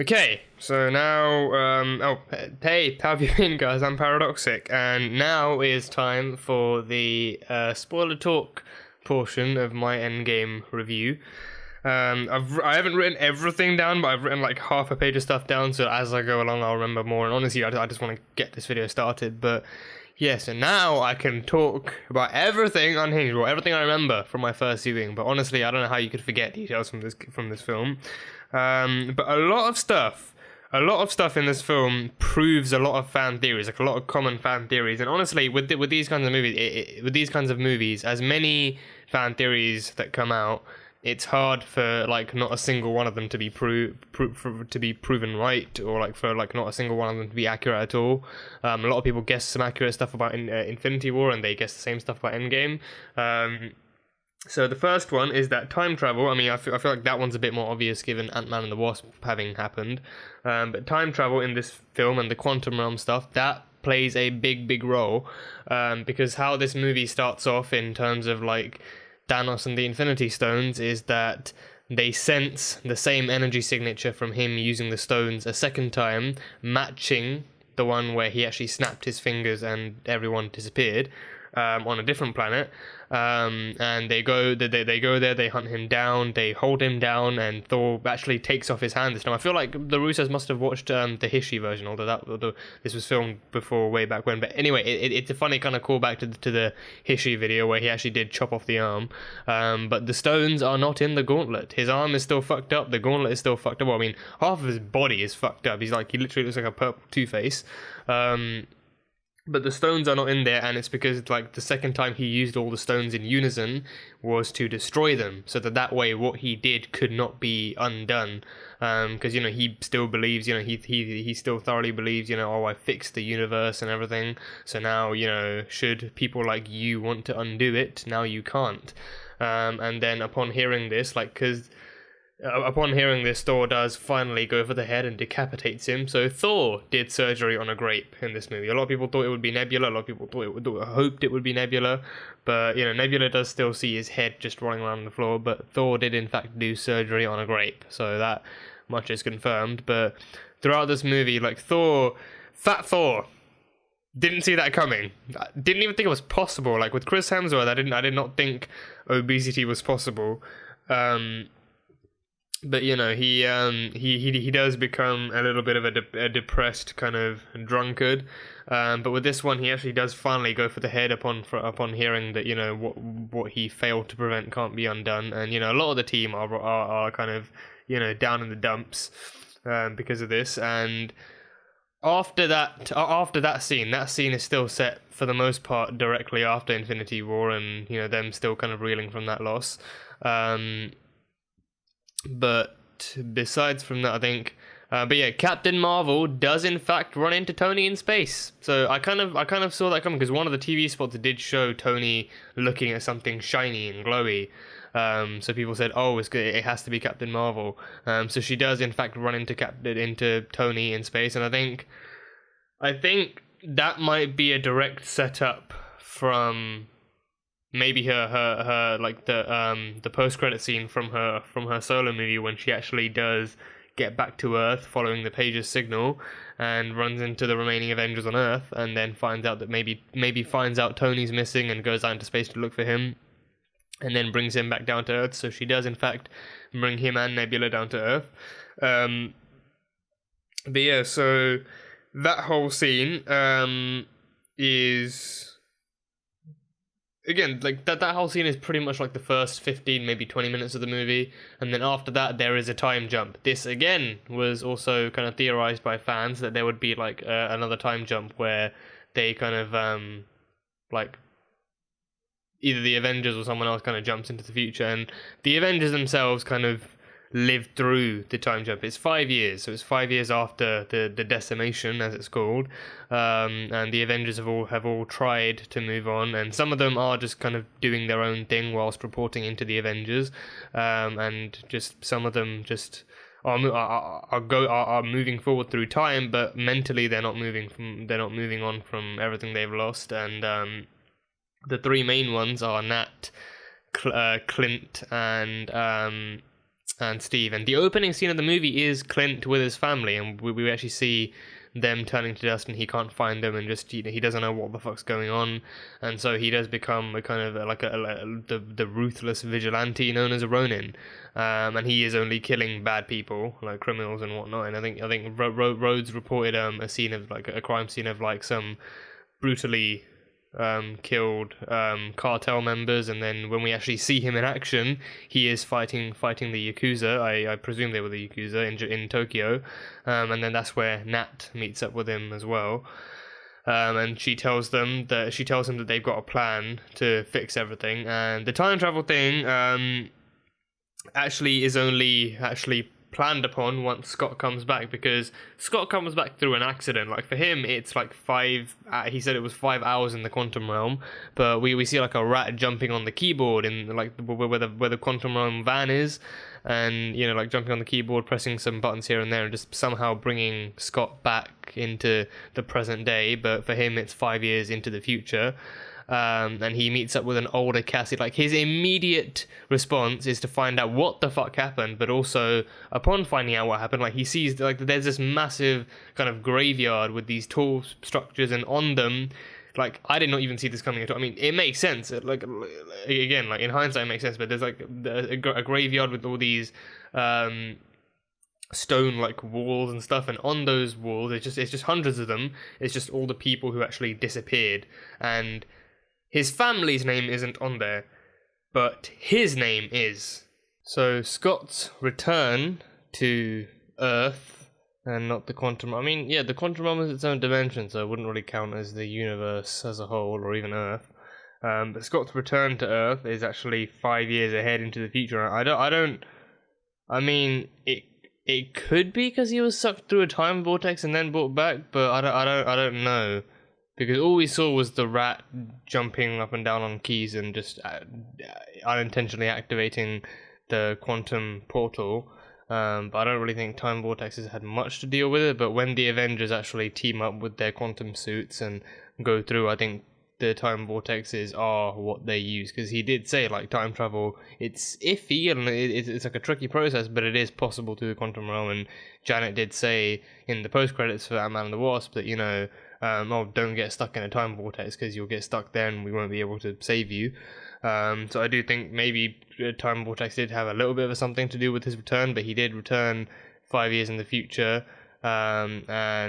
Okay, so now, hey, how have you been, guys? I'm Paradoxic, and now is time for the spoiler talk portion of my Endgame review. I haven't written everything down, but I've written like half a page of stuff down, so as I go along, I'll remember more. And honestly, I just want to get this video started. But yeah, so now I can talk about everything unhinged, or everything I remember from my first viewing. But honestly, I don't know how you could forget details from this film. But a lot of stuff in this film proves a lot of fan theories, like a lot of common fan theories. And honestly, with these kinds of movies, as many fan theories that come out, it's hard for like not a single one of them to be proven right, or like for like not a single one of them to be accurate at all. A lot of people guess some accurate stuff about Infinity War, and they guess the same stuff about Endgame. So the first one is that time travel. I mean, I feel like that one's a bit more obvious given Ant-Man and the Wasp having happened. But time travel in this film and the quantum realm stuff, that plays a big role. Because how this movie starts off in terms of like Thanos and the Infinity Stones is that they sense the same energy signature from him using the stones a second time, matching the one where he actually snapped his fingers and everyone disappeared on a different planet. And they go there, they hunt him down, they hold him down, and Thor actually takes off his hand this time. I feel like the Russos must have watched the Hishy version, although this was filmed before, way back when. But anyway, it's a funny kind of callback to the Hishy video where he actually did chop off the arm. But the stones are not in the gauntlet. His arm is still fucked up, the gauntlet is still fucked up. Well, I mean, half of his body is fucked up. He literally looks like a purple Two-Face. But the stones are not in there, and it's because like the second time he used all the stones in unison was to destroy them, so that way what he did could not be undone. Because he still believes, he still thoroughly believes, oh, I fixed the universe and everything. So now, should people like you want to undo it, now you can't. And then upon hearing this, Thor does finally go for the head and decapitates him. So Thor did surgery on a grape in this movie. A lot of people thought it would be Nebula. A lot of people hoped it would be Nebula. But, Nebula does still see his head just rolling around the floor. But Thor did, in fact, do surgery on a grape. So that much is confirmed. But throughout this movie, like Fat Thor, didn't see that coming. I didn't even think it was possible. Like with Chris Hemsworth, I did not think obesity was possible. But he does become a little bit of a depressed kind of drunkard. But with this one, he actually does finally go for the head upon hearing that what he failed to prevent can't be undone. And a lot of the team are kind of down in the dumps because of this. And after that scene is still set for the most part directly after Infinity War, and them still kind of reeling from that loss. But besides from that, I think, Captain Marvel does in fact run into Tony in space. So I kind of saw that coming, because one of the TV spots did show Tony looking at something shiny and glowy. So people said, "Oh, it's good. It has to be Captain Marvel." So she does in fact run into Tony in space, and I think that might be a direct setup from maybe her like the post-credit scene from her solo movie, when she actually does get back to Earth following the page's signal and runs into the remaining Avengers on Earth, and then finds out that maybe finds out Tony's missing and goes out into space to look for him, and then brings him back down to Earth. So she does in fact bring him and Nebula down to Earth. But yeah, so that whole scene is, again, like that whole scene is pretty much like the first 15, maybe 20 minutes of the movie, and then after that there is a time jump. This again was also kind of theorized by fans, that there would be like another time jump where they kind of like either the Avengers or someone else kind of jumps into the future, and the Avengers themselves kind of lived through the time jump. It's 5 years, so it's 5 years after the decimation, as it's called, and the Avengers have all tried to move on, and some of them are just kind of doing their own thing whilst reporting into the Avengers, and just some of them just are moving forward through time, but mentally they're not moving on from everything they've lost. And the three main ones are Nat, Clint, and and Steve. And the opening scene of the movie is Clint with his family, and we actually see them turning to dust, and he can't find them, and just he doesn't know what the fuck's going on, and so he does become a kind of like the ruthless vigilante known as a Ronin, and he is only killing bad people like criminals and whatnot. And I think Rhodes reported a scene of like a crime scene of like some brutally killed cartel members, and then when we actually see him in action, he is fighting the Yakuza. I presume they were the Yakuza in Tokyo, and then that's where Nat meets up with him as well. And she tells him that they've got a plan to fix everything, and the time travel thing actually is only planned upon once Scott comes back, because Scott comes back through an accident. Like for him, it's like he said it was 5 hours in the quantum realm, but we see like a rat jumping on the keyboard in like where the quantum realm van is, and like jumping on the keyboard, pressing some buttons here and there, and just somehow bringing Scott back into the present day. But for him, it's 5 years into the future. And he meets up with an older Cassie. Like his immediate response is to find out what the fuck happened, but also upon finding out what happened, like he sees like there's this massive kind of graveyard with these tall structures, and on them, like I did not even see this coming at all. I mean, it makes sense. Like again, like in hindsight, it makes sense. But there's like a graveyard with all these stone like walls and stuff, and on those walls, it's just hundreds of them. It's just all the people who actually disappeared, and his family's name isn't on there, but his name is. So Scott's return to Earth, and not the quantum. I mean, yeah, the quantum realm is its own dimension, so it wouldn't really count as the universe as a whole, or even Earth. But Scott's return to Earth is actually 5 years ahead into the future. I mean, it could be because he was sucked through a time vortex and then brought back, but I don't know. Because all we saw was the rat jumping up and down on keys and just unintentionally activating the quantum portal. But I don't really think time vortexes had much to deal with it. But when the Avengers actually team up with their quantum suits and go through, I think the time vortexes are what they use. Because he did say, like, time travel, it's iffy and it's like a tricky process, but it is possible to the quantum realm. And Janet did say in the post-credits for Ant-Man and the Wasp that, don't get stuck in a time vortex because you'll get stuck there and we won't be able to save you. So I do think maybe time vortex did have a little bit of something to do with his return, but he did return 5 years in the future. The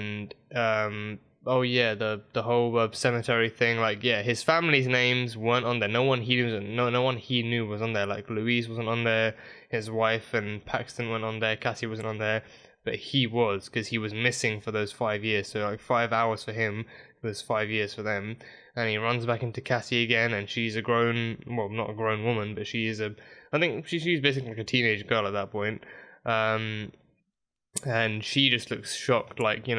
whole cemetery thing, like, yeah, his family's names weren't on there. No one he knew was on there. Like Louise wasn't on there, his wife and Paxton weren't on there, Cassie wasn't on there. But he was, because he was missing for those 5 years. So like 5 hours for him was 5 years for them. And he runs back into Cassie again, and she's a grown, well, not a grown woman, but she is I think she's basically like a teenage girl at that point. And she just looks shocked, like he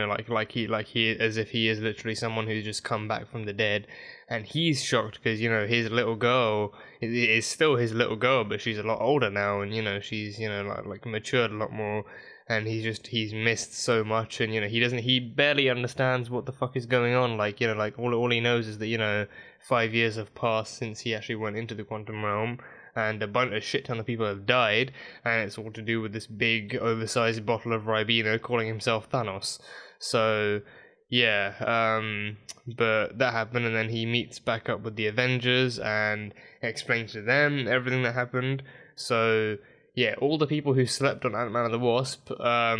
as if he is literally someone who's just come back from the dead. And he's shocked because his little girl is still his little girl, but she's a lot older now, and she's like matured a lot more. And he's missed so much, and he barely understands what the fuck is going on. Like all he knows is that 5 years have passed since he actually went into the quantum realm, and a shit ton of people have died, and it's all to do with this big oversized bottle of Ribena calling himself Thanos. So yeah, but that happened, and then he meets back up with the Avengers and explains to them everything that happened. So yeah, all the people who slept on Ant-Man and the Wasp, I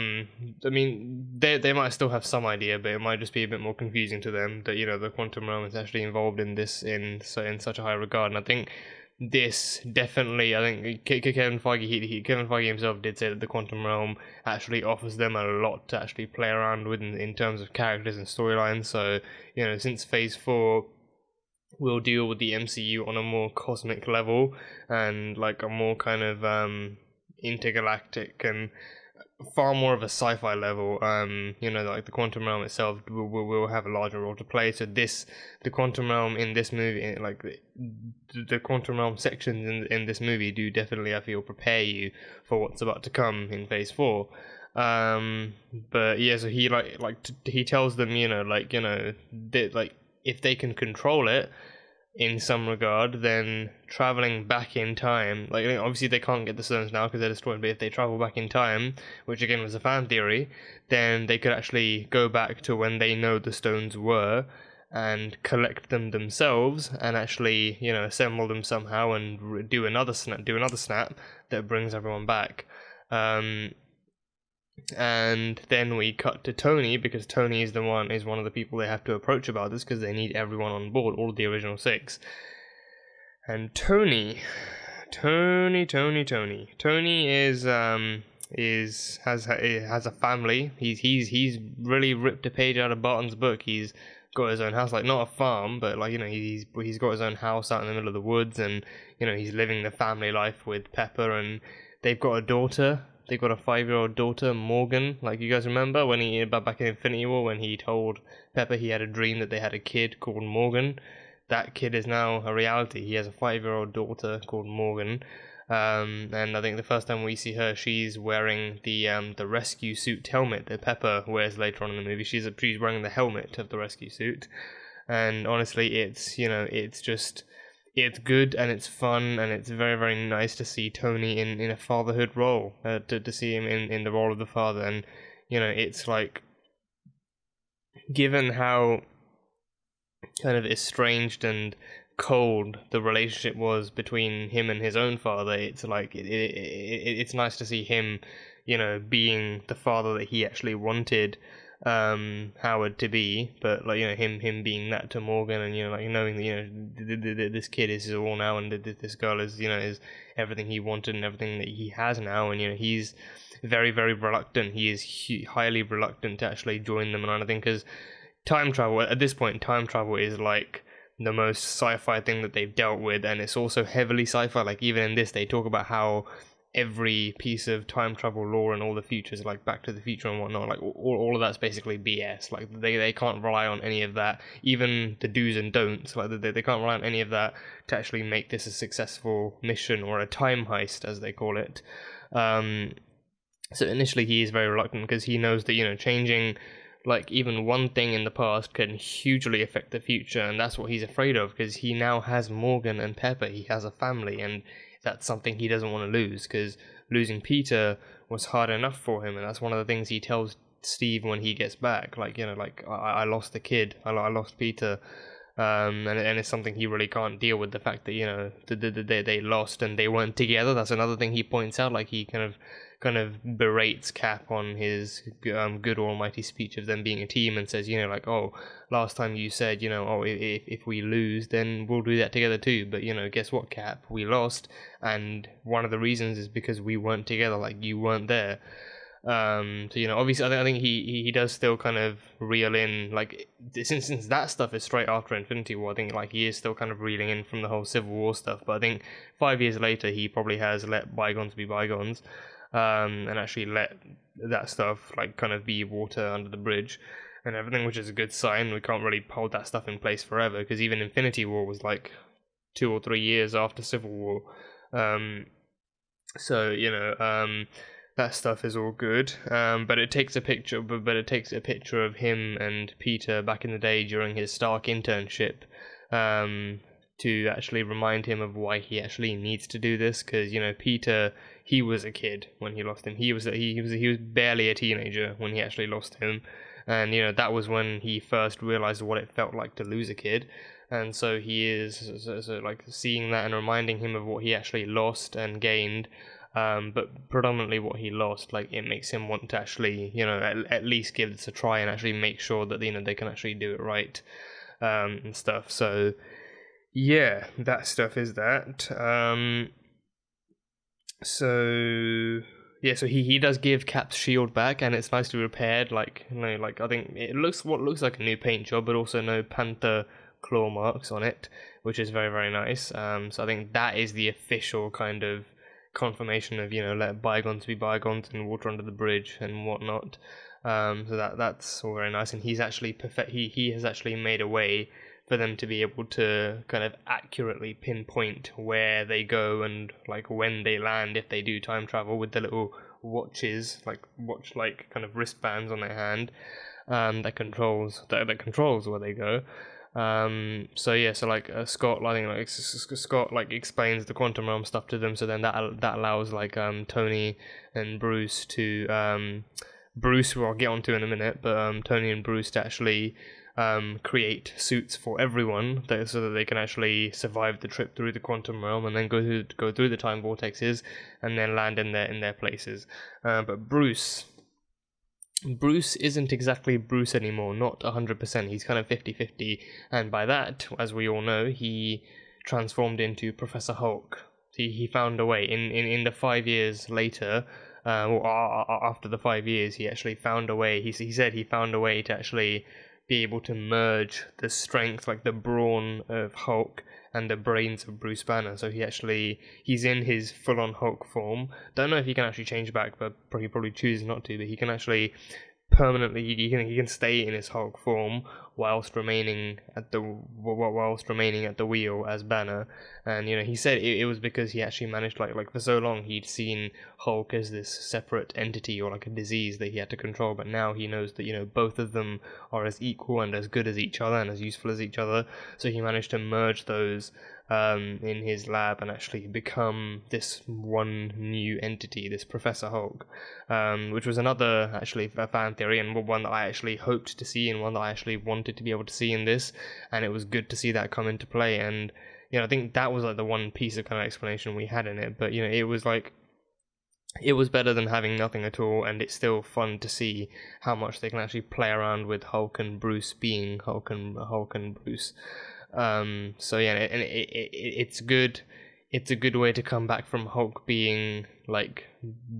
mean, they might still have some idea, but it might just be a bit more confusing to them that, the quantum realm is actually involved in this in such a high regard. And I think this definitely, I think Kevin Feige himself did say that the quantum realm actually offers them a lot to actually play around with in terms of characters and storylines. So, since Phase 4, we'll deal with the MCU on a more cosmic level and like a more kind of intergalactic and far more of a sci-fi level. Like the quantum realm itself will have a larger role to play. So the quantum realm in this movie, like the quantum realm sections in this movie, do definitely, I feel, prepare you for what's about to come in Phase 4. But yeah, so he he tells them, that if they can control it, in some regard, then traveling back in time, like obviously they can't get the stones now because they're destroyed, but if they travel back in time, which again was a fan theory, then they could actually go back to when they know the stones were and collect them themselves and actually, assemble them somehow and do another snap that brings everyone back. And then we cut to Tony, because Tony is one of the people they have to approach about this, because they need everyone on board, all of the original 6. And Tony has a family. He's really ripped a page out of Barton's book. He's got his own house, like not a farm, but like he's got his own house out in the middle of the woods, and he's living the family life with Pepper, and they've got a daughter. They've got a 5-year-old daughter, Morgan. Like, you guys remember when back in Infinity War, when he told Pepper he had a dream that they had a kid called Morgan? That kid is now a reality. He has a 5-year-old daughter called Morgan. And I think the first time we see her, she's wearing the rescue suit helmet that Pepper wears later on in the movie. She's wearing the helmet of the rescue suit. And honestly, it's good and it's fun, and it's very, very nice to see Tony in a fatherhood role, to see him in the role of the father. And it's like, given how kind of estranged and cold the relationship was between him and his own father, it's like it's nice to see him being the father that he actually wanted Howard to be, but like him being that to Morgan, and like knowing that this kid is his all now, and this girl is is everything he wanted and everything that he has now, and he's very, very reluctant. He is highly reluctant to actually join them, and I think because time travel at this point, time travel is like the most sci-fi thing that they've dealt with, and it's also heavily sci-fi. Like even in this, they talk about how every piece of time travel lore and all the futures, like Back to the Future and whatnot, like all of that's basically BS. Like they can't rely on any of that, even the do's and don'ts. Like they can't rely on any of that to actually make this a successful mission, or a time heist as they call it. So initially he is very reluctant, because he knows that changing like even one thing in the past can hugely affect the future, and that's what he's afraid of, because he now has Morgan and Pepper. He has a family, and that's something he doesn't want to lose, because losing Peter was hard enough for him, and that's one of the things he tells Steve when he gets back. Like, I lost the kid, I lost Peter, and it's something he really can't deal with, the fact that, they lost and they weren't together. That's another thing he points out. Like, he kind of berates Cap on his good almighty speech of them being a team, and says, oh, last time you said, if we lose, then we'll do that together too. But, guess what, Cap? We lost, and one of the reasons is because we weren't together, like, you weren't there. So, obviously, I think he does still kind of reel in, like, since that stuff is straight after Infinity War, I think, like, he is still kind of reeling in from the whole Civil War stuff. But I think 5 years later, he probably has let bygones be bygones. And actually let that stuff like kind of be water under the bridge and everything, which is a good sign. We can't really hold that stuff in place forever, because even Infinity War was like 2 or 3 years after Civil War. So that stuff is all good. But it takes a picture of him and Peter back in the day during his Stark internship, to actually remind him of why he actually needs to do this, because Peter, he was a kid when he lost him. He was barely a teenager when he actually lost him, and that was when he first realized what it felt like to lose a kid. And so he is so like seeing that and reminding him of what he actually lost and gained, but predominantly what he lost. Like, it makes him want to actually at least give this a try and actually make sure that they can actually do it right, and stuff. So yeah, that stuff is that. So he does give Cap's shield back, and it's nicely repaired. Like, like I think it looks like a new paint job, but also no panther claw marks on it, which is very, very nice. So I think that is the official kind of confirmation of let bygones be bygones and water under the bridge and whatnot. So that's all very nice, and he's actually he has actually made a way for them to be able to kind of accurately pinpoint where they go and like when they land, if they do time travel, with the little watches, like kind of wristbands on their hand, that controls where they go. So yeah, so like Scott, I think like Scott like explains the quantum realm stuff to them, so then that allows like Tony and Bruce to Bruce, who I'll get onto in a minute, but Tony and Bruce to actually create suits for everyone, so that they can actually survive the trip through the quantum realm and then go through the time vortexes and then land in their places. But Bruce isn't exactly Bruce anymore, not 100%. He's kind of 50-50, and by that, as we all know, he transformed into Professor Hulk. He found a way in the 5 years later, or after the 5 years, he actually found a way. He said he found a way to actually be able to merge the strength, like the brawn of Hulk, and the brains of Bruce Banner. So he's in his full-on Hulk form. Don't know if he can actually change back, but he probably chooses not to. But he can actually permanently, he can stay in his Hulk form whilst remaining at the wheel as Banner. And he said it was because he actually managed, like for so long he'd seen Hulk as this separate entity or like a disease that he had to control, but now he knows that both of them are as equal and as good as each other and as useful as each other. So he managed to merge those in his lab and actually become this one new entity, this Professor Hulk, which was another actually a fan theory, and one that I actually hoped to see and one that I actually wanted to be able to see in this, and it was good to see that come into play. And I think that was like the one piece of kind of explanation we had in it, but it was like, it was better than having nothing at all, and it's still fun to see how much they can actually play around with Hulk and Bruce being Hulk and Bruce. So yeah, and it's good. It's a good way to come back from Hulk being like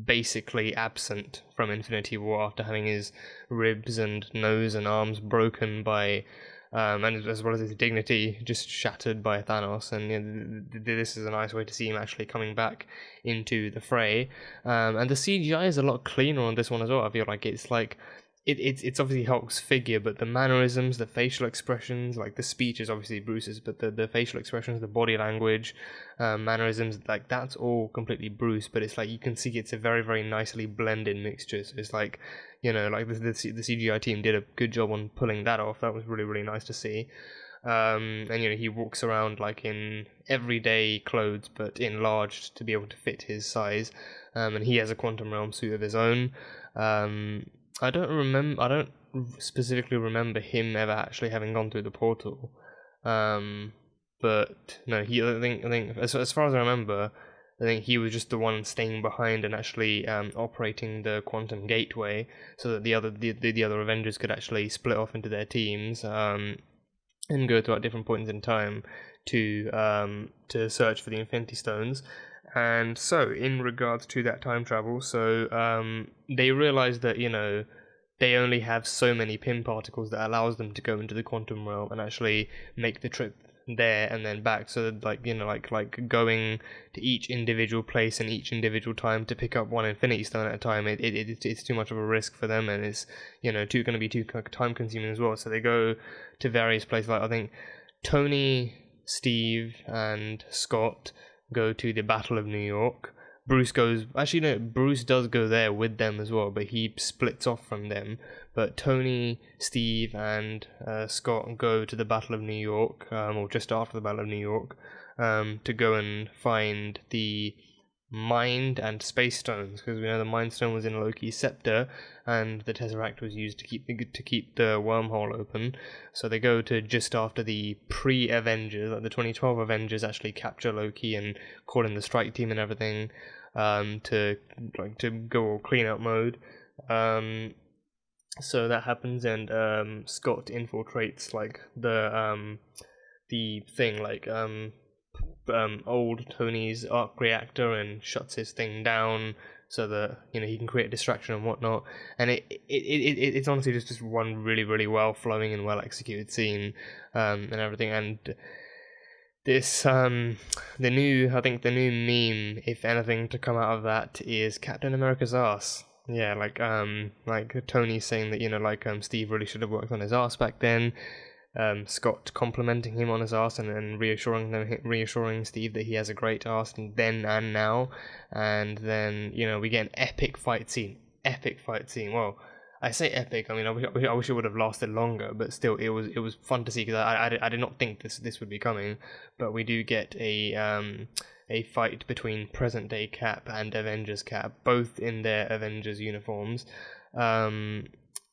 basically absent from Infinity War after having his ribs and nose and arms broken by and as well as his dignity just shattered by Thanos. And this is a nice way to see him actually coming back into the fray. And the CGI is a lot cleaner on this one as well. I feel like it's like it's obviously Hulk's figure, but the mannerisms, the facial expressions, like the speech is obviously Bruce's, but the facial expressions, the body language, mannerisms, like that's all completely Bruce, but it's like you can see it's a very, very nicely blended mixture. So it's like, like the CGI team did a good job on pulling that off. That was really, really nice to see. And he walks around like in everyday clothes, but enlarged to be able to fit his size. And he has a quantum realm suit of his own. I don't specifically remember him ever actually having gone through the portal. But no, I think as far as I remember, I think he was just the one staying behind and actually operating the quantum gateway, so that the other Avengers could actually split off into their teams and go throughout different points in time to search for the Infinity Stones. And so, in regards to that time travel, so they realize that they only have so many pin particles that allows them to go into the quantum realm and actually make the trip there and then back. So that, like going to each individual place and each individual time to pick up one Infinity Stone at a time, it's too much of a risk for them, and it's going to be too time consuming as well. So they go to various places. Like I think Tony, Steve, and Scott go to the Battle of New York. Bruce does go there with them as well, but he splits off from them. But Tony, Steve, and Scott go to the Battle of New York, or just after the Battle of New York, to go and find the Mind and Space Stones, because we know the Mind Stone was in Loki's scepter, and the Tesseract was used to keep the wormhole open. So they go to just after the pre-Avengers, like the 2012 Avengers, actually capture Loki and call in the strike team and everything, to go all clean out mode. So that happens, and Scott infiltrates like the thing, like old Tony's arc reactor, and shuts his thing down so that he can create a distraction and whatnot. And it's honestly just one really, really well flowing and well executed scene, and everything. And this the new meme, if anything, to come out of that is Captain America's ass. Yeah, like Tony saying that Steve really should have worked on his ass back then. Scott complimenting him on his ass and reassuring Steve that he has a great ass then and now. And then we get an epic fight scene. Well, I say epic. I mean, I wish it would have lasted longer, but still, it was fun to see because I did not think this would be coming. But we do get a fight between present day Cap and Avengers Cap, both in their Avengers uniforms.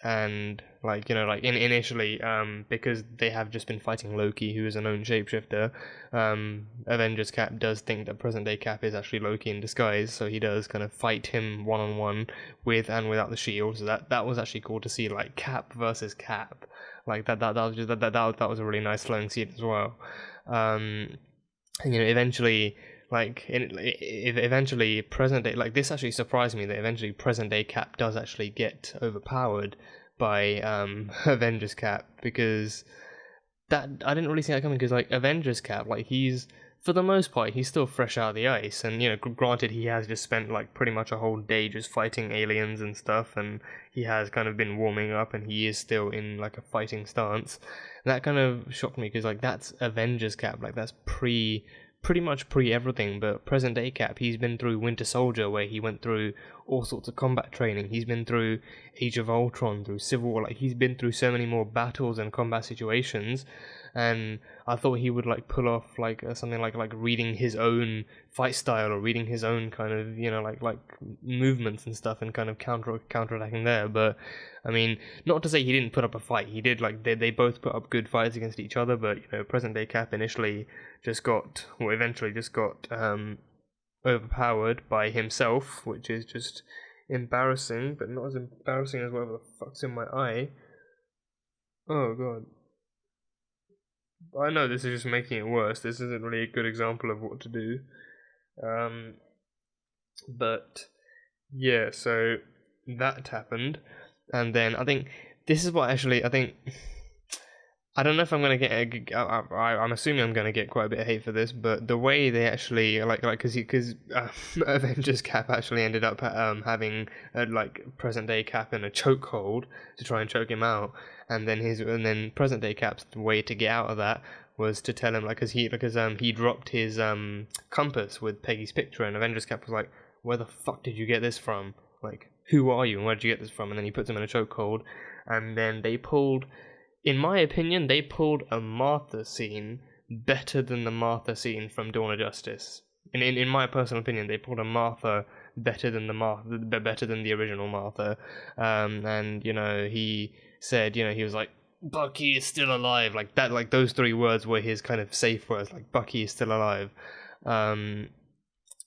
And like, you know, like initially, because they have just been fighting Loki, who is a known shapeshifter, Avengers Cap does think that present day Cap is actually Loki in disguise, so he does kind of fight him one-on-one with and without the shield. So that was actually cool to see, like Cap versus Cap, like that was just that was a really nice flowing scene as well. And you know, eventually, like eventually present day, like this actually surprised me that eventually present day Cap does actually get overpowered by Avengers Cap, because that I didn't really see that coming, because like Avengers Cap, like he's, for the most part, he's still fresh out of the ice, and you know, granted he has just spent like pretty much a whole day just fighting aliens and stuff, and he has kind of been warming up, and he is still in like a fighting stance. And that kind of shocked me, because like that's Avengers Cap, like that's pretty much pre everything. But present day Cap, he's been through Winter Soldier, where he went through all sorts of combat training. He's been through Age of Ultron, through Civil War. Like he's been through so many more battles and combat situations, and I thought he would like pull off like something like reading his own fight style, or reading his own kind of, you know, like movements and stuff, and kind of counterattacking there. But I mean, not to say he didn't put up a fight. He did. Like they both put up good fights against each other. But you know, present day Cap initially eventually just got overpowered by himself, which is just embarrassing, but not as embarrassing as whatever the fuck's in my eye. Oh god. I know this is just making it worse. This isn't really a good example of what to do. But yeah, so that happened, and then I think this is what actually I don't know if I'm gonna get I'm assuming I'm gonna get quite a bit of hate for this, but the way they actually because Avengers Cap actually ended up having like present day Cap in a chokehold to try and choke him out, and then present day Cap's way to get out of that was to tell him, like, because he dropped his compass with Peggy's picture, and Avengers Cap was like, where the fuck did you get this from? Like, who are you and where did you get this from? And then he puts him in a chokehold, and then in my opinion, they pulled a Martha scene better than the Martha scene from Dawn of Justice. In my personal opinion, they pulled a Martha better than the original Martha. And you know, he said, you know, he was like, Bucky is still alive, like that. Like those three words were his kind of safe words, like Bucky is still alive.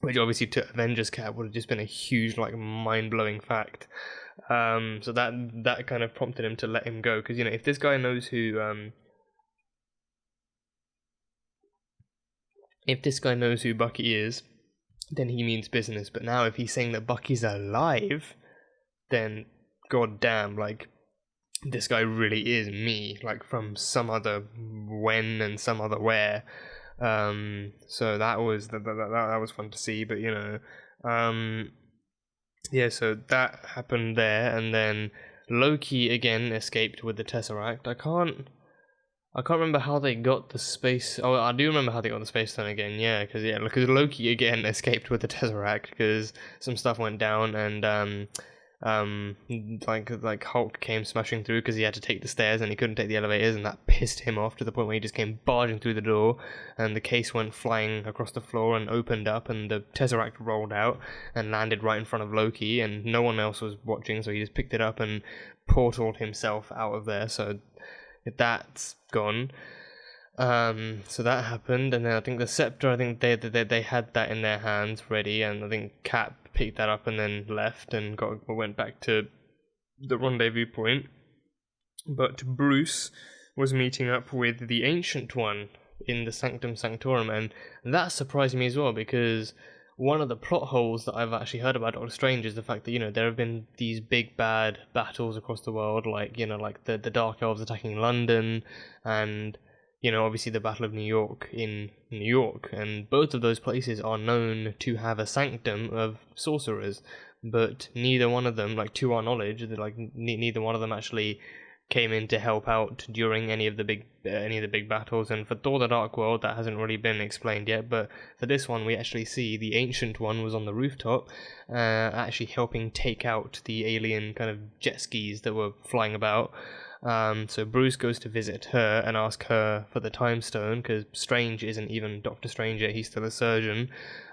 Which obviously to Avengers Cap would have just been a huge, like, mind-blowing fact. So that kind of prompted him to let him go, because you know, if this guy knows who Bucky is, then he means business. But now if he's saying that Bucky's alive, then goddamn, like, this guy really is me, like from some other when and some other where. So that was fun to see. But you know, yeah, so that happened there, and then Loki again escaped with the Tesseract. I can't remember how they got the space. Oh, I do remember how they got the space stone again. Yeah, because Loki again escaped with the Tesseract because some stuff went down, and like Hulk came smashing through because he had to take the stairs and he couldn't take the elevators, and that pissed him off to the point where he just came barging through the door, and the case went flying across the floor and opened up, and the Tesseract rolled out and landed right in front of Loki, and no one else was watching, so he just picked it up and portaled himself out of there. So that's gone. So that happened, and then I think the scepter, I think they had that in their hands ready, and I think Cap picked that up and then left and went back to the rendezvous point. But Bruce was meeting up with the Ancient One in the Sanctum Sanctorum, and that surprised me as well, because one of the plot holes that I've actually heard about Doctor Strange is the fact that, you know, there have been these big bad battles across the world, like, you know, like the Dark Elves attacking London, and, you know, obviously the Battle of New York in New York, and both of those places are known to have a sanctum of sorcerers, but neither one of them, like, to our knowledge, like neither one of them actually came in to help out during any of the big battles. And for Thor: The Dark World, that hasn't really been explained yet, but for this one we actually see the Ancient One was on the rooftop, actually helping take out the alien kind of jet skis that were flying about. So Bruce goes to visit her and ask her for the Time Stone, because Strange isn't even Doctor Strange yet, he's still a surgeon,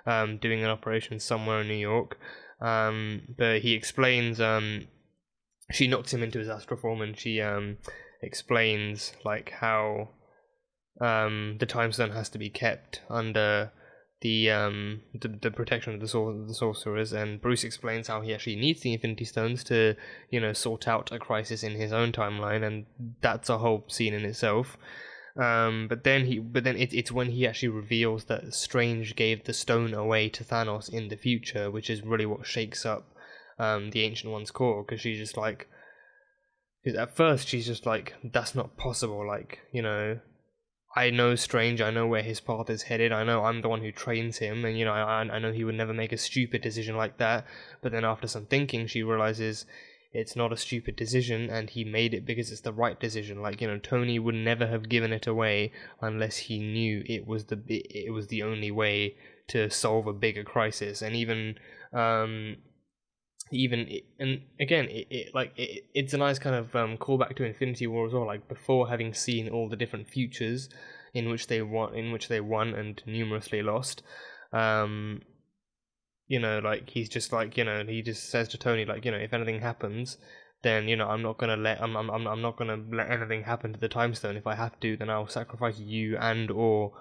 doing an operation somewhere in New York. But he explains, she knocks him into his astral form, and she explains like how the Time Stone has to be kept under the protection of the sorcerers, and Bruce explains how he actually needs the Infinity Stones to, sort out a crisis in his own timeline, and that's a whole scene in itself. But then it's when he actually reveals that Strange gave the stone away to Thanos in the future, which is really what shakes up the Ancient One's core, because she's just like, because at first she's just like, that's not possible, like, I know Strange, I know where his path is headed, I know I'm the one who trains him, and I know he would never make a stupid decision like that. But then after some thinking, she realizes it's not a stupid decision, and he made it because it's the right decision. Like, Tony would never have given it away unless he knew it was the only way to solve a bigger crisis. And even and again, it's a nice kind of callback to Infinity War as well. Like, before having seen all the different futures in which they won and numerously lost, like, he's just like, he just says to Tony, like, if anything happens, then I'm not gonna let anything happen to the Time Stone. If I have to, then I'll sacrifice you and or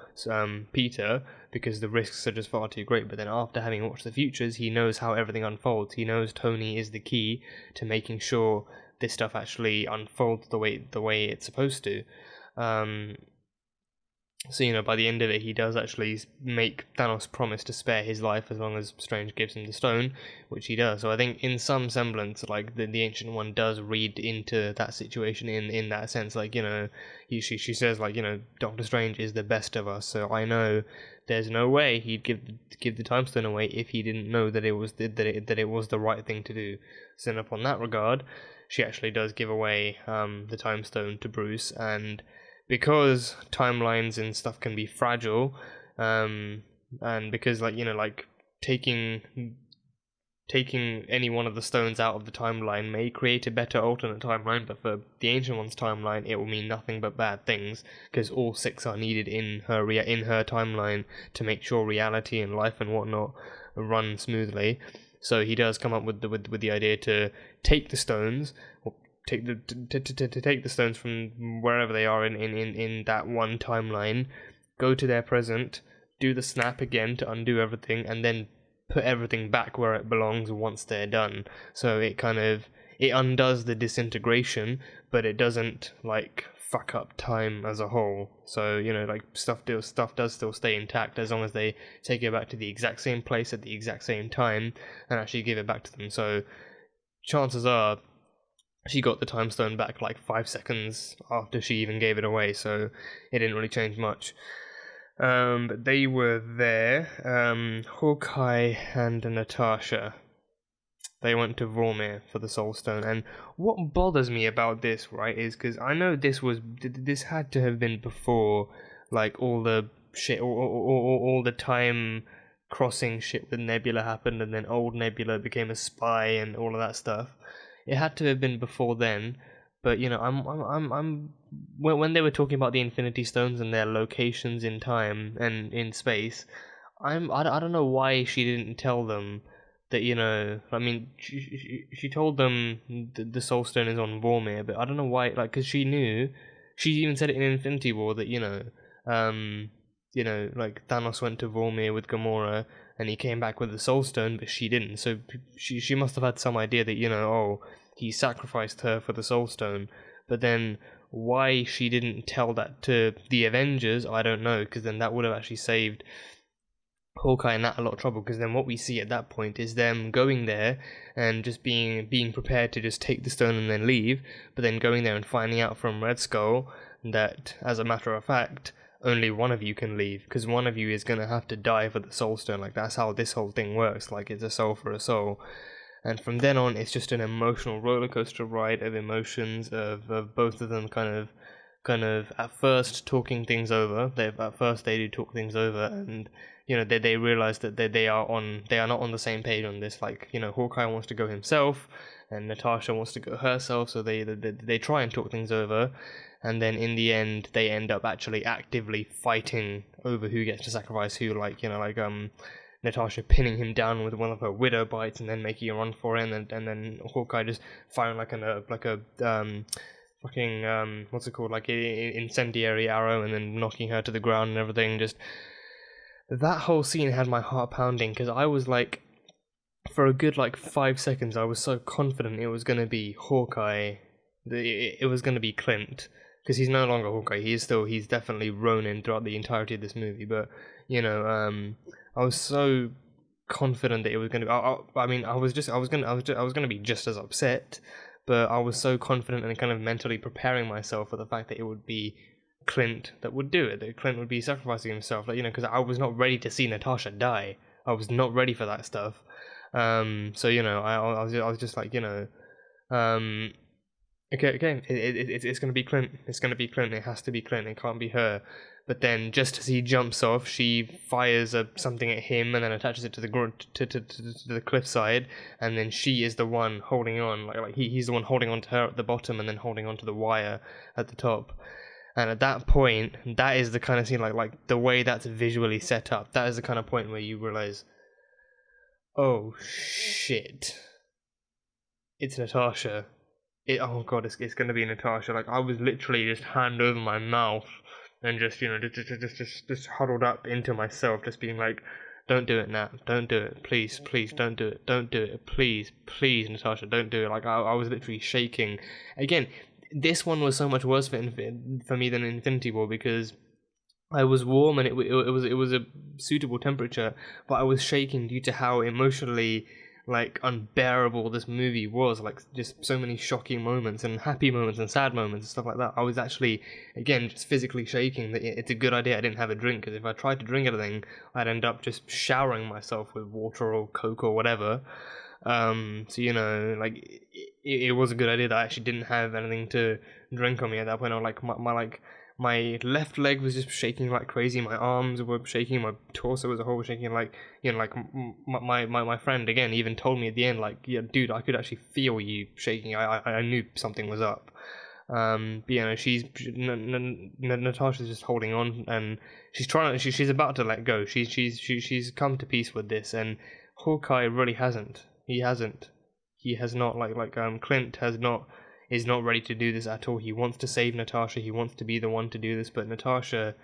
Peter, because the risks are just far too great. But then after having watched the futures, he knows how everything unfolds. He knows Tony is the key to making sure this stuff actually unfolds the way it's supposed to. So, by the end of it, he does actually make Thanos promise to spare his life as long as Strange gives him the stone, which he does. So I think in some semblance, like, the Ancient One does read into that situation in that sense. Like, she says, like, Doctor Strange is the best of us, so I know there's no way he'd give the Time Stone away if he didn't know that it was the right thing to do. So then upon that regard, she actually does give away the Time Stone to Bruce, and because timelines and stuff can be fragile, and because, like, taking any one of the stones out of the timeline may create a better alternate timeline, but for the Ancient One's timeline, it will mean nothing but bad things, because all 6 are needed in her timeline to make sure reality and life and whatnot run smoothly. So he does come up with the idea to take the stones, or take the stones from wherever they are in that one timeline, go to their present, do the snap again to undo everything, and then put everything back where it belongs once they're done. So it undoes the disintegration, but it doesn't, like, fuck up time as a whole. So, like, stuff does still stay intact as long as they take it back to the exact same place at the exact same time and actually give it back to them. So chances are she got the Time Stone back like 5 seconds after she even gave it away, so it didn't really change much. But they were there, Hawkeye and Natasha. They went to Vormir for the Soul Stone, and what bothers me about this, right, is because I know this had to have been before, like, all the shit, all the time crossing shit with Nebula happened, and then old Nebula became a spy and all of that stuff. It had to have been before then, but I'm when they were talking about the Infinity Stones and their locations in time and in space, I don't know why she didn't tell them that, I mean, she told them the Soul Stone is on Vormir, but I don't know why, like, because she knew, she even said it in Infinity War that, like, Thanos went to Vormir with Gamora, and he came back with the Soul Stone, but she didn't. So she must have had some idea that, he sacrificed her for the Soul Stone. But then why she didn't tell that to the Avengers, I don't know, because then that would have actually saved Hawkeye and Nat a lot of trouble, because then what we see at that point is them going there and just being prepared to just take the stone and then leave, but then going there and finding out from Red Skull that, as a matter of fact, only one of you can leave, because one of you is going to have to die for the Soul Stone. Like, that's how this whole thing works. Like, it's a soul for a soul. and from then on, it's just an emotional roller coaster ride of emotions of both of them kind of at first talking things over. At first they do talk things over, and they realize that they are not on the same page on this. Like, Hawkeye wants to go himself, and Natasha wants to go herself. So they try and talk things over, and then in the end they end up actually actively fighting over who gets to sacrifice who. Natasha pinning him down with one of her widow bites, and then making a run for it, and then Hawkeye just firing fucking what's it called, like incendiary arrow, and then knocking her to the ground and everything. Just that whole scene had my heart pounding, because I was like, for a good 5 seconds, I was so confident it was going to be Hawkeye, it was going to be Clint, because he's no longer Hawkeye. He's definitely Ronin throughout the entirety of this movie. But I was so confident that it was going to. I was going to be just as upset, but I was so confident and kind of mentally preparing myself for the fact that it would be Clint that would do it. That Clint would be sacrificing himself, because I was not ready to see Natasha die. I was not ready for that stuff. I was just like, okay, it's gonna be Clint. It's gonna be Clint. It has to be Clint. It can't be her. But then, just as he jumps off, she fires something at him and then attaches it to the cliffside. And then she is the one holding on, he's the one holding on to her at the bottom, and then holding on to the wire at the top. And at that point, that is the kind of scene, like the way that's visually set up. That is the kind of point where you realize, oh shit, it's Natasha. Oh god, it's going to be Natasha. Like, I was literally just hand over my mouth and just huddled up into myself, just being like, don't do it, Nat, don't do it, please, don't do it, please, Natasha, don't do it. Like, I was literally shaking. Again, this one was so much worse for me than Infinity War, because I was warm and it was a suitable temperature, but I was shaking due to how emotionally unbearable this movie was. Just so many shocking moments and happy moments and sad moments and stuff like that. I was actually, again, just physically shaking. That it's a good idea I didn't have a drink, because if I tried to drink anything, I'd end up just showering myself with water or Coke or whatever. It was a good idea that I actually didn't have anything to drink on me at that point. I was my left leg was just shaking like crazy. My arms were shaking. My torso as a whole was shaking. My friend again even told me at the end, dude, I could actually feel you shaking. I knew something was up. Natasha's just holding on, and she's about to let go. She's come to peace with this, and Hawkeye really hasn't. He has not. Clint is not ready to do this at all. He wants to save Natasha. He wants to be the one to do this, but Natasha,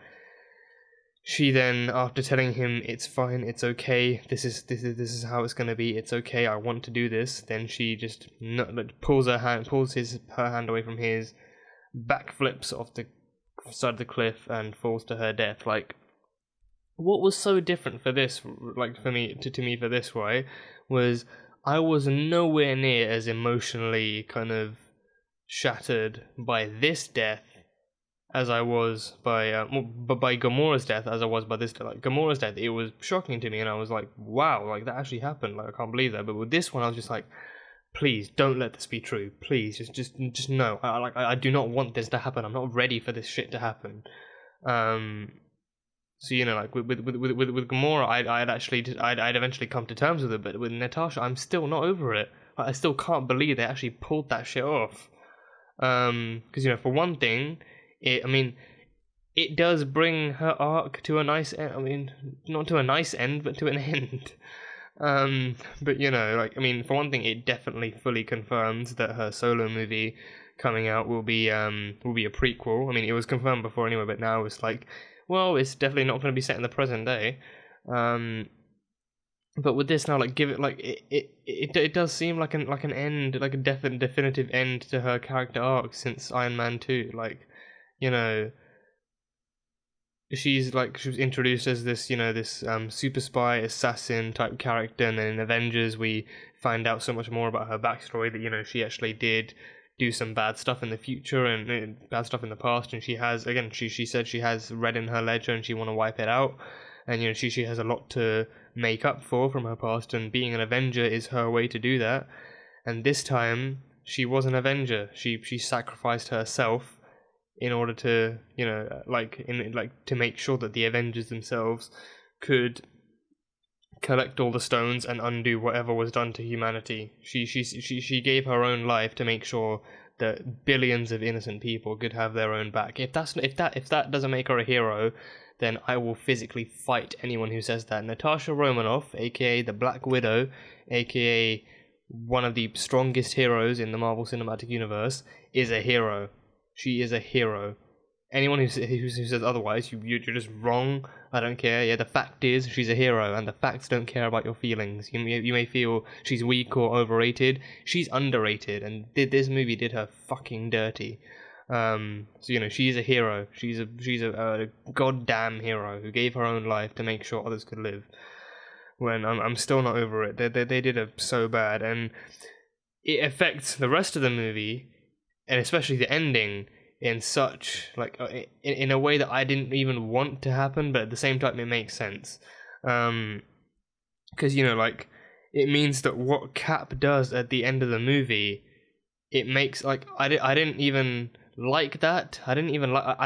she then, after telling him it's fine, it's okay, this is how it's gonna be, it's okay, I want to do this, then she just pulls her hand away from his, backflips off the side of the cliff, and falls to her death. What was so different for this, for me for this, right, was I was nowhere near as emotionally kind of shattered by this death as I was by Gamora's death, as I was by this death. Gamora's death, it was shocking to me, and I was like, wow, that actually happened. I can't believe that. But with this one, I was just like, please don't let this be true. Please, just no. I do not want this to happen. I'm not ready for this shit to happen. So with Gamora, I'd eventually come to terms with it, but with Natasha, I'm still not over it. I still can't believe they actually pulled that shit off. Because for one thing, it does bring her arc to a nice end. Not to a nice end, but to an end. But for one thing, it definitely fully confirms that her solo movie coming out will be a prequel. It was confirmed before anyway, but now it's it's definitely not going to be set in the present day. But with this now, give it it does seem like an end, like a definitive end to her character arc since Iron Man 2. She was introduced as this super spy assassin type character, and then in Avengers we find out so much more about her backstory, that she actually did do some bad stuff in the future and bad stuff in the past, and she has, again, she said she has red in her ledger and she want to wipe it out. and she has a lot to make up for from her past, and being an Avenger is her way to do that. And this time she was an Avenger. She sacrificed herself in order to to make sure that the Avengers themselves could collect all the stones and undo whatever was done to humanity. She gave her own life to make sure that billions of innocent people could have their own back. If that doesn't make her a hero, then I will physically fight anyone who says that. Natasha Romanoff, aka the Black Widow, aka one of the strongest heroes in the Marvel Cinematic Universe, is a hero. She is a hero. Anyone who says otherwise, you're just wrong. I don't care. Yeah, the fact is she's a hero, and the facts don't care about your feelings. You may feel she's weak or overrated. She's underrated, and this movie did her fucking dirty. So she's a hero. She's a goddamn hero who gave her own life to make sure others could live. When I'm still not over it. They did it so bad, and it affects the rest of the movie, and especially the ending, in such in a way that I didn't even want to happen, but at the same time it makes sense, because it means that what Cap does at the end of the movie, it makes I didn't even like that. I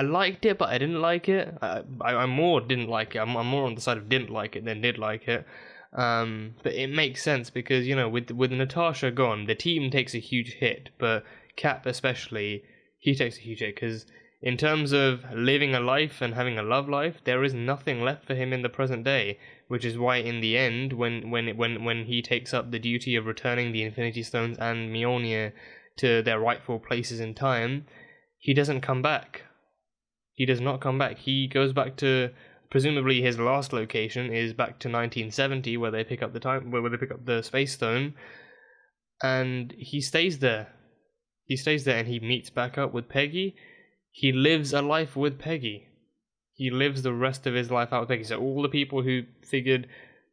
liked it, but I didn't like it. I more didn't like it. I'm more on the side of didn't like it than did like it. But it makes sense because with Natasha gone, the team takes a huge hit, but Cap especially, he takes a huge hit because in terms of living a life and having a love life, there is nothing left for him in the present day, which is why in the end, when he takes up the duty of returning the Infinity Stones and Mjolnir to their rightful places in time, he doesn't come back. He does not come back. He goes back to, presumably his last location is back to 1970, where they pick up the Space Stone, and he stays there. And he meets back up with Peggy. He lives a life with Peggy. He lives the rest of his life out with Peggy. So all the people who figured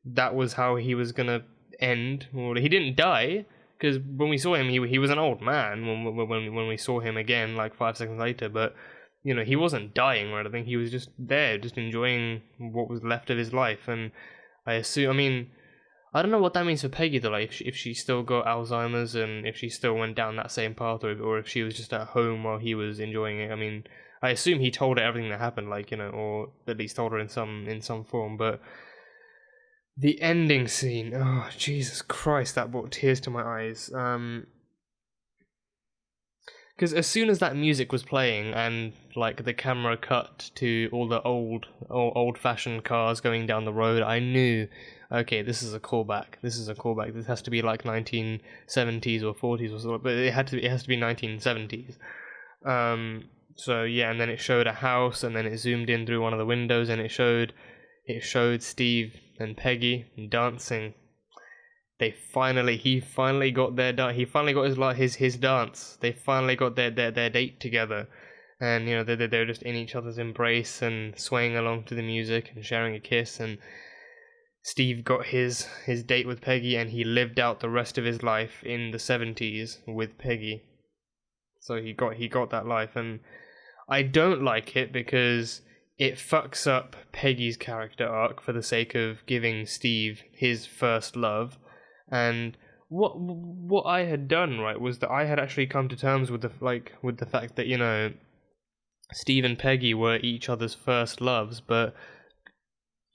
that was how he was gonna end, well, he didn't die, because when we saw him, he was an old man when we saw him again, 5 seconds later. But he wasn't dying or anything. He was just there, just enjoying what was left of his life. And I don't know what that means for Peggy though, if she still got Alzheimer's and if she still went down that same path, or if she was just at home while he was enjoying it. I assume he told her everything that happened, or at least told her in some form. But the ending scene, oh Jesus Christ, that brought tears to my eyes. Because as soon as that music was playing and the camera cut to all the old-fashioned cars going down the road, I knew, okay, this is a callback. This has to be 1970s or 40s or something, but it has to be 1970s. So yeah, and then it showed a house, and then it zoomed in through one of the windows, and it showed Steve and Peggy dancing. He finally got their dance. He finally got his dance. They finally got their date together, and they're just in each other's embrace and swaying along to the music and sharing a kiss. And Steve got his date with Peggy, and he lived out the rest of his life in the 70s with Peggy. So he got that life, and I don't like it because it fucks up Peggy's character arc for the sake of giving Steve his first love. And what I had done, right, was that I had actually come to terms with the fact that Steve and Peggy were each other's first loves, but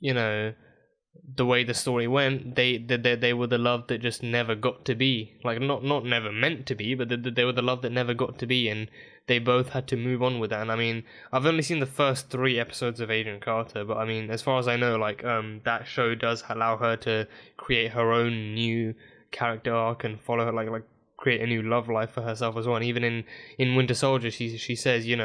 the way the story went, they were the love that just never got to be, not never meant to be, but they were the love that never got to be, and they both had to move on with that. And I've only seen the first 3 episodes of Agent Carter, but as far as I know, that show does allow her to create her own new character arc and follow her, create a new love life for herself as well. And even in Winter Soldier, she says, she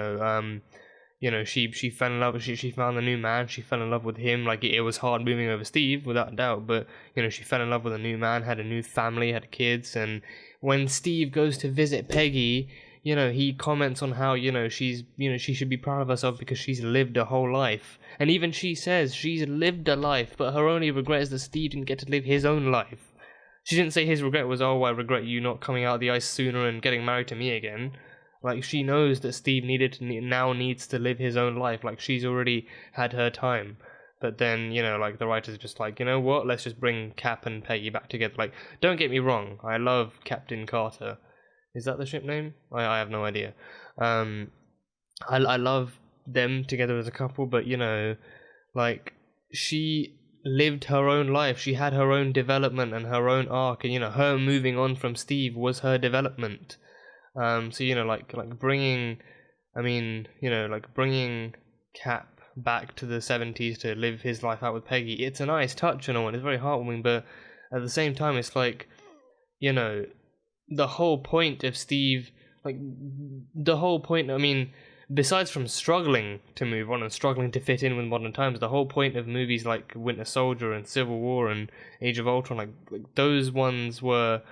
fell in love. She found a new man. She fell in love with him. It was hard moving over Steve, without a doubt. But she fell in love with a new man, had a new family, had kids. And when Steve goes to visit Peggy, he comments on how she should be proud of herself because she's lived a whole life. And even she says she's lived a life, but her only regret is that Steve didn't get to live his own life. She didn't say his regret was, oh, I regret you not coming out of the ice sooner and getting married to me again. She knows that Steve now needs to live his own life. She's already had her time. But then, like, the writers are just like, you know what, let's just bring Cap and Peggy back together. Like, don't get me wrong, I love Captain Carter. Is that the ship name? I have no idea. I love them together as a couple, but, like, she lived her own life. She had her own development and her own arc, and, her moving on from Steve was her development. So, like bringing, like bringing Cap back to the 70s to live his life out with Peggy, it's a nice touch and all, and it's very heartwarming, but at the same time, it's like, the whole point of Steve, like, the whole point, besides from struggling to move on and struggling to fit in with modern times, the whole point of movies like Winter Soldier and Civil War and Age of Ultron, like those ones were,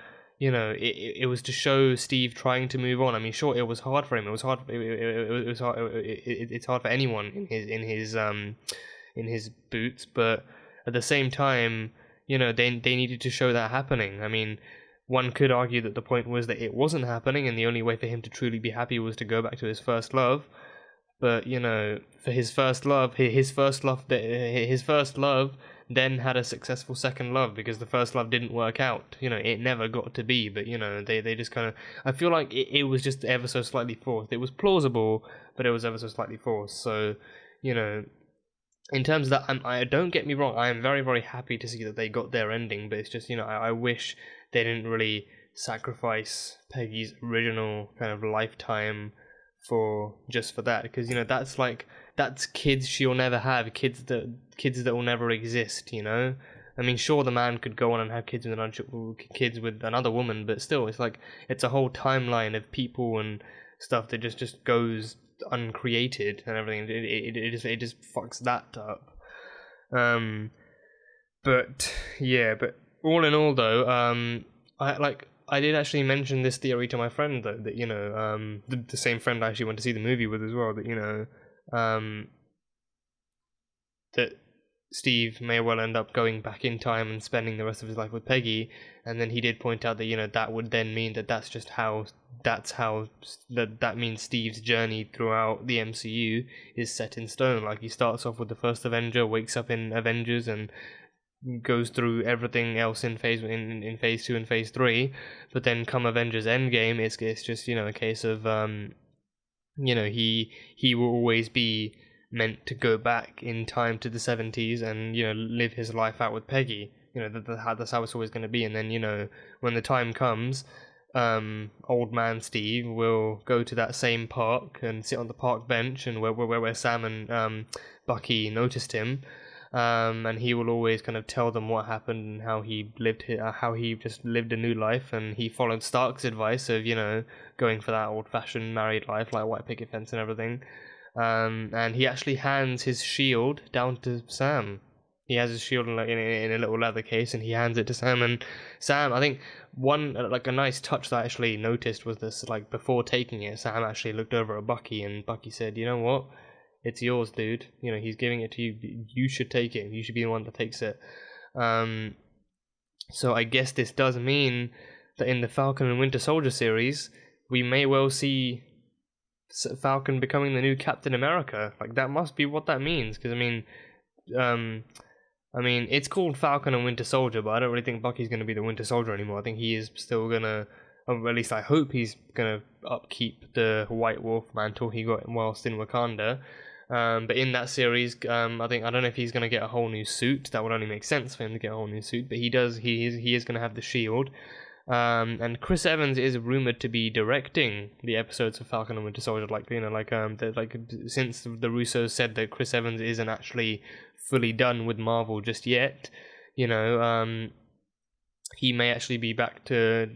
it was to show Steve trying to move on. I mean, sure, it was hard for him. It was hard. It was hard. It's hard for anyone in his boots. But at the same time, they needed to show that happening. I mean, one could argue that the point was that it wasn't happening, and the only way for him to truly be happy was to go back to his first love. But for his first love, then had a successful second love, because the first love didn't work out. It never got to be, but they just kind of, I feel like it was just ever so slightly forced. It was plausible, but it was ever so slightly forced. So, in terms of that, I don't get me wrong, I am very, very happy to see that they got their ending, but it's just, I wish they didn't really sacrifice Peggy's original kind of lifetime for that, because that's kids she'll never have, kids that will never exist. I mean, sure, the man could go on and have kids with another woman, but still, it's like, it's a whole timeline of people and stuff that just goes uncreated and everything. It just fucks that up. But all in all, though, I did actually mention this theory to my friend, though, that the same friend I actually went to see the movie with as well, that that Steve may well end up going back in time and spending the rest of his life with Peggy, and then he did point out that that would then mean that means Steve's journey throughout the MCU is set in stone. Like, he starts off with the first Avenger, wakes up in Avengers, and goes through everything else in phase 2 and phase 3, but then come Avengers Endgame, it's just a case of he will always be meant to go back in time to the 70s and live his life out with Peggy. That's how it's always going to be. And then when the time comes, old man Steve will go to that same park and sit on the park bench, and where Sam and Bucky noticed him. And he will always kind of tell them what happened and how he just lived a new life, and he followed Stark's advice of going for that old-fashioned married life, like white picket fence and everything. And he actually hands his shield down to Sam. He has his shield in a little leather case, and he hands it to Sam. And Sam, I think a nice touch that I actually noticed was this, like, before taking it, Sam actually looked over at Bucky, and Bucky said, "You know what? It's yours, dude. He's giving it to you. You should take it. You should be the one that takes it." So I guess this does mean that in the Falcon and Winter Soldier series, we may well see Falcon becoming the new Captain America. Like, that must be what that means, because it's called Falcon and Winter Soldier, but I don't really think Bucky's going to be the Winter Soldier anymore. I think he is still gonna, or at least I hope he's gonna upkeep the White Wolf mantle he got whilst in Wakanda. But in that series, I don't know if he's gonna get a whole new suit. That would only make sense for him to get a whole new suit, but he is gonna have the shield. And Chris Evans is rumored to be directing the episodes of Falcon and Winter Soldier. Since the Russos said that Chris Evans isn't actually fully done with Marvel just yet, he may actually be back to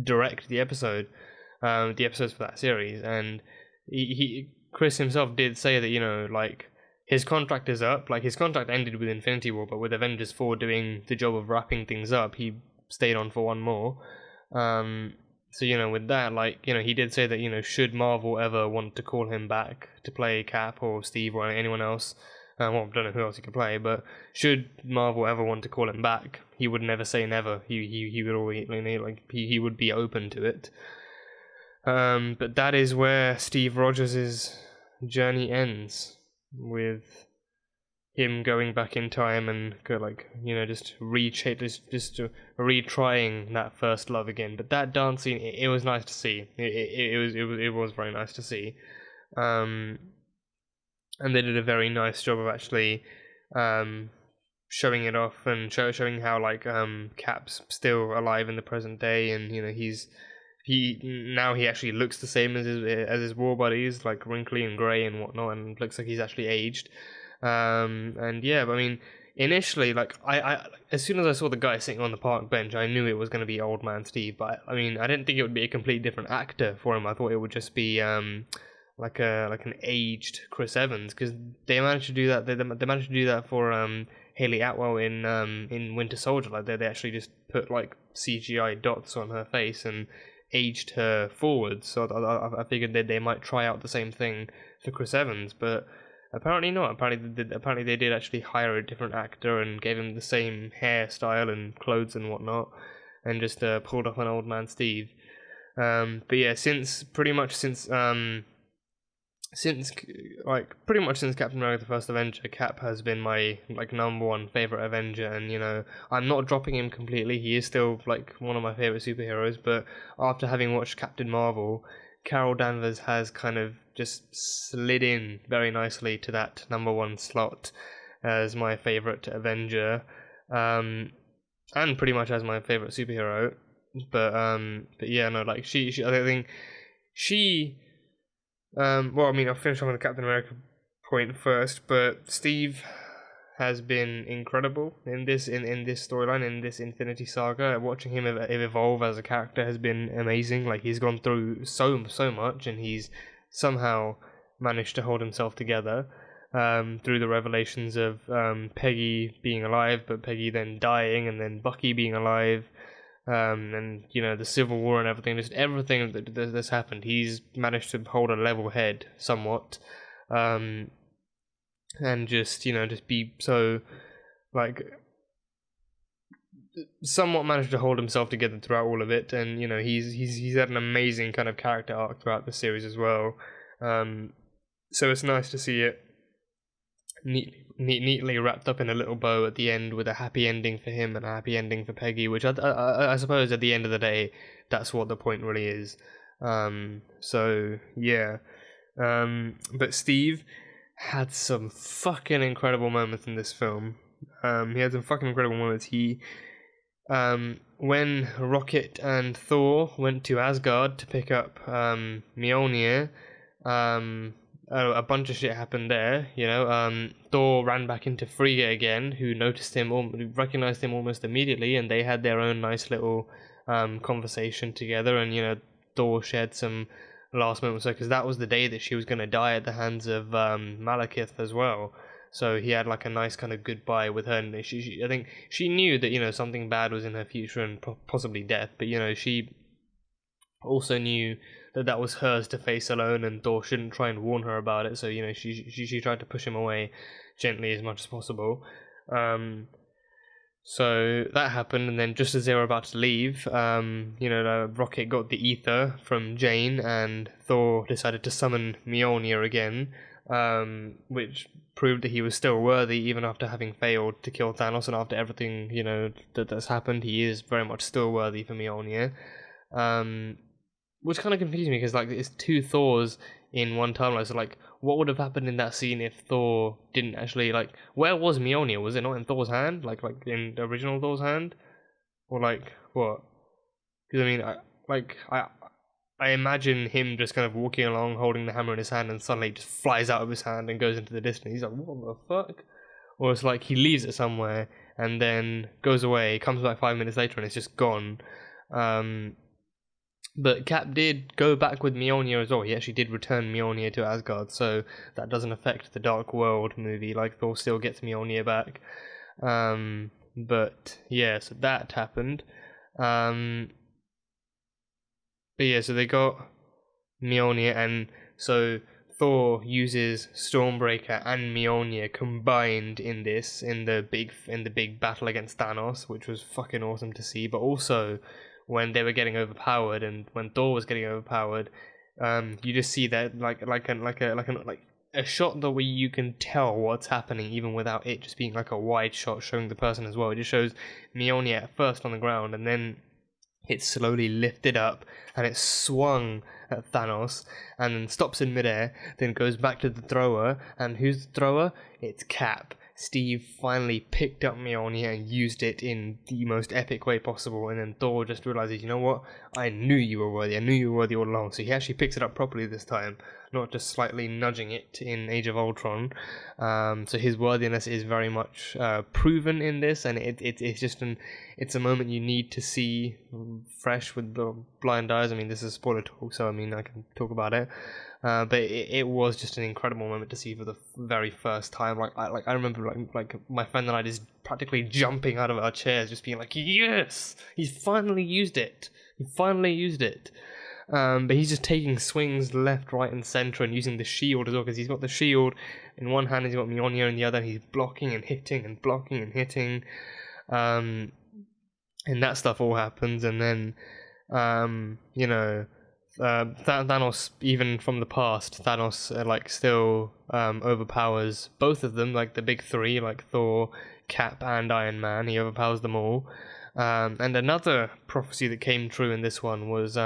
direct the episodes for that series. And Chris himself did say that his contract is up. Like, his contract ended with Infinity War, but with Avengers 4 doing the job of wrapping things up, he stayed on for one more. So with that, he did say that should Marvel ever want to call him back to play Cap or Steve or anyone else, I don't know who else he could play, but should Marvel ever want to call him back, he would never say never. He would always, he would be open to it. But that is where Steve Rogers' journey ends, with him going back in time and go, like, you know, just retrying that first love again. But that dance scene, it was nice to see. It was very nice to see. And they did a very nice job of actually showing it off and showing how, like, Cap's still alive in the present day, and you know he actually looks the same as his war buddies, like wrinkly and grey and whatnot, and looks like he's actually aged. And yeah, but I mean, initially, like, I as soon as I saw the guy sitting on the park bench, I knew it was going to be Old Man Steve. But I mean, I didn't think it would be a completely different actor for him. I thought it would just be like an aged Chris Evans, because they managed to do that. They managed to do that for Hayley Atwell in Winter Soldier. Like they actually just put like CGI dots on her face and aged her forward. So I figured that they might try out the same thing for Chris Evans, but apparently not. Apparently they did actually hire a different actor and gave him the same hairstyle and clothes and whatnot, and just pulled off an Old Man Steve. But yeah, since Captain America: The First Avenger, Cap has been my like number one favorite Avenger, and you know I'm not dropping him completely. He is still like one of my favorite superheroes, but after having watched Captain Marvel, Carol Danvers has kind of just slid in very nicely to that number one slot as my favorite Avenger, and pretty much as my favorite superhero. But yeah, no, like I think she. Well, I mean, I'll finish on the Captain America point first, but Steve has been incredible in this storyline, in this Infinity Saga. Watching him evolve as a character has been amazing. Like, he's gone through so much, and he's somehow managed to hold himself together through the revelations of Peggy being alive, but Peggy then dying, and then Bucky being alive. And you know, the Civil War and everything, just everything that's happened, he's managed to hold a level head somewhat, and just, you know, just be so, like, somewhat managed to hold himself together throughout all of it. And you know, he's had an amazing kind of character arc throughout the series as well. So it's nice to see it neatly wrapped up in a little bow at the end, with a happy ending for him and a happy ending for Peggy, which I suppose at the end of the day, that's what the point really is. So yeah, but Steve had some fucking incredible moments in this film. He had some fucking incredible moments. When Rocket and Thor went to Asgard to pick up Mjolnir, a bunch of shit happened there, you know. Thor ran back into Frigga again, who noticed him, recognized him almost immediately, and they had their own nice little conversation together. And you know, Thor shared some last moments, because that was the day that she was going to die at the hands of Malekith as well. So he had like a nice kind of goodbye with her, and I think she knew that, you know, something bad was in her future, and possibly death. But you know, she also knew that was hers to face alone, and Thor shouldn't try and warn her about it. So you know, she tried to push him away gently as much as possible. So that happened, and then just as they were about to leave, you know, Rocket got the ether from Jane, and Thor decided to summon Mjolnir again, which proved that he was still worthy even after having failed to kill Thanos, and after everything, you know, that's happened, he is very much still worthy for Mjolnir. Which kind of confused me, because like it's two Thors in one timeline. So like, what would have happened in that scene if Thor didn't actually, like, where was Mjolnir? Was it not in Thor's hand, like in the original Thor's hand, or like what? Because I mean, I imagine him just kind of walking along, holding the hammer in his hand, and suddenly it just flies out of his hand and goes into the distance. He's like, what the fuck? Or it's like he leaves it somewhere and then goes away, comes back 5 minutes later, and it's just gone. But Cap did go back with Mjolnir as well. He actually did return Mjolnir to Asgard, so that doesn't affect the Dark World movie. Like, Thor still gets Mjolnir back. But yeah, so that happened. But yeah, so they got Mjolnir, and so Thor uses Stormbreaker and Mjolnir combined in the big battle against Thanos, which was fucking awesome to see. But also, when they were getting overpowered, and when Thor was getting overpowered, you just see that like a shot that where you can tell what's happening even without it just being like a wide shot showing the person as well. It just shows Mjolnir at first on the ground, and then it slowly lifted up and it swung at Thanos and then stops in midair, then goes back to the thrower, and who's the thrower? It's Cap. Steve finally picked up Mjolnir and used it in the most epic way possible, and then Thor just realizes, you know what, I knew you were worthy, I knew you were worthy all along, so he actually picks it up properly this time, not just slightly nudging it in Age of Ultron. So his worthiness is very much proven in this, and it's just it's a moment you need to see fresh with the blind eyes. I mean, this is spoiler talk, so I mean I can talk about it. But it was just an incredible moment to see for the very first time. I remember like my friend and I just practically jumping out of our chairs, just being like, "Yes, he's finally used it! He finally used it!" But he's just taking swings left, right, and center, and using the shield as well, because he's got the shield in one hand, he's got Mjolnir in the other, and he's blocking and hitting and blocking and hitting, and that stuff all happens, and then Thanos, even from the past, Thanos still overpowers both of them, like the big three, like Thor, Cap, and Iron Man. He overpowers them all. And another prophecy that came true in this one was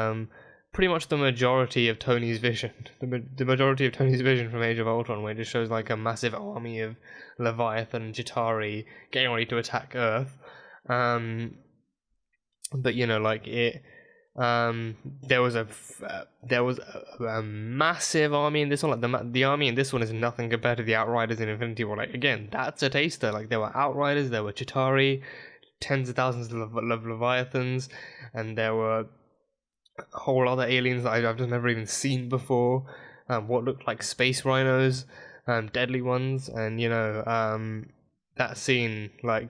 pretty much the majority of Tony's vision. The majority of Tony's vision from Age of Ultron, where it just shows like a massive army of Leviathan and Chitauri getting ready to attack Earth. But there was a massive army in this one. Like the army in this one is nothing compared to the Outriders in Infinity War. Like again, that's a taster. Like there were Outriders, there were Chitauri, tens of thousands of Leviathans, and there were whole other aliens that I've just never even seen before. What looked like space rhinos, deadly ones, and that scene, I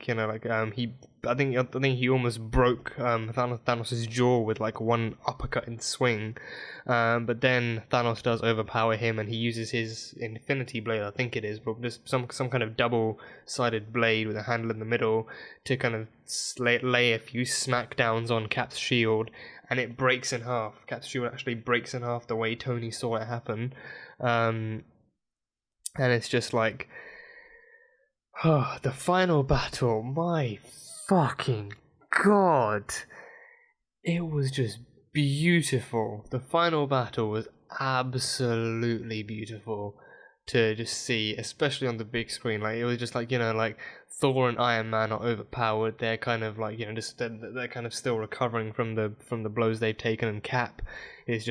think he almost broke Thanos' jaw with like one uppercut and swing, but then Thanos does overpower him, and he uses his Infinity Blade, I think it is, but just some kind of double-sided blade with a handle in the middle to kind of lay a few smackdowns on Cap's shield, and it breaks in half. Cap's shield actually breaks in half the way Tony saw it happen, and it's just like, the final battle, my fucking god. It was just beautiful. The final battle was absolutely beautiful to just see, especially on the big screen. Like, it was just like, Thor and Iron Man are overpowered. They're kind of like, they're kind of still recovering from the blows they've taken, and Cap is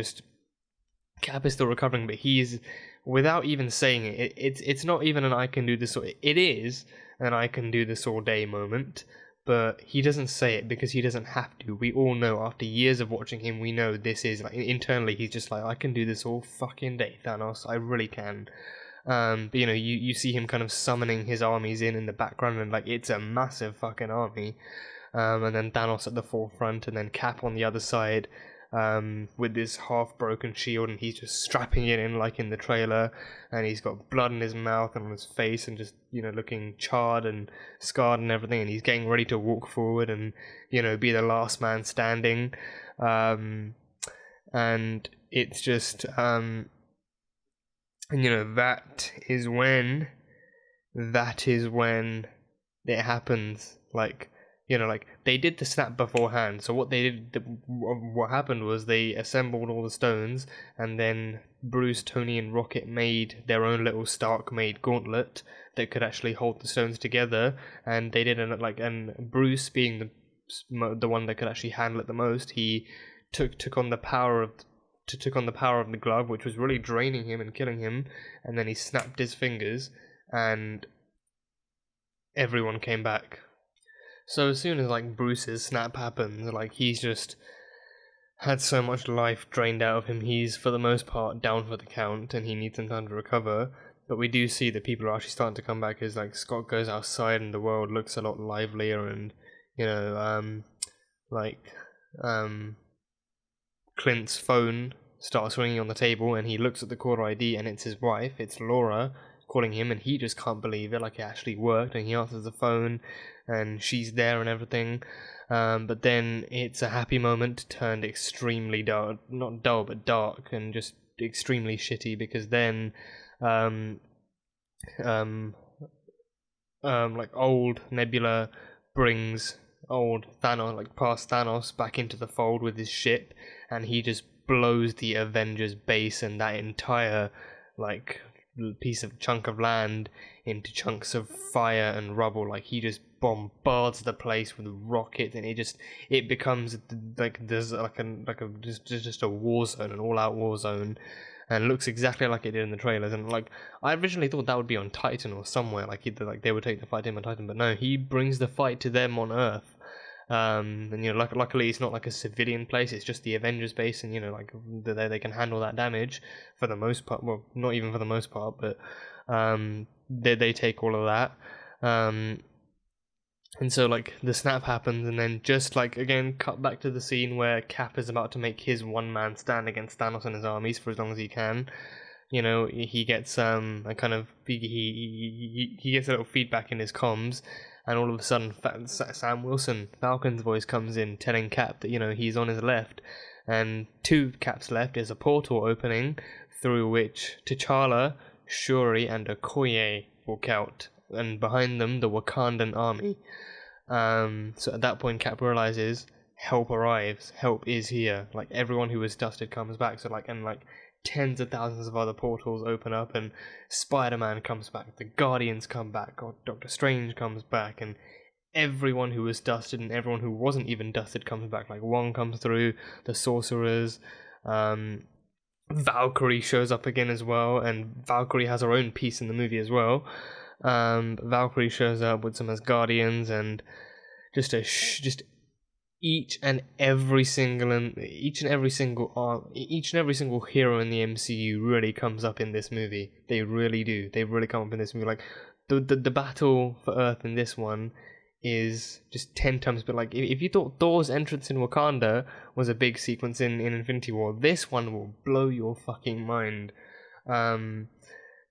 still recovering, but he's, without even saying it, it's not even an I can do this, it is an I can do this all day moment, but he doesn't say it because he doesn't have to. We all know, after years of watching him, we know this is, like, internally he's just like, I can do this all fucking day, Thanos, I really can. But you see him kind of summoning his armies in the background, and like, it's a massive fucking army, and then Thanos at the forefront, and then Cap on the other side, with this half-broken shield, and he's just strapping it in like in the trailer, and he's got blood in his mouth and on his face, and just, looking charred and scarred and everything, and he's getting ready to walk forward and, be the last man standing, and it's just, and that is when it happens, like, they did the snap beforehand. So what what happened was they assembled all the stones, and then Bruce, Tony, and Rocket made their own little Stark-made gauntlet that could actually hold the stones together. And they did and Bruce, being the one that could actually handle it the most, he took on the power of the glove, which was really draining him and killing him. And then he snapped his fingers, and everyone came back. So as soon as Bruce's snap happens, he's just had so much life drained out of him, he's for the most part down for the count, and he needs some time to recover. But we do see that people are actually starting to come back as Scott goes outside and the world looks a lot livelier, and Clint's phone starts ringing on the table, and he looks at the caller ID, and it's his wife, it's Laura, calling him, and he just can't believe it, it actually worked, and he answers the phone, and she's there and everything, but then it's a happy moment turned extremely dark, not dull, but dark, and just extremely shitty, because then um, um, like old Nebula brings old Thanos, like past Thanos, back into the fold with his ship, and he just blows the Avengers base and that entire like piece of chunk of land into chunks of fire and rubble. Like he just bombards the place with rockets, and it becomes like there's like a just a war zone, an all out war zone, and it looks exactly like it did in the trailers. And like I originally thought that would be on Titan or somewhere, like either like they would take the fight to him on Titan, but no, he brings the fight to them on Earth. And you know, luckily it's not like a civilian place; it's just the Avengers base, and you know, like they can handle that damage for the most part. Well, not even for the most part, but they take all of that. And so like the snap happens, and then just like again cut back to the scene where Cap is about to make his one man stand against Thanos and his armies for as long as he can. You know, he gets a kind of he gets a little feedback in his comms, and all of a sudden Sam Wilson, Falcon's voice, comes in telling Cap that, you know, he's on his left, and to Cap's left is a portal opening through which T'Challa, Shuri, and Okoye walk out, and behind them the Wakandan army. So at that point Cap realizes help arrives, help is here, like everyone who was dusted comes back. So like, and like tens of thousands of other portals open up, and Spider-Man comes back, the Guardians come back, or Doctor Strange comes back, and everyone who was dusted and everyone who wasn't even dusted comes back. Like Wong comes through, the Sorcerers, Valkyrie shows up again as well, and Valkyrie has her own piece in the movie as well. Valkyrie shows up with some Asgardians, and just each and every single hero in the MCU really comes up in this movie. They really do. They really come up in this movie. Like the battle for Earth in this one is just 10 times. But like, if you thought Thor's entrance in Wakanda was a big sequence in Infinity War, this one will blow your fucking mind.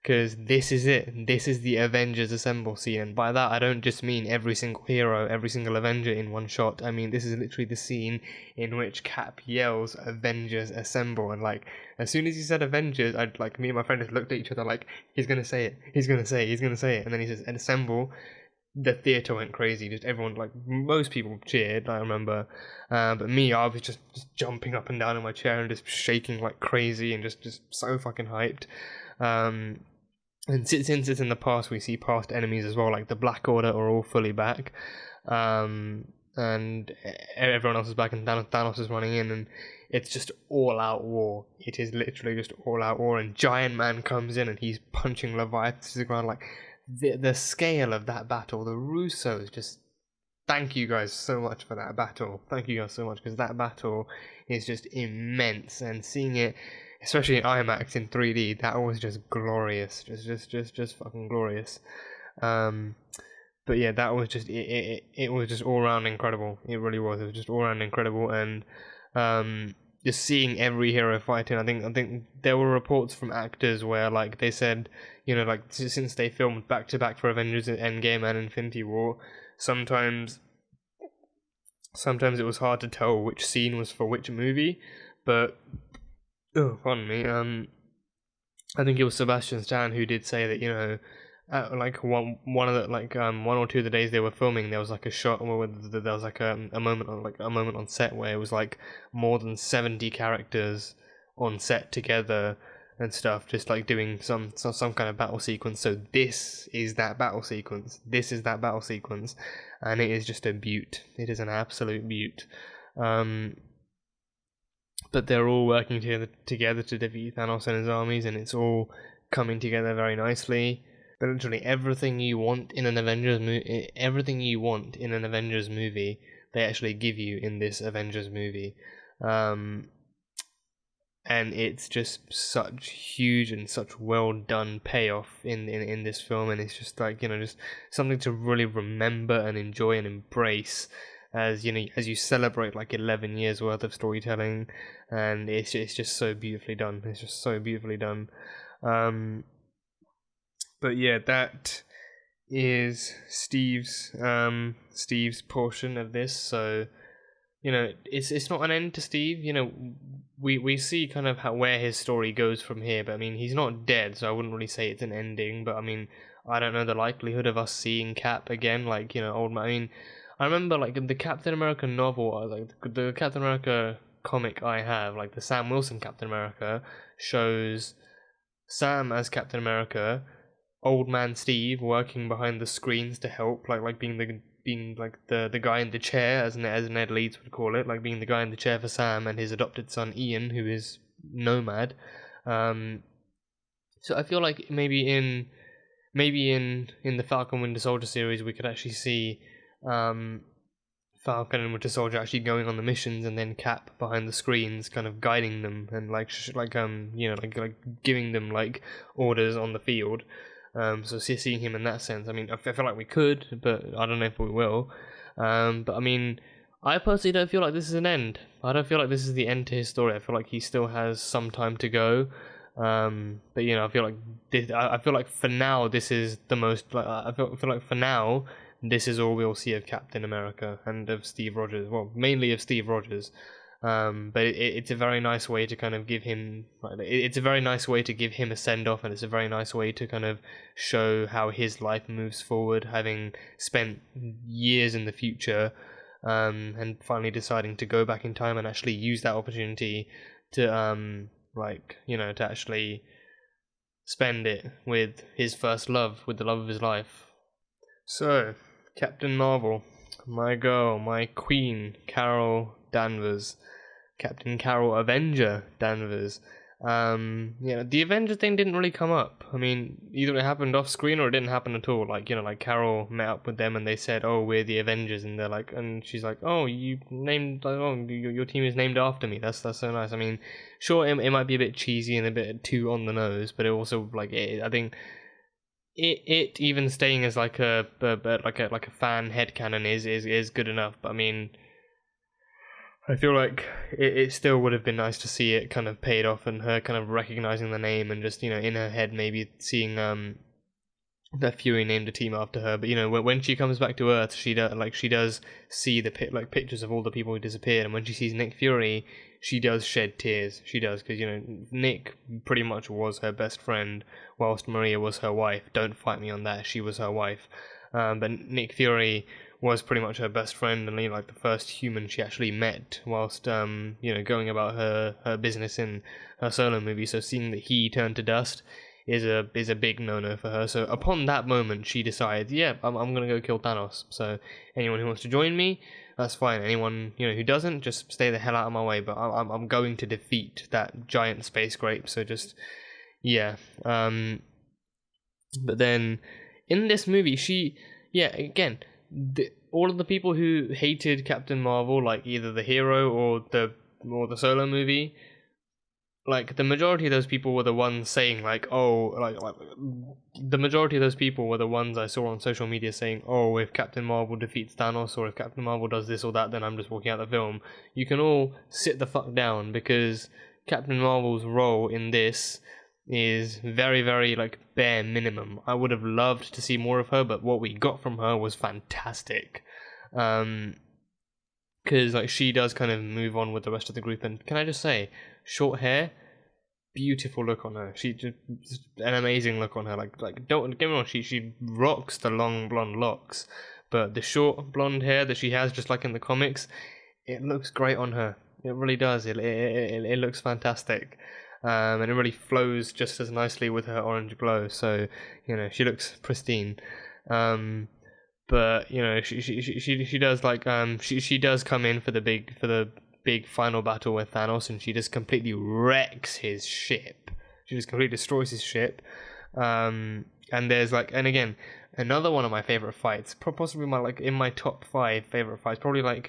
Because this is it. This is the Avengers Assemble scene, and by that I don't just mean every single hero, every single Avenger in one shot. I mean, this is literally the scene in which Cap yells Avengers Assemble, and like as soon as he said Avengers, I'd like me and my friend just looked at each other like he's gonna say it, he's gonna say it, and then he says Assemble. The theatre went crazy. Just everyone, like most people, cheered. I remember, but me, I was just jumping up and down in my chair and just shaking like crazy, and just so fucking hyped. And since it's in the past, we see past enemies as well, like the Black Order are all fully back, and everyone else is back, and Thanos is running in, and it's just all-out war. It is literally just all-out war, and Giant Man comes in, and he's punching Leviathan to the ground. Like, the scale of that battle, the Russos just... Thank you guys so much for that battle. Thank you guys so much, because that battle is just immense, and seeing it... especially in IMAX in 3D, that was just glorious, just fucking glorious. But yeah, that was just it was just all round incredible. It really was. It was just all round incredible, and just seeing every hero fighting. I think there were reports from actors where like they said, you know, like since they filmed back to back for Avengers Endgame and Infinity War, sometimes it was hard to tell which scene was for which movie, but. Oh, pardon me. I think it was Sebastian Stan who did say that, you know, like one or two of the days they were filming, there was like a shot where there was like a moment on set where it was like more than 70 characters on set together and stuff, just like doing some kind of battle sequence. So this is that battle sequence. And it is just a beaut. It is an absolute beaut. But they're all working together to defeat Thanos and his armies, and it's all coming together very nicely. But literally everything you want in an Avengers movie, they actually give you in this Avengers movie. And it's just such huge and such well done payoff in this film, and it's just like, you know, just something to really remember and enjoy and embrace. As you know, as you celebrate like 11 years worth of storytelling, and it's just so beautifully done. It's just so beautifully done. But yeah, that is Steve's portion of this. So it's not an end to Steve. We see kind of where his story goes from here, but I mean, he's not dead, so I wouldn't really say it's an ending. But I mean, I don't know the likelihood of us seeing Cap again, like old man. I mean, I remember like in the Captain America novel, like the Captain America comic I have, like the Sam Wilson Captain America shows Sam as Captain America, old man Steve working behind the screens to help, like being the guy in the chair, as Ned Leeds would call it, like being the guy in the chair for Sam and his adopted son Ian, who is Nomad. So I feel like maybe in the Falcon Winter Soldier series we could actually see Falcon and Winter Soldier actually going on the missions, and then Cap behind the screens kind of guiding them and like giving them like orders on the field. So seeing him in that sense, I mean, I feel like we could, but I don't know if we will. But I mean, I personally don't feel like this is an end. I don't feel like this is the end to his story. I feel like he still has some time to go. But I feel like for now this is the most. Like, I feel like for now this is all we'll see of Captain America and of Steve Rogers. Well, mainly of Steve Rogers. But it's a very nice way to kind of give him. It's a very nice way to give him a send off, and it's a very nice way to kind of show how his life moves forward, having spent years in the future, and finally deciding to go back in time and actually use that opportunity to to actually spend it with his first love, with the love of his life. So, Captain Marvel, my girl, my queen, Carol Danvers, Captain Carol Avenger Danvers. The Avenger thing didn't really come up. I mean, either it happened off screen or it didn't happen at all. Like, Carol met up with them and they said, "Oh, we're the Avengers," and they're like, and she's like, "Oh, you named, your team is named after me. That's so nice." I mean, sure, it might be a bit cheesy and a bit too on the nose, but it also I think it even staying as like a fan headcanon is good enough. But I mean, I feel like it still would have been nice to see it kind of paid off and her kind of recognizing the name and just in her head maybe seeing that Fury named a team after her. But when she comes back to Earth, she does see the pictures of all the people who disappeared, and when she sees Nick Fury, she does shed tears. She does, because Nick pretty much was her best friend, whilst Maria was her wife. Don't fight me on that. She was her wife, but Nick Fury was pretty much her best friend and like the first human she actually met whilst going about her business in her solo movie. So seeing that he turned to dust is a big no-no for her. So upon that moment she decides, I'm gonna go kill Thanos. So anyone who wants to join me, that's fine. Anyone who doesn't, just stay the hell out of my way. But I'm going to defeat that giant space grape. So just but then in this movie all of the people who hated Captain Marvel, like either the hero or the solo movie, like the majority of those people were the ones saying the majority of those people were the ones I saw on social media saying, "Oh, if Captain Marvel defeats Thanos or if Captain Marvel does this or that, then I'm just walking out of the film." You can all sit the fuck down, because Captain Marvel's role in this is very, very bare minimum. I would have loved to see more of her, but what we got from her was fantastic. Because she does kind of move on with the rest of the group, and can I just say, short hair, beautiful look on her. She just an amazing look on her. Don't get me wrong, she rocks the long blonde locks, but the short blonde hair that she has, just like in the comics, it looks great on her. It really does. It looks fantastic. And it really flows just as nicely with her orange glow. So she looks pristine. But she does she does come in for the big final battle with Thanos, and she just completely wrecks his ship. She just completely destroys his ship. And there's and again, another one of my favorite fights, possibly in my top 5 favorite fights, probably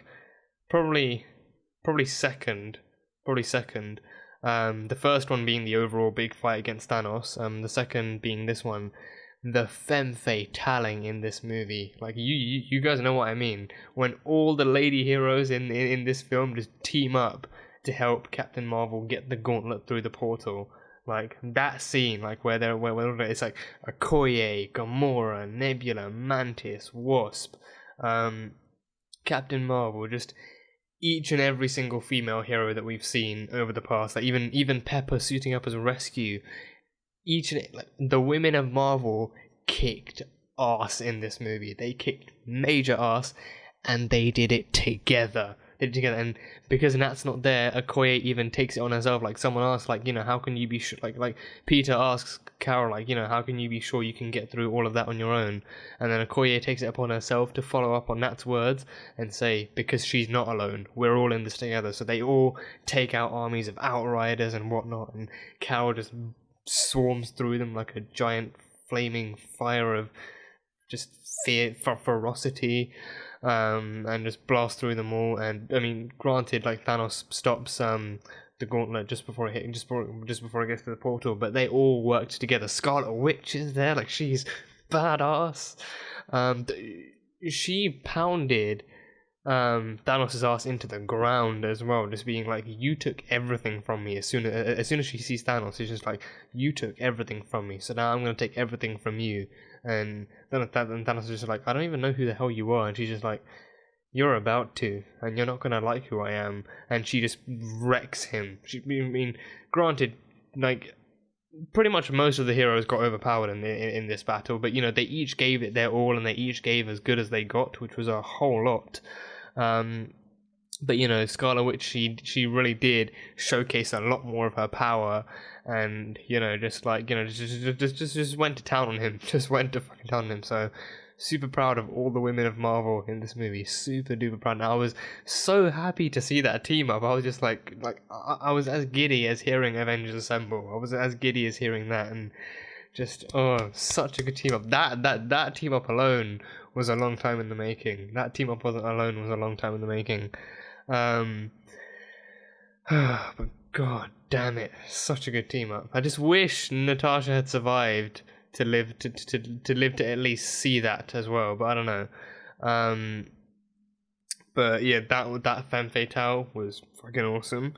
second. The first one being the overall big fight against Thanos. The second being this one. The femme fatale in this movie, you guys know what I mean. When all the lady heroes in this film just team up to help Captain Marvel get the gauntlet through the portal, that scene, where it's Okoye, Gamora, Nebula, Mantis, Wasp, Captain Marvel, just each and every single female hero that we've seen over the past, like even Pepper suiting up as a rescue, the women of Marvel kicked ass in this movie. They kicked major ass, and they did it together. And because Nat's not there, Okoye even takes it on herself. Like, someone asks, like, how can you be sure? Like Peter asks Carol, like, how can you be sure you can get through all of that on your own? And then Okoye takes it upon herself to follow up on Nat's words and say, because she's not alone, we're all in this together. So they all take out armies of Outriders and whatnot, and Carol just swarms through them like a giant flaming fire of just fear, ferocity. And just blast through them all. And I mean, granted, like, Thanos stops the gauntlet just before it gets to the portal, but they all worked together. Scarlet Witch is there, like, she's badass. She pounded Thanos' ass into the ground as well, just being like, you took everything from me. As soon as she sees Thanos, she's just like, you took everything from me, so now I'm gonna take everything from you. And then Thanos is just like, I don't even know who the hell you are. And she's just like, you're about to, and you're not gonna like who I am. And she just wrecks him. I mean, granted, like, pretty much most of the heroes got overpowered in this battle, but they each gave it their all, and they each gave as good as they got, which was a whole lot. But Scarlet Witch, she really did showcase a lot more of her power, and just went to town on him, just went to fucking town on him. So super proud of all the women of Marvel in this movie, super duper proud. And I was so happy to see that team up. I was just like I was as giddy as hearing Avengers Assemble. I was as giddy as hearing that, and just such a good team up. That team up alone was a long time in the making. That team up was a long time in the making. But god damn it, such a good team up. I just wish Natasha had survived to live to at least see that as well, but I don't know. But yeah, that femme fatale was fucking awesome.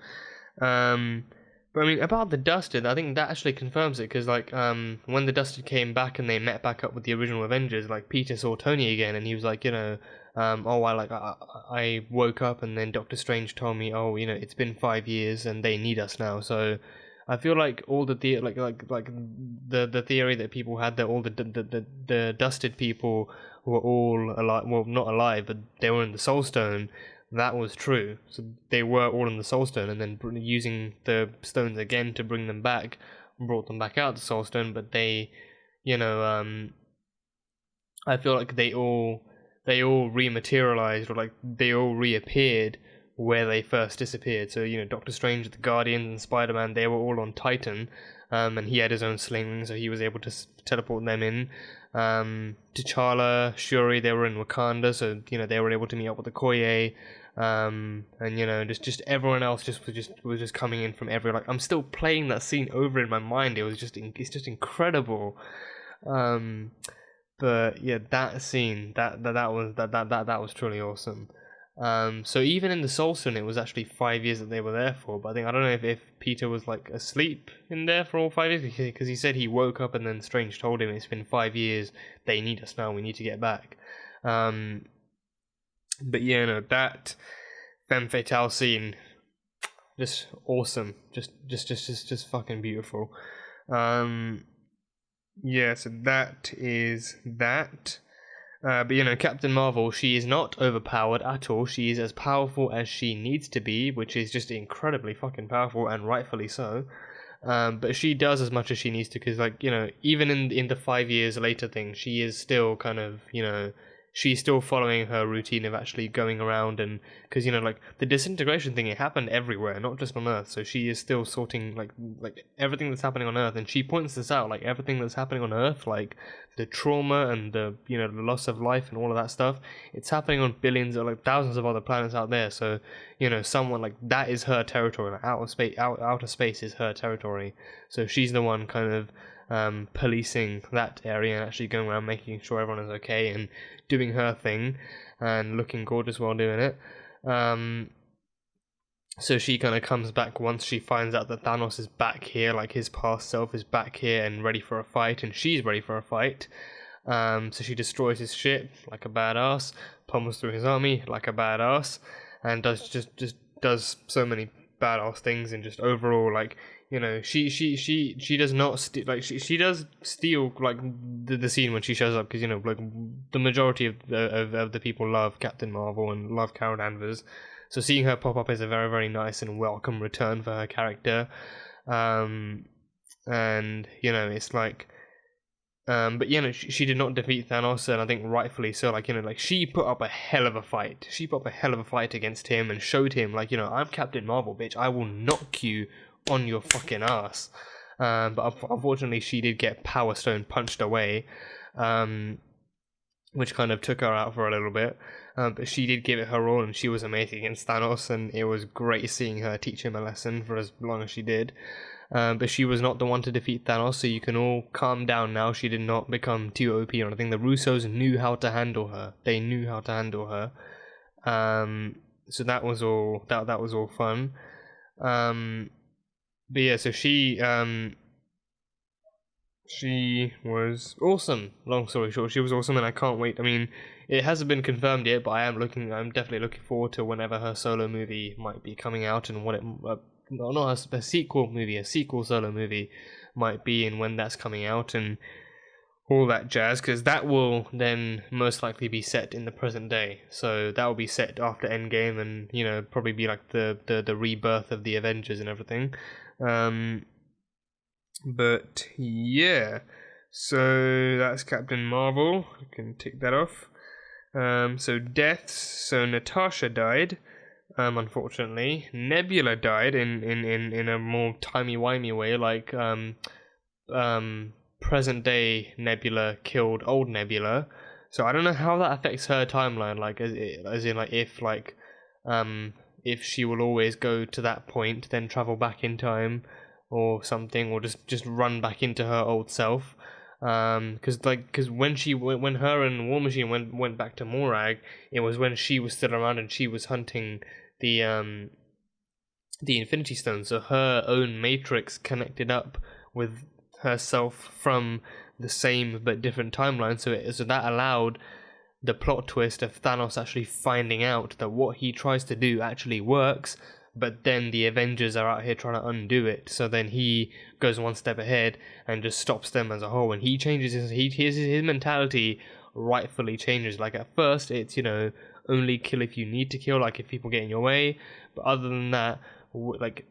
But I mean, about the Dusted, I think that actually confirms it, because like when the Dusted came back and they met back up with the original Avengers, like Peter saw Tony again, and he was like, I woke up and then Doctor Strange told me, it's been 5 years and they need us now. So I feel like all the the theory that people had that all the Dusted people were all alive, well, not alive, but they were in the Soul Stone. That was true. So they were all in the Soul Stone, and then using the stones again to bring them back, brought them back out to Soul Stone. But they, I feel like they all rematerialized, or like they all reappeared where they first disappeared. So Doctor Strange, the Guardians, and Spider-Man, they were all on Titan, and he had his own sling, so he was able to teleport them in. T'Challa, Shuri, they were in Wakanda, so they were able to meet up with the Okoye. And just everyone else was just coming in from everywhere. Like, I'm still playing that scene over in my mind. It's just incredible. But yeah, that scene that was truly awesome. So even in the Soul Stone, it was actually 5 years that they were there for. But I don't know if Peter was like asleep in there for all 5 years, because he said he woke up and then Strange told him it's been 5 years. They need us now. We need to get back. But yeah, that femme fatale scene, just awesome, just fucking beautiful. Yeah, so that is that. But Captain Marvel, she is not overpowered at all. She is as powerful as she needs to be, which is just incredibly fucking powerful, and rightfully so. But she does as much as she needs to, because even in the 5 years later thing, she is still kind of she's still following her routine of actually going around, and because the disintegration thing, it happened everywhere, not just on Earth. So she is still sorting like everything that's happening on Earth, and she points this out, like everything that's happening on Earth, like the trauma and the the loss of life and all of that stuff, it's happening on billions or thousands of other planets out there. So someone that is her territory. Outer space is her territory. So she's the one kind of policing that area and actually going around making sure everyone is okay and doing her thing and looking gorgeous while doing it. So she kind of comes back once she finds out that Thanos is back here, like his past self is back here and ready for a fight, and she's ready for a fight. So she destroys his ship like a badass, pummels through his army like a badass, and just does so many badass things, and just overall, like, you know, she does not she does steal like the scene when she shows up, because, you know, like, the majority of the people love Captain Marvel and love Carol Danvers, so seeing her pop up is a very, very nice and welcome return for her character. And, you know, it's like, but, you know, she did not defeat Thanos, and I think rightfully so. Like, you know, like, she put up a hell of a fight. She put up a hell of a fight against him and showed him, like, you know, I'm Captain Marvel, bitch. I will knock you on your fucking ass. But unfortunately, she did get Power Stone punched away, which kind of took her out for a little bit. But she did give it her all, and she was amazing against Thanos, and it was great seeing her teach him a lesson for as long as she did. But she was not the one to defeat Thanos, so you can all calm down now. She did not become too OP or anything. The Russos knew how to handle her. They knew how to handle her. So that was all. That was all fun. But yeah, so she was awesome. Long story short, she was awesome, and I can't wait. I mean, it hasn't been confirmed yet, but I'm definitely looking forward to whenever her solo movie might be coming out, and what it. Not a sequel movie, a sequel solo movie might be, and when that's coming out, and all that jazz, because that will then most likely be set in the present day. So that will be set after Endgame, and, you know, probably be like the rebirth of the Avengers and everything. But yeah, so that's Captain Marvel. I can tick that off. So deaths. So Natasha died. Unfortunately, Nebula died in a more timey-wimey way, like present day Nebula killed old Nebula. So I don't know how that affects her timeline, like as in like if she will always go to that point, then travel back in time or something, or just run back into her old self. Because when her and War Machine went back to Morag, it was when she was still around and she was hunting the Infinity Stones, so her own matrix connected up with herself from the same but different timeline. So that allowed the plot twist of Thanos actually finding out that what he tries to do actually works, but then the Avengers are out here trying to undo it. So then he goes one step ahead and just stops them as a whole, and he changes his mentality rightfully changes. Like, at first it's, you know, only kill if you need to kill, like if people get in your way, but other than that, like,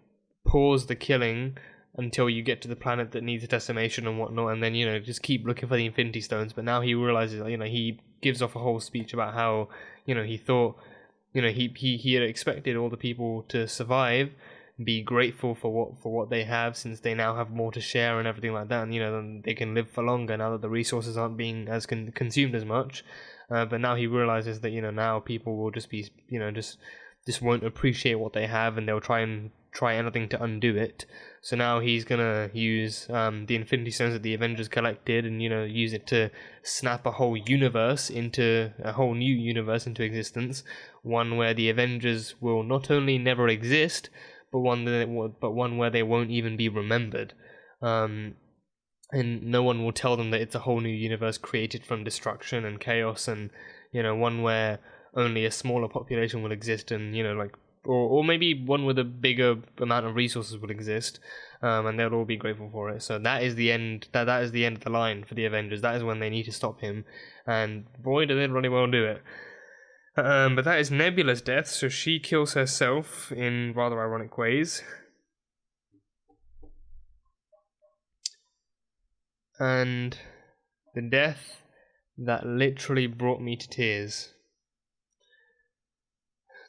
pause the killing until you get to the planet that needs a decimation and whatnot, and then, you know, just keep looking for the Infinity Stones. But now he realizes, you know, he gives off a whole speech about how, you know, he thought, you know, he had expected all the people to survive, be grateful for what they have, since they now have more to share and everything like that, and, you know, then they can live for longer now that the resources aren't being as consumed as much. But now he realizes that, you know, now people will just be, you know, just won't appreciate what they have, and they'll try anything to undo it. So now he's gonna use the Infinity Stones that the Avengers collected, and, you know, use it to snap a whole universe into a whole new universe into existence, one where the Avengers will not only never exist, but one where they won't even be remembered. And no one will tell them that it's a whole new universe created from destruction and chaos, and, you know, one where only a smaller population will exist, and, you know, like, or maybe one with a bigger amount of resources will exist, and they'll all be grateful for it. So that is the end. That is the end of the line for the Avengers. That is when they need to stop him, and boy, do they really well do it. But that is Nebula's death. So she kills herself in rather ironic ways. And the death that literally brought me to tears.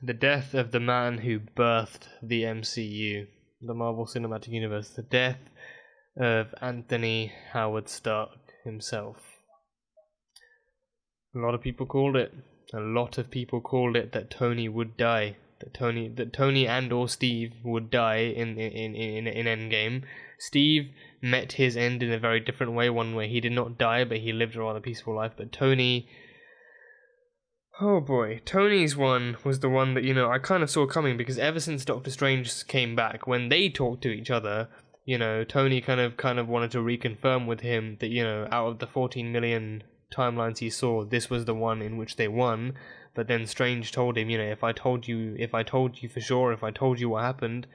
The death of the man who birthed the MCU, the Marvel Cinematic Universe. The death of Anthony Howard Stark himself. A lot of people called it. A lot of people called it that Tony would die. That Tony and or Steve would die in Endgame. Steve met his end in a very different way, one where he did not die, but he lived a rather peaceful life. But Tony, oh boy, Tony's one was the one that, you know, I kind of saw coming, because ever since Doctor Strange came back, when they talked to each other, you know, Tony kind of wanted to reconfirm with him that, you know, out of the 14 million timelines he saw, this was the one in which they won. But then Strange told him, if I told you for sure, if I told you what happened,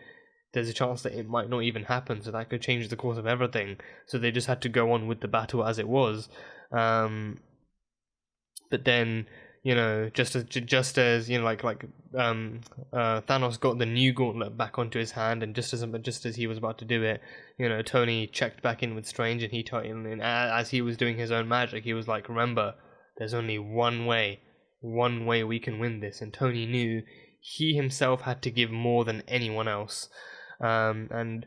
there's a chance that it might not even happen, so that could change the course of everything. So they just had to go on with the battle as it was. But then, just as Thanos got the new gauntlet back onto his hand, and just as he was about to do it, Tony checked back in with Strange, and as he was doing his own magic, he was like, "Remember, there's only one way we can win this." And Tony knew he himself had to give more than anyone else. And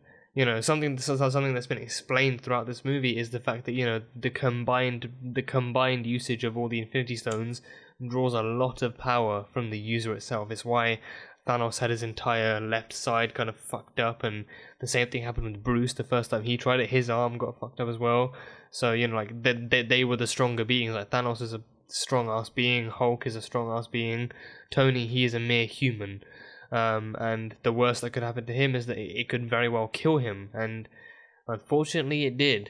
something that's been explained throughout this movie is the fact that the combined usage of all the Infinity Stones draws a lot of power from the user itself. It's why Thanos had his entire left side kind of fucked up, and the same thing happened with Bruce the first time he tried it. His arm got fucked up as well. So they were the stronger beings. Like Thanos is a strong ass being, Hulk is a strong ass being, Tony, he is a mere human. And the worst that could happen to him is that it could very well kill him, and unfortunately it did.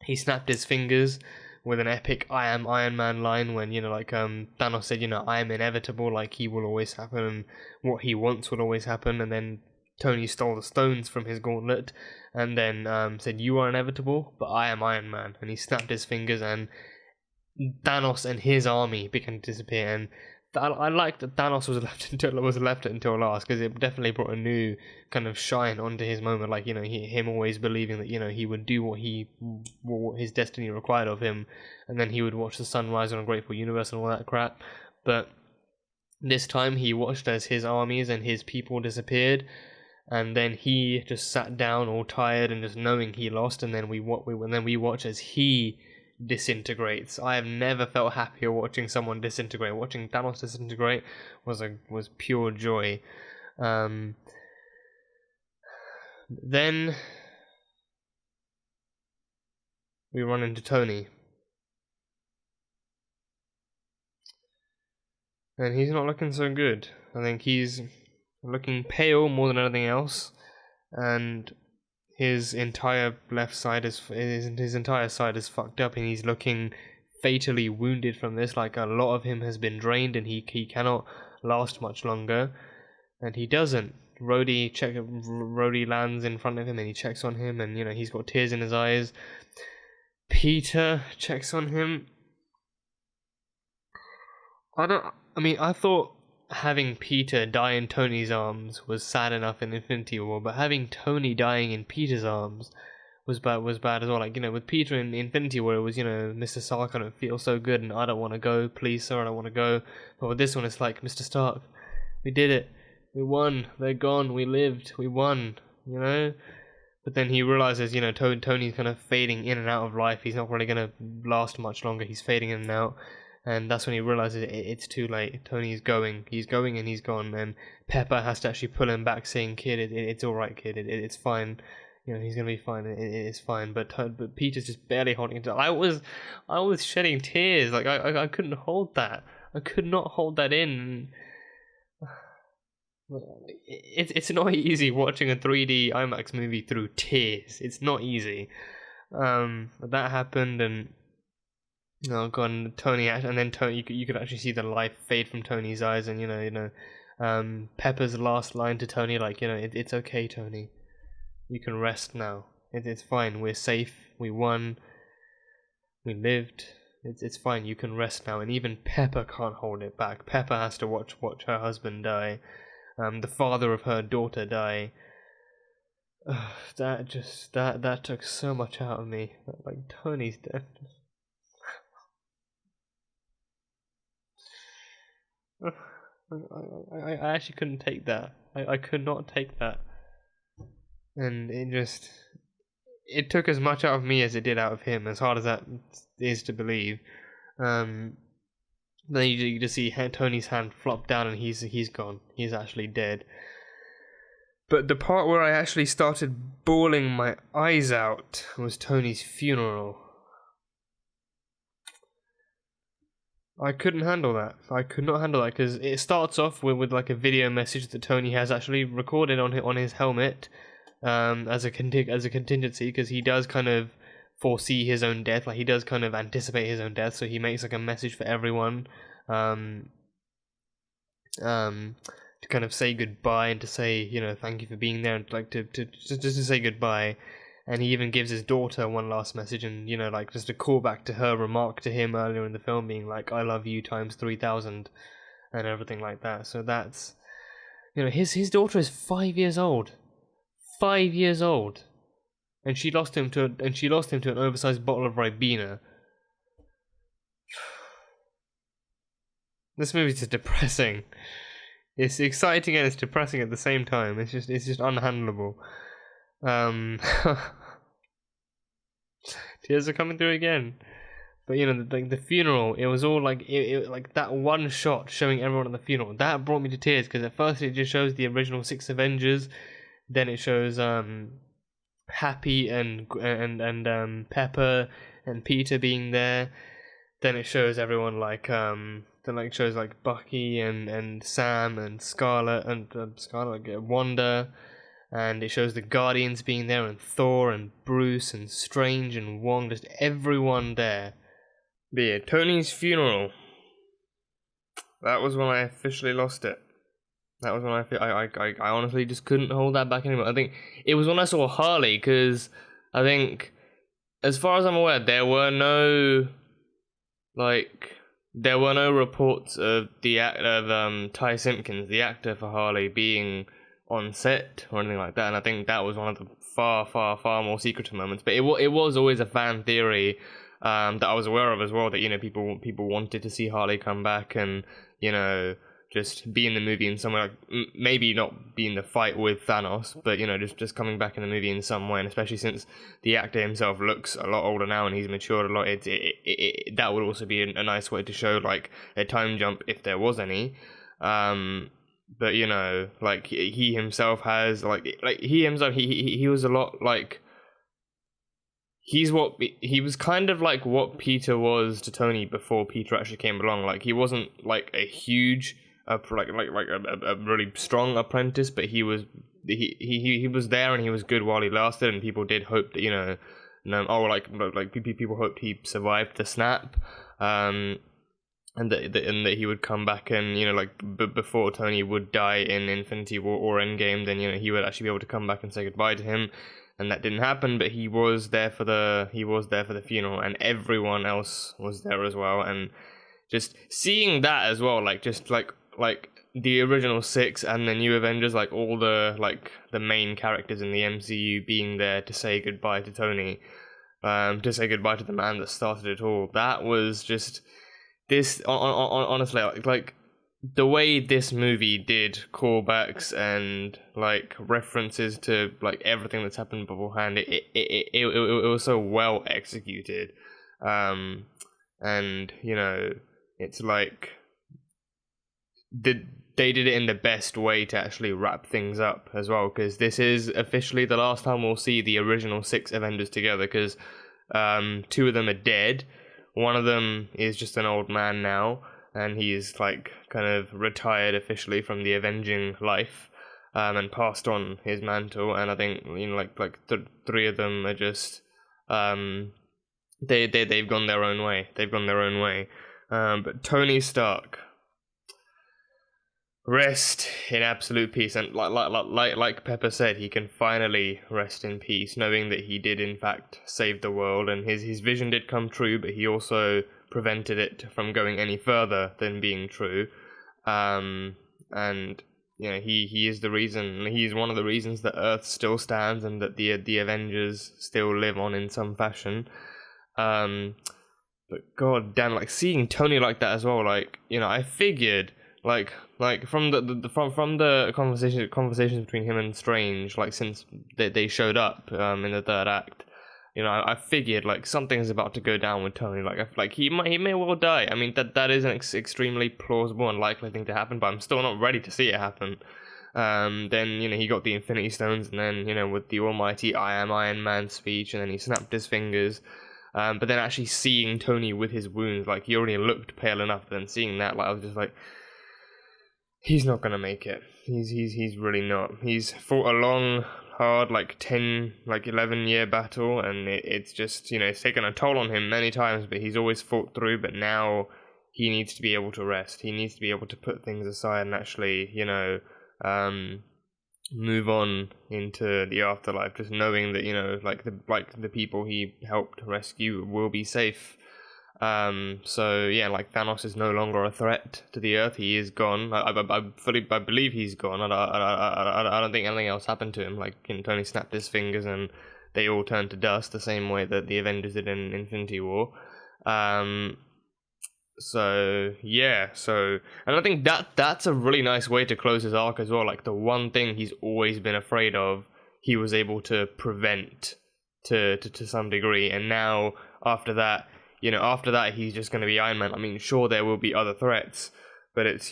He snapped his fingers with an epic "I am Iron Man" line when Thanos said, "I am inevitable," like he will always happen, and what he wants will always happen. And then Tony stole the stones from his gauntlet, and then said, "You are inevitable, but I am Iron Man," and he snapped his fingers, and Thanos and his army began to disappear. And I like that Thanos was left until last, because it definitely brought a new kind of shine onto his moment. Like him always believing that he would do what his destiny required of him, and then he would watch the sun rise on a grateful universe and all that crap. But this time he watched as his armies and his people disappeared, and then he just sat down all tired and just knowing he lost. And then we watch as he disintegrates. I have never felt happier watching someone disintegrate. Watching Thanos disintegrate was pure joy. Then we run into Tony, and he's not looking so good. I think he's looking pale more than anything else, and his entire left side his entire side is fucked up, and he's looking fatally wounded from this. Like a lot of him has been drained, and he cannot last much longer. And he doesn't. Rhodey lands in front of him, and he checks on him, and he's got tears in his eyes. Peter checks on him. I thought having Peter die in Tony's arms was sad enough in Infinity War, but having Tony dying in Peter's arms was bad as well. Like, with Peter in Infinity War, it was, Mr. Stark, I don't feel so good, and I don't want to go, please sir, I don't want to go. But with this one, it's like, Mr. Stark, we did it, we won, they're gone, we lived, we won, But then he realizes, Tony's kind of fading in and out of life, he's not really going to last much longer, he's fading in and out. And that's when he realizes it's too late. Tony's going. He's going and he's gone. And Pepper has to actually pull him back, saying, "Kid, it's all right, kid. It's fine. He's gonna be fine. It's fine." But Peter's just barely holding it. I was shedding tears. Like I couldn't hold that. I could not hold that in. It's not easy watching a 3D IMAX movie through tears. It's not easy. But that happened, and oh god, and Tony, and then Tony, you could actually see the life fade from Tony's eyes, and Pepper's last line to Tony, like, it's okay, Tony, you can rest now. It's fine. We're safe. We won. We lived. It's fine. You can rest now. And even Pepper can't hold it back. Pepper has to watch her husband die, the father of her daughter die. That took so much out of me. Like, Tony's dead. I actually couldn't take that. I could not take that. And it took as much out of me as it did out of him, as hard as that is to believe. Then you just see Tony's hand flop down, and he's gone. He's actually dead. But the part where I actually started bawling my eyes out was Tony's funeral. I couldn't handle that. I could not handle that, because it starts off with like a video message that Tony has actually recorded on his helmet, as a contingency, because he does kind of foresee his own death. Like, he does kind of anticipate his own death, so he makes like a message for everyone, to kind of say goodbye and to say, you know, thank you for being there, and like to just to say goodbye. And he even gives his daughter one last message, and, you know, like, just a callback to her remark to him earlier in the film, being like, "I love you times 3,000," and everything like that. So that's, you know, his daughter is 5 years old, 5 years old, and she lost him to an oversized bottle of Ribena. This movie's just depressing. It's exciting and it's depressing at the same time. It's just unhandleable. Tears are coming through again. But, you know, the funeral, it was all like, like that one shot showing everyone at the funeral, that brought me to tears, because at first it just shows the original 6 Avengers, then it shows Happy and Pepper and Peter being there, then it shows everyone like shows like Bucky and Sam and Scarlet and Wanda, and it shows the Guardians being there, and Thor and Bruce and Strange and Wong, just everyone there. But yeah, Tony's funeral. That was when I officially lost it. That was when I honestly just couldn't hold that back anymore. I think it was when I saw Harley, because I think, as far as I'm aware, there were no reports of Ty Simpkins, the actor for Harley, being on set or anything like that. And I think that was one of the far more secretive moments. But it was always a fan theory that I was aware of as well, that, you know, people wanted to see Harley come back and, you know, just be in the movie in some way, like maybe not be in the fight with Thanos, but, you know, just coming back in the movie in some way. And especially since the actor himself looks a lot older now and he's matured a lot, that would also be a nice way to show like a time jump if there was any. But, you know, like he himself has he was a lot like, he was kind of like what Peter was to Tony before Peter actually came along. Like, he wasn't like a huge, a really strong apprentice, but he was there and he was good while he lasted, and people did hope that, you know, people hoped he survived the snap, and that he would come back, and, you know, like before Tony would die in Infinity War or Endgame, then, you know, he would actually be able to come back and say goodbye to him. And that didn't happen, but he was there for the funeral, and everyone else was there as well. And just seeing that as well, like, just like the original 6 and the new Avengers, like all the main characters in the MCU being there to say goodbye to Tony, to say goodbye to the man that started it all. That was just this. Honestly, like the way this movie did callbacks and like references to like everything that's happened beforehand, it was so well executed, and, you know, it's like they did it in the best way to actually wrap things up as well, because this is officially the last time we'll see the original 6 Avengers together, because 2 of them are dead, one of them is just an old man now, and he's like kind of retired officially from the avenging life, and passed on his mantle. And I think, you know, like 3 of them are just they've gone their own way. But Tony Stark, rest in absolute peace, and like Pepper said, he can finally rest in peace, knowing that he did in fact save the world, and his vision did come true, but he also prevented it from going any further than being true. And, you know, he is the reason. He's one of the reasons that Earth still stands and that the Avengers still live on in some fashion. But god damn, like seeing Tony like that as well. Like, you know, I figured like from the conversations between him and Strange, like since they showed up in the 3rd act. You know, I figured like something's about to go down with Tony. Like he may well die. I mean, that is an extremely plausible and likely thing to happen, but I'm still not ready to see it happen. Then, you know, he got the Infinity Stones, and then, you know, with the almighty "I am Iron Man" speech, and then he snapped his fingers. But then actually seeing Tony with his wounds, like he already looked pale enough. But then seeing that, like I was just like, he's not gonna make it. He's really not. He's fought a long hard, like 10, like 11-year battle, and it's just, it's taken a toll on him many times, but he's always fought through. But now he needs to be able to rest. He needs to be able to put things aside and actually, move on into the afterlife, just knowing that, like the people he helped rescue will be safe. So yeah, like Thanos is no longer a threat to the Earth. He is gone. I believe he's gone. I don't think anything else happened to him. Like, Tony snapped his fingers and they all turned to dust, the same way that the Avengers did in Infinity War. So yeah, and I think that's a really nice way to close his arc as well. Like, the one thing he's always been afraid of, he was able to prevent to some degree, and now after that, he's just going to be Iron Man. I mean, sure, there will be other threats, but it's,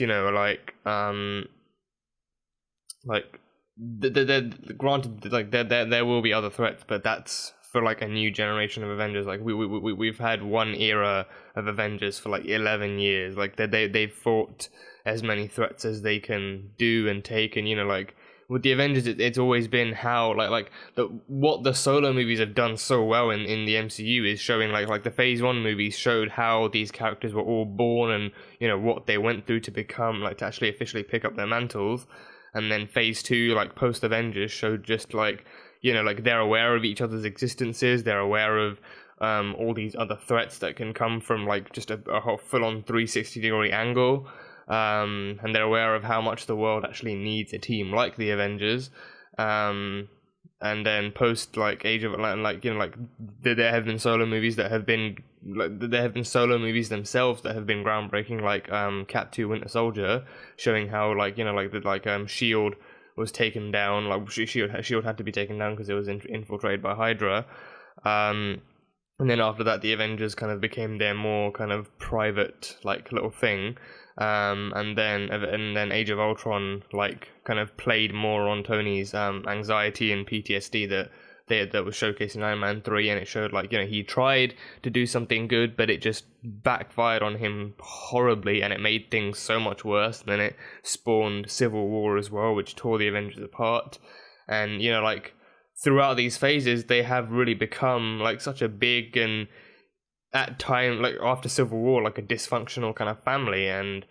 granted, like there will be other threats, but that's for like a new generation of Avengers. Like we've had one era of Avengers for like 11 years. Like they've fought as many threats as they can do and take, and like with the Avengers, it's always been how what the solo movies have done so well in the MCU is showing like the Phase 1 movies showed how these characters were all born and what they went through to become, like, to actually officially pick up their mantles. And then Phase 2, like post Avengers, showed just like they're aware of each other's existences, they're aware of all these other threats that can come from like just a whole full-on 360-degree angle. And they're aware of how much the world actually needs a team like the Avengers. And then post like Age of there have been solo movies that have been there have been solo movies themselves that have been groundbreaking, like Cap 2 Winter Soldier, showing how Shield was taken down. Like Shield had to be taken down because it was infiltrated by Hydra. And then after that, the Avengers kind of became their more kind of private like little thing. And then Age of Ultron like kind of played more on Tony's anxiety and PTSD that was showcased in Iron Man 3, and it showed like he tried to do something good, but it just backfired on him horribly, and it made things so much worse. And then it spawned Civil War as well, which tore the Avengers apart. And like throughout these phases, they have really become like such a big and at time, like after Civil War, like a dysfunctional kind of family. And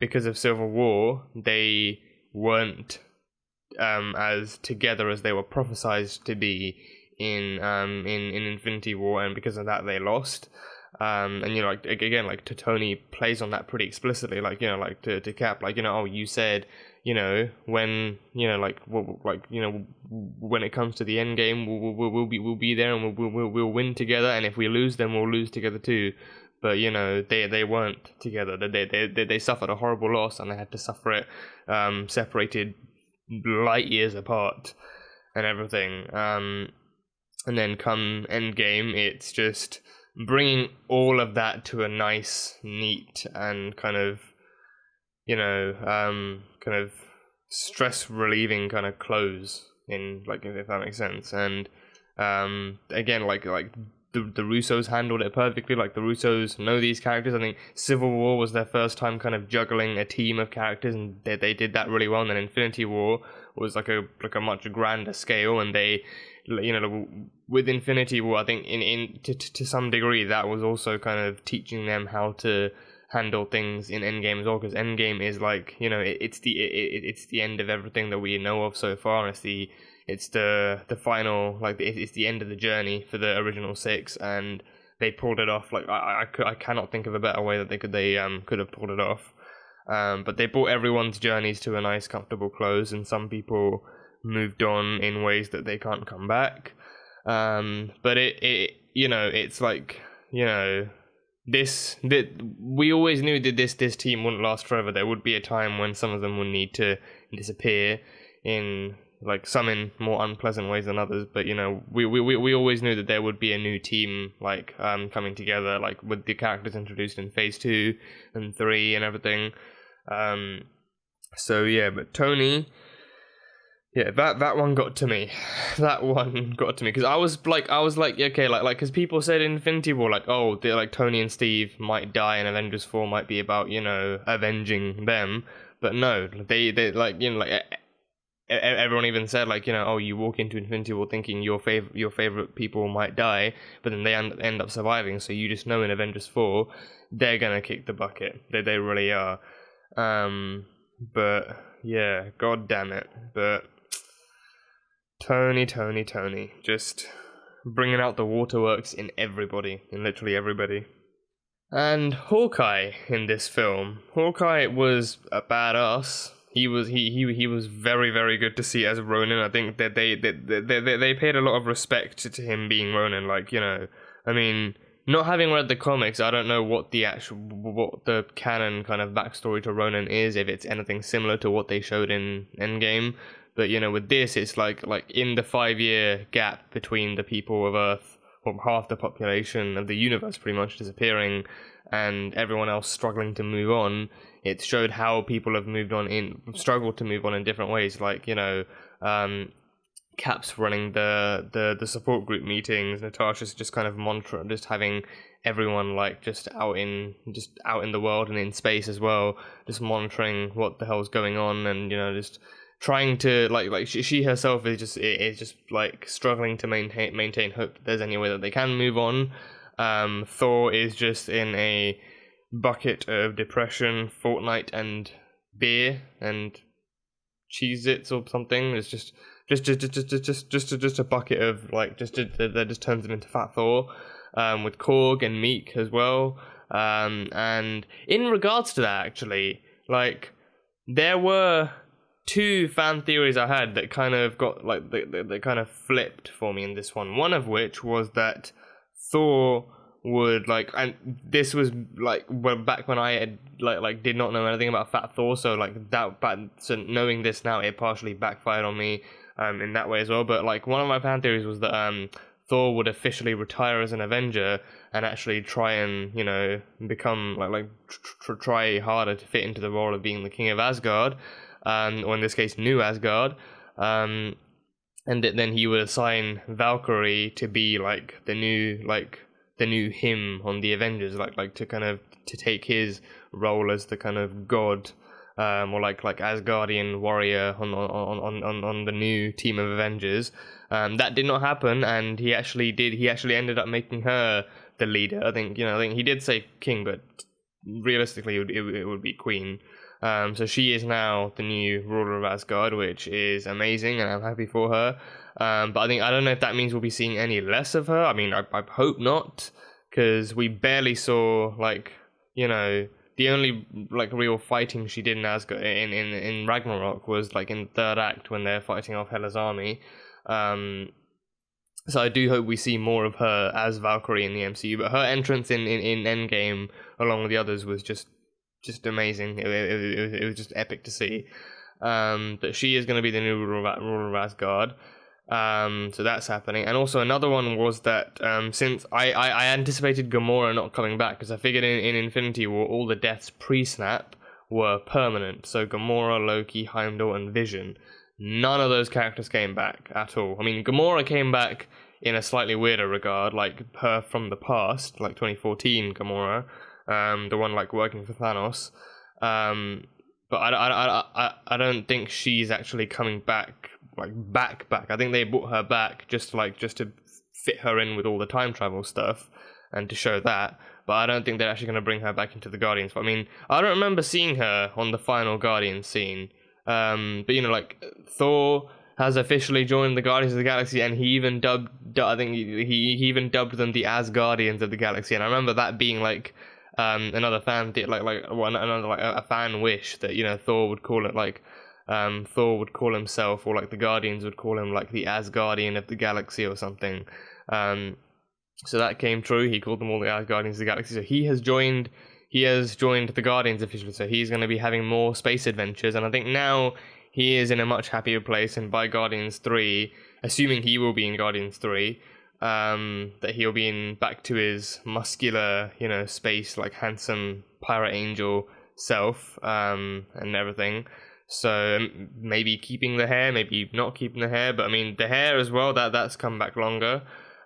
because of Civil War, they weren't as together as they were prophesized to be in Infinity War, and because of that they lost. And again, like Tony plays on that pretty explicitly, to Cap, oh, you said when when it comes to the end game, we'll be there, and we'll win together, and if we lose, then we'll lose together too. But they weren't together. They suffered a horrible loss, and they had to suffer it separated light years apart and everything. And then come Endgame, it's just bringing all of that to a nice, neat, and kind of stress relieving kind of close, in like, if that makes sense. And again, like the Russos handled it perfectly. Like the Russos know these characters. I think Civil War was their first time kind of juggling a team of characters, and they did that really well. And then Infinity War was like a much grander scale, and they with Infinity War, I think to some degree that was also kind of teaching them how to handle things in Endgame as well, because Endgame is like it's the end of everything that we know of so far, and it's the final, like it's the end of the journey for the original six, and they pulled it off. Like I cannot think of a better way that they could have pulled it off. But they brought everyone's journeys to a nice, comfortable close, and some people moved on in ways that they can't come back. But it's like we always knew that this team wouldn't last forever. There would be a time when some of them would need to disappear, in like some in more unpleasant ways than others. But we always knew that there would be a new team like coming together, like with the characters introduced in Phase 2 and 3 and everything. So yeah, but Tony, yeah, that one got to me. That one got to me, because I was like, okay, like, because people said in Infinity War, like, oh, like Tony and Steve might die, and Avengers 4 might be about avenging them. But no, they like everyone even said, like, oh, you walk into Infinity War thinking your favorite people might die, but then they end up surviving. So you just know in Avengers 4 they're gonna kick the bucket. They really are. But yeah, god damn it. But Tony, just bringing out the waterworks in everybody, in literally everybody. And Hawkeye in this film. Hawkeye was a badass. He was very, very good to see as Ronin. I think that they paid a lot of respect to him being Ronin. Like, I mean, not having read the comics, I don't know what the canon kind of backstory to Ronin is, if it's anything similar to what they showed in Endgame. But with this, it's like in the 5-year gap between the people of Earth, or half the population of the universe pretty much disappearing, and everyone else struggling to move on. It showed how people have struggled to move on in different ways. Like, Cap's running the support group meetings. Natasha's just kind of just having everyone just out in the world and in space as well, just monitoring what the hell's going on, and just trying to she herself is just like struggling to maintain hope that there's any way that they can move on. Thor is just in a bucket of depression, Fortnite and beer and Cheez-Its or something. It's just a bucket of that just turns him into Fat Thor. With Korg and Meek as well. And in regards to that, actually, there were 2 fan theories I had that kind of got they kind of flipped for me in this one. One of which was that Thor would and this was back when I had did not know anything about Fat Thor, so so knowing this now, it partially backfired on me in that way as well. But one of my fan theories was that Thor would officially retire as an Avenger and actually try and become try harder to fit into the role of being the King of Asgard. Or in this case, New Asgard, and then he would assign Valkyrie to be the new him on the Avengers, to take his role as the kind of god, or Asgardian warrior on the new team of Avengers. That did not happen, and he actually ended up making her the leader. I think he did say king, but realistically it would be queen. So she is now the new ruler of Asgard, which is amazing, and I'm happy for her. But I don't know if that means we'll be seeing any less of her. I mean, I hope not, because we barely saw the only real fighting she did in Asgard in Ragnarok was in the 3rd act when they're fighting off Hela's army. So I do hope we see more of her as Valkyrie in the MCU. But her entrance in Endgame along with the others was just amazing. It was just epic to see. That she is going to be the new ruler of Asgard. So that's happening. And also another one was that since I anticipated Gamora not coming back, because I figured in Infinity War all the deaths pre-snap were permanent. So Gamora, Loki, Heimdall, and Vision. None of those characters came back at all. I mean, Gamora came back in a slightly weirder regard, her from the past, 2014 Gamora. The one working for Thanos, but I don't think she's actually coming back back. I think they brought her back just to fit her in with all the time travel stuff and to show that. But I don't think they're actually going to bring her back into the Guardians. I mean, I don't remember seeing her on the final Guardians scene. But Thor has officially joined the Guardians of the Galaxy, and he even dubbed. I think he even dubbed them the Asgardians of the Galaxy, and I remember that being another fan a fan wish that Thor would call it Thor would call himself, or the Guardians would call him the Asgardian of the Galaxy or something. So that came true. He called them all the Asgardians of the Galaxy. So he has joined the Guardians officially. So he's going to be having more space adventures, and I think now he is in a much happier place. And by Guardians 3, assuming he will be in Guardians 3. That he'll be back to his muscular, space, handsome pirate angel self, and everything. So maybe keeping the hair, maybe not keeping the hair, but I mean the hair as well. That's come back longer.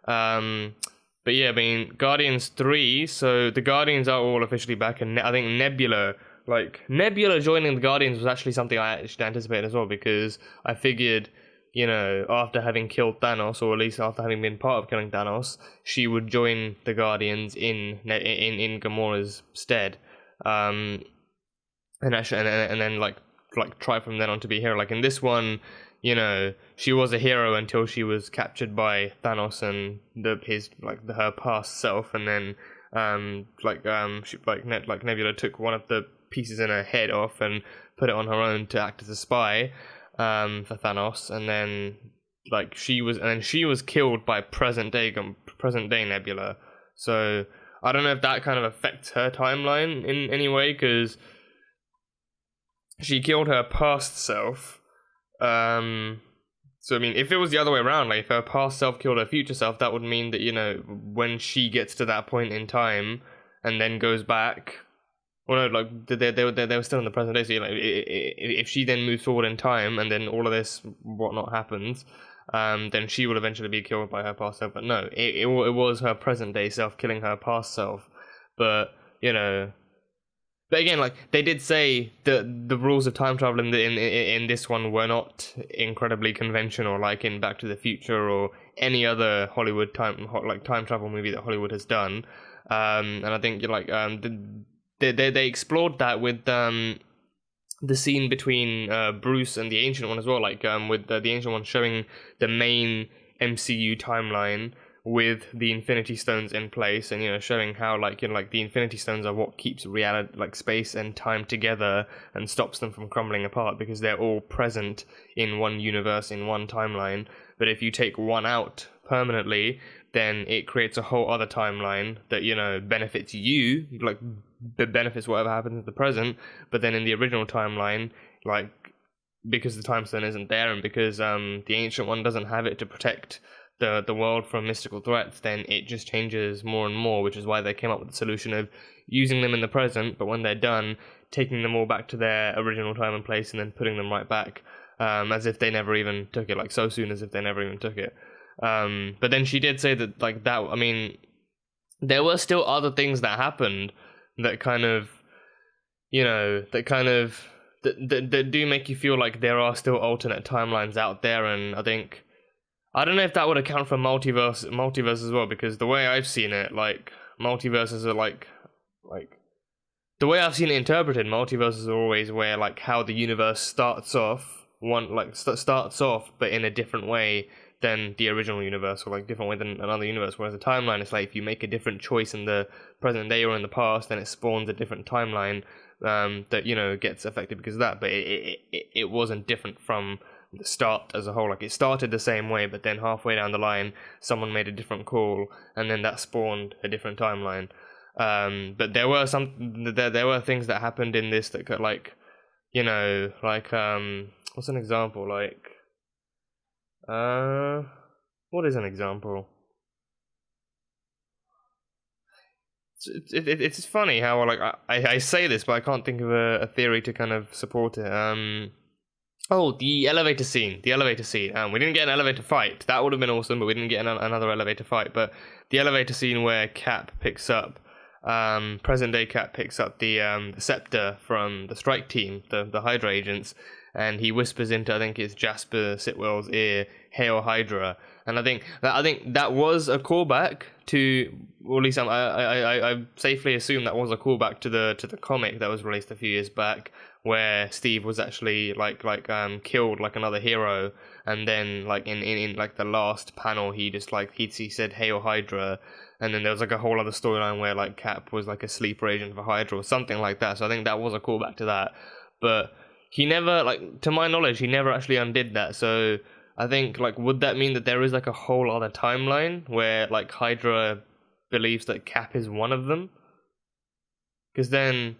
But yeah, I mean Guardians 3. So the Guardians are all officially back, and I think Nebula like Nebula joining the Guardians was actually something I actually anticipated as well, because I figured, you know, after having killed Thanos, or at least after having been part of killing Thanos, she would join the Guardians in Gamora's stead, and actually, and then like try from then on to be a hero. Like in this one, you know, she was a hero until she was captured by Thanos and her past self, and then Nebula took one of the pieces in her head off and put it on her own to act as a spy for Thanos, and then she was killed by present day Nebula. So I don't know if that kind of affects her timeline in any way, because she killed her past self. So I mean, if it was the other way around, like if her past self killed her future self, that would mean that, you know, when she gets to that point in time and then goes back, well, no, like they were still in the present day. So, you know, if she then moves forward in time and then all of this whatnot happens, then she will eventually be killed by her past self. But no, it was her present day self killing her past self. But, you know. But again, like they did say that the rules of time travel in this one were not incredibly conventional, like in Back to the Future or any other Hollywood time travel movie that Hollywood has done. And I think they explored that with the scene between Bruce and the Ancient One as well, like with the Ancient One showing the main MCU timeline with the Infinity Stones in place, and, you know, showing how the Infinity Stones are what keeps reality, like space and time, together and stops them from crumbling apart, because they're all present in one universe, in one timeline. But if you take one out permanently, then it creates a whole other timeline that, you know, benefits you, like benefits whatever happens in the present. But then in the original timeline, like, because the time stone isn't there, and because the Ancient One doesn't have it to protect the world from mystical threats, then it just changes more and more, which is why they came up with the solution of using them in the present, but when they're done, taking them all back to their original time and place, and then putting them right back, as if they never even took it, like so soon as if they never even took it. But then she did say that, like, that, I mean, there were still other things that happened that kind of, you know, that do make you feel like there are still alternate timelines out there. And I don't know if that would account for multiverse as well, because the way I've seen it, like, multiverses are like the way I've seen it interpreted, multiverses are always where, like, how the universe starts off but in a different way than the original universe, or like different way than another universe. Whereas a timeline is like, if you make a different choice in the present day or in the past, then it spawns a different timeline that, you know, gets affected because of that. But it wasn't different from the start as a whole. Like, it started the same way, but then halfway down the line someone made a different call, and then that spawned a different timeline. But there were things that happened in this that could, like, you know, like, what's an example? Like, what is an example? It's funny how, like, I say this, but I can't think of a theory to kind of support it. Oh, the elevator scene. We didn't get an elevator fight. That would have been awesome, but we didn't get another elevator fight. But the elevator scene where Cap picks up, present day Cap picks up the scepter from the strike team, the Hydra agents, and he whispers into, I think it's Jasper Sitwell's ear, "Hail Hydra." And I think that was a callback to, or at least I safely assume that was a callback to the comic that was released a few years back, where Steve was actually killed like another hero, and then like in like the last panel he just like he said "Hail Hydra," and then there was like a whole other storyline where like Cap was like a sleeper agent for Hydra or something like that. So I think that was a callback to that, but he never, like, to my knowledge, he never actually undid that. So I think, like, would that mean that there is like a whole other timeline where like Hydra believes that Cap is one of them? Because then,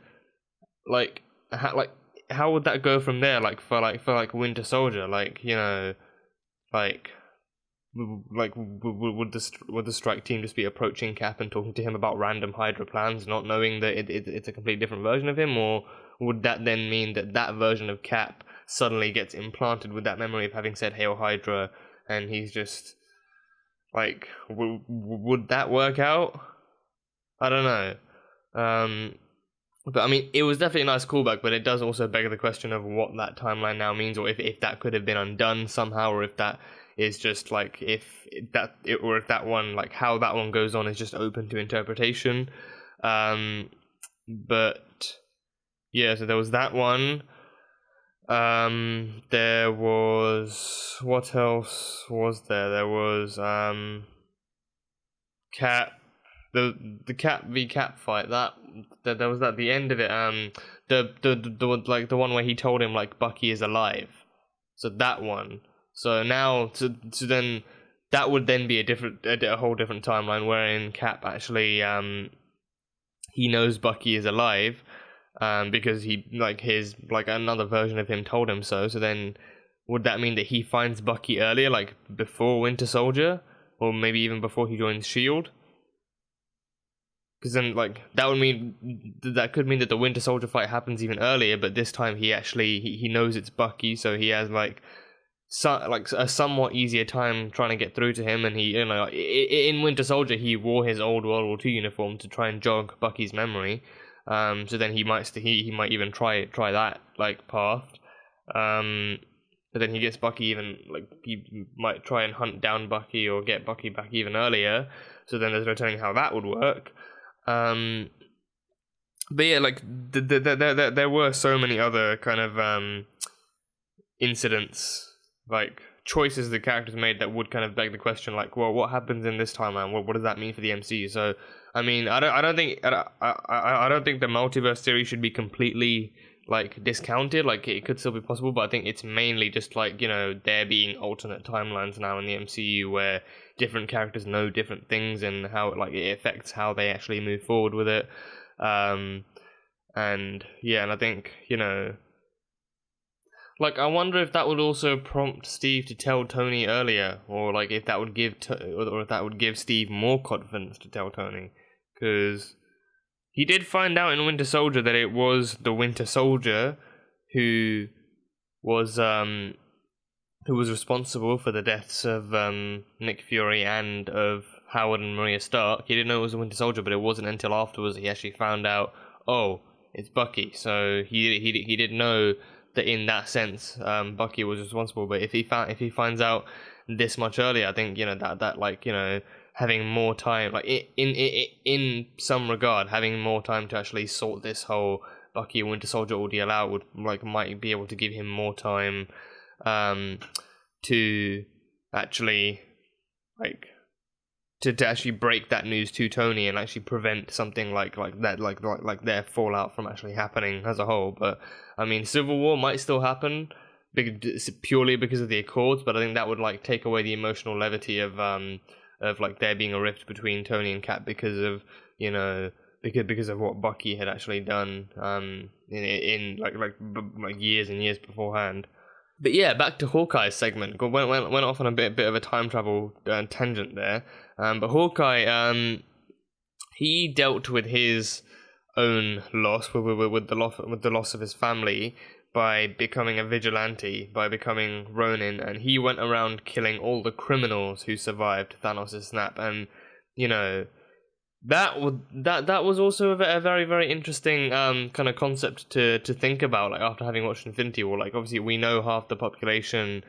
like, how would that go from there? Like for Winter Soldier, like, you know, like would the strike team just be approaching Cap and talking to him about random Hydra plans, not knowing that it's a completely different version of him? Or would that then mean that version of Cap suddenly gets implanted with that memory of having said "Hail Hydra," and he's just like, would that work out? I don't know. But I mean, it was definitely a nice callback, but it does also beg the question of what that timeline now means, or if that could have been undone somehow, or if that is just like if that one, like how that one goes on, is just open to interpretation. But yeah, so there was that one. There was, what else was there? There was Cap, the Cap v Cap fight. That there was at the end of it. The one where he told him like Bucky is alive. So that one. So now so then that would then be a whole different timeline wherein Cap actually he knows Bucky is alive. Because another version of him told him so. So then, would that mean that he finds Bucky earlier, like before Winter Soldier, or maybe even before he joins Shield? Because then, like that could mean that the Winter Soldier fight happens even earlier, but this time he knows it's Bucky, so he has a somewhat easier time trying to get through to him, and he, in Winter Soldier he wore his old World War II uniform to try and jog Bucky's memory. So then he might even try that path. But then he gets Bucky he might try and hunt down Bucky or get Bucky back even earlier. So then there's no telling how that would work. But yeah, there were so many other kind of incidents, choices the characters made that would kind of beg the question, well, what happens in this timeline? What does that mean for the MCU? So I mean, I don't think the multiverse theory should be completely discounted. It could still be possible, but I think it's mainly just there being alternate timelines now in the MCU where different characters know different things and how it affects how they actually move forward with it. And yeah, and I think I wonder if that would also prompt Steve to tell Tony earlier, or if that would give Steve more confidence to tell Tony, because he did find out in Winter Soldier that it was the Winter Soldier who was responsible for the deaths of Nick Fury and of Howard and Maria Stark. He didn't know it was the Winter Soldier, but it wasn't until afterwards that he actually found out, oh, it's Bucky. So he didn't know that in that sense, Bucky was responsible. But if he finds out this much earlier, I think having more time, in some regard, having more time to actually sort this whole Bucky and Winter Soldier ordeal out would might be able to give him more time to actually to actually break that news to Tony and actually prevent something like their fallout from actually happening as a whole. But I mean, Civil War might still happen purely because of the Accords, but I think that would take away the emotional levity of there being a rift between Tony and Cap because of because of what Bucky had actually done in years and years beforehand. But yeah, back to Hawkeye's segment. Went off on a bit of a time travel tangent there. But Hawkeye, he dealt with his own loss, with the loss of his family, by becoming a vigilante, by becoming Ronin, and he went around killing all the criminals who survived Thanos' snap. And that was also a very, very interesting kind of concept to think about, after having watched Infinity War. Obviously we know half the population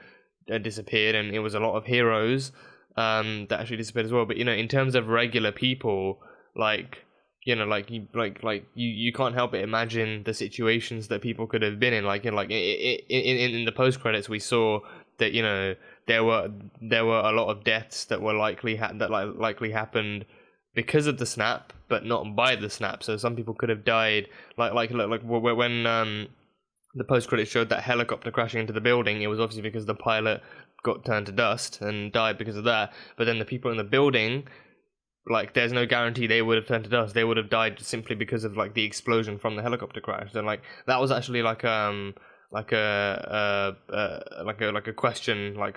disappeared, and it was a lot of heroes that actually disappeared as well. But in terms of regular people, you can't help but imagine the situations that people could have been in. In the post credits, we saw that there were a lot of deaths that were likely happened because of the snap, but not by the snap. So some people could have died, when the post credits showed that helicopter crashing into the building. It was obviously because the pilot got turned to dust and died because of that. But then the people in the building, there's no guarantee they would have turned to dust. They would have died simply because of the explosion from the helicopter crash. And that was actually a question my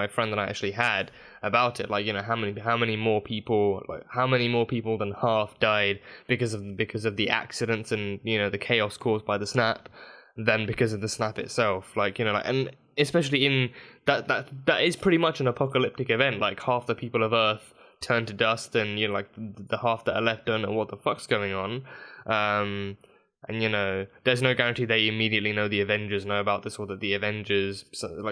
friend and I actually had about it. How many more people than half died because of the accidents and the chaos caused by the snap than because of the snap itself. And especially in that is pretty much an apocalyptic event. Half the people of Earth turn to dust, and like the half that are left don't know what the fuck's going on. And there's no guarantee they immediately know the Avengers know about this, or that the Avengers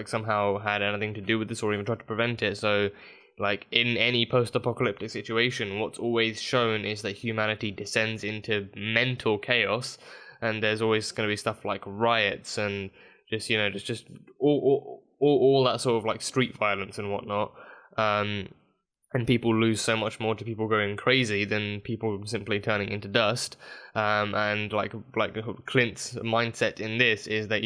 somehow had anything to do with this, or even tried to prevent it. So, like, in any post-apocalyptic situation, what's always shown is that humanity descends into mental chaos, and there's always going to be stuff like riots and just all that sort of like street violence and whatnot. And people lose so much more to people going crazy than people simply turning into dust. And like Clint's mindset in this is that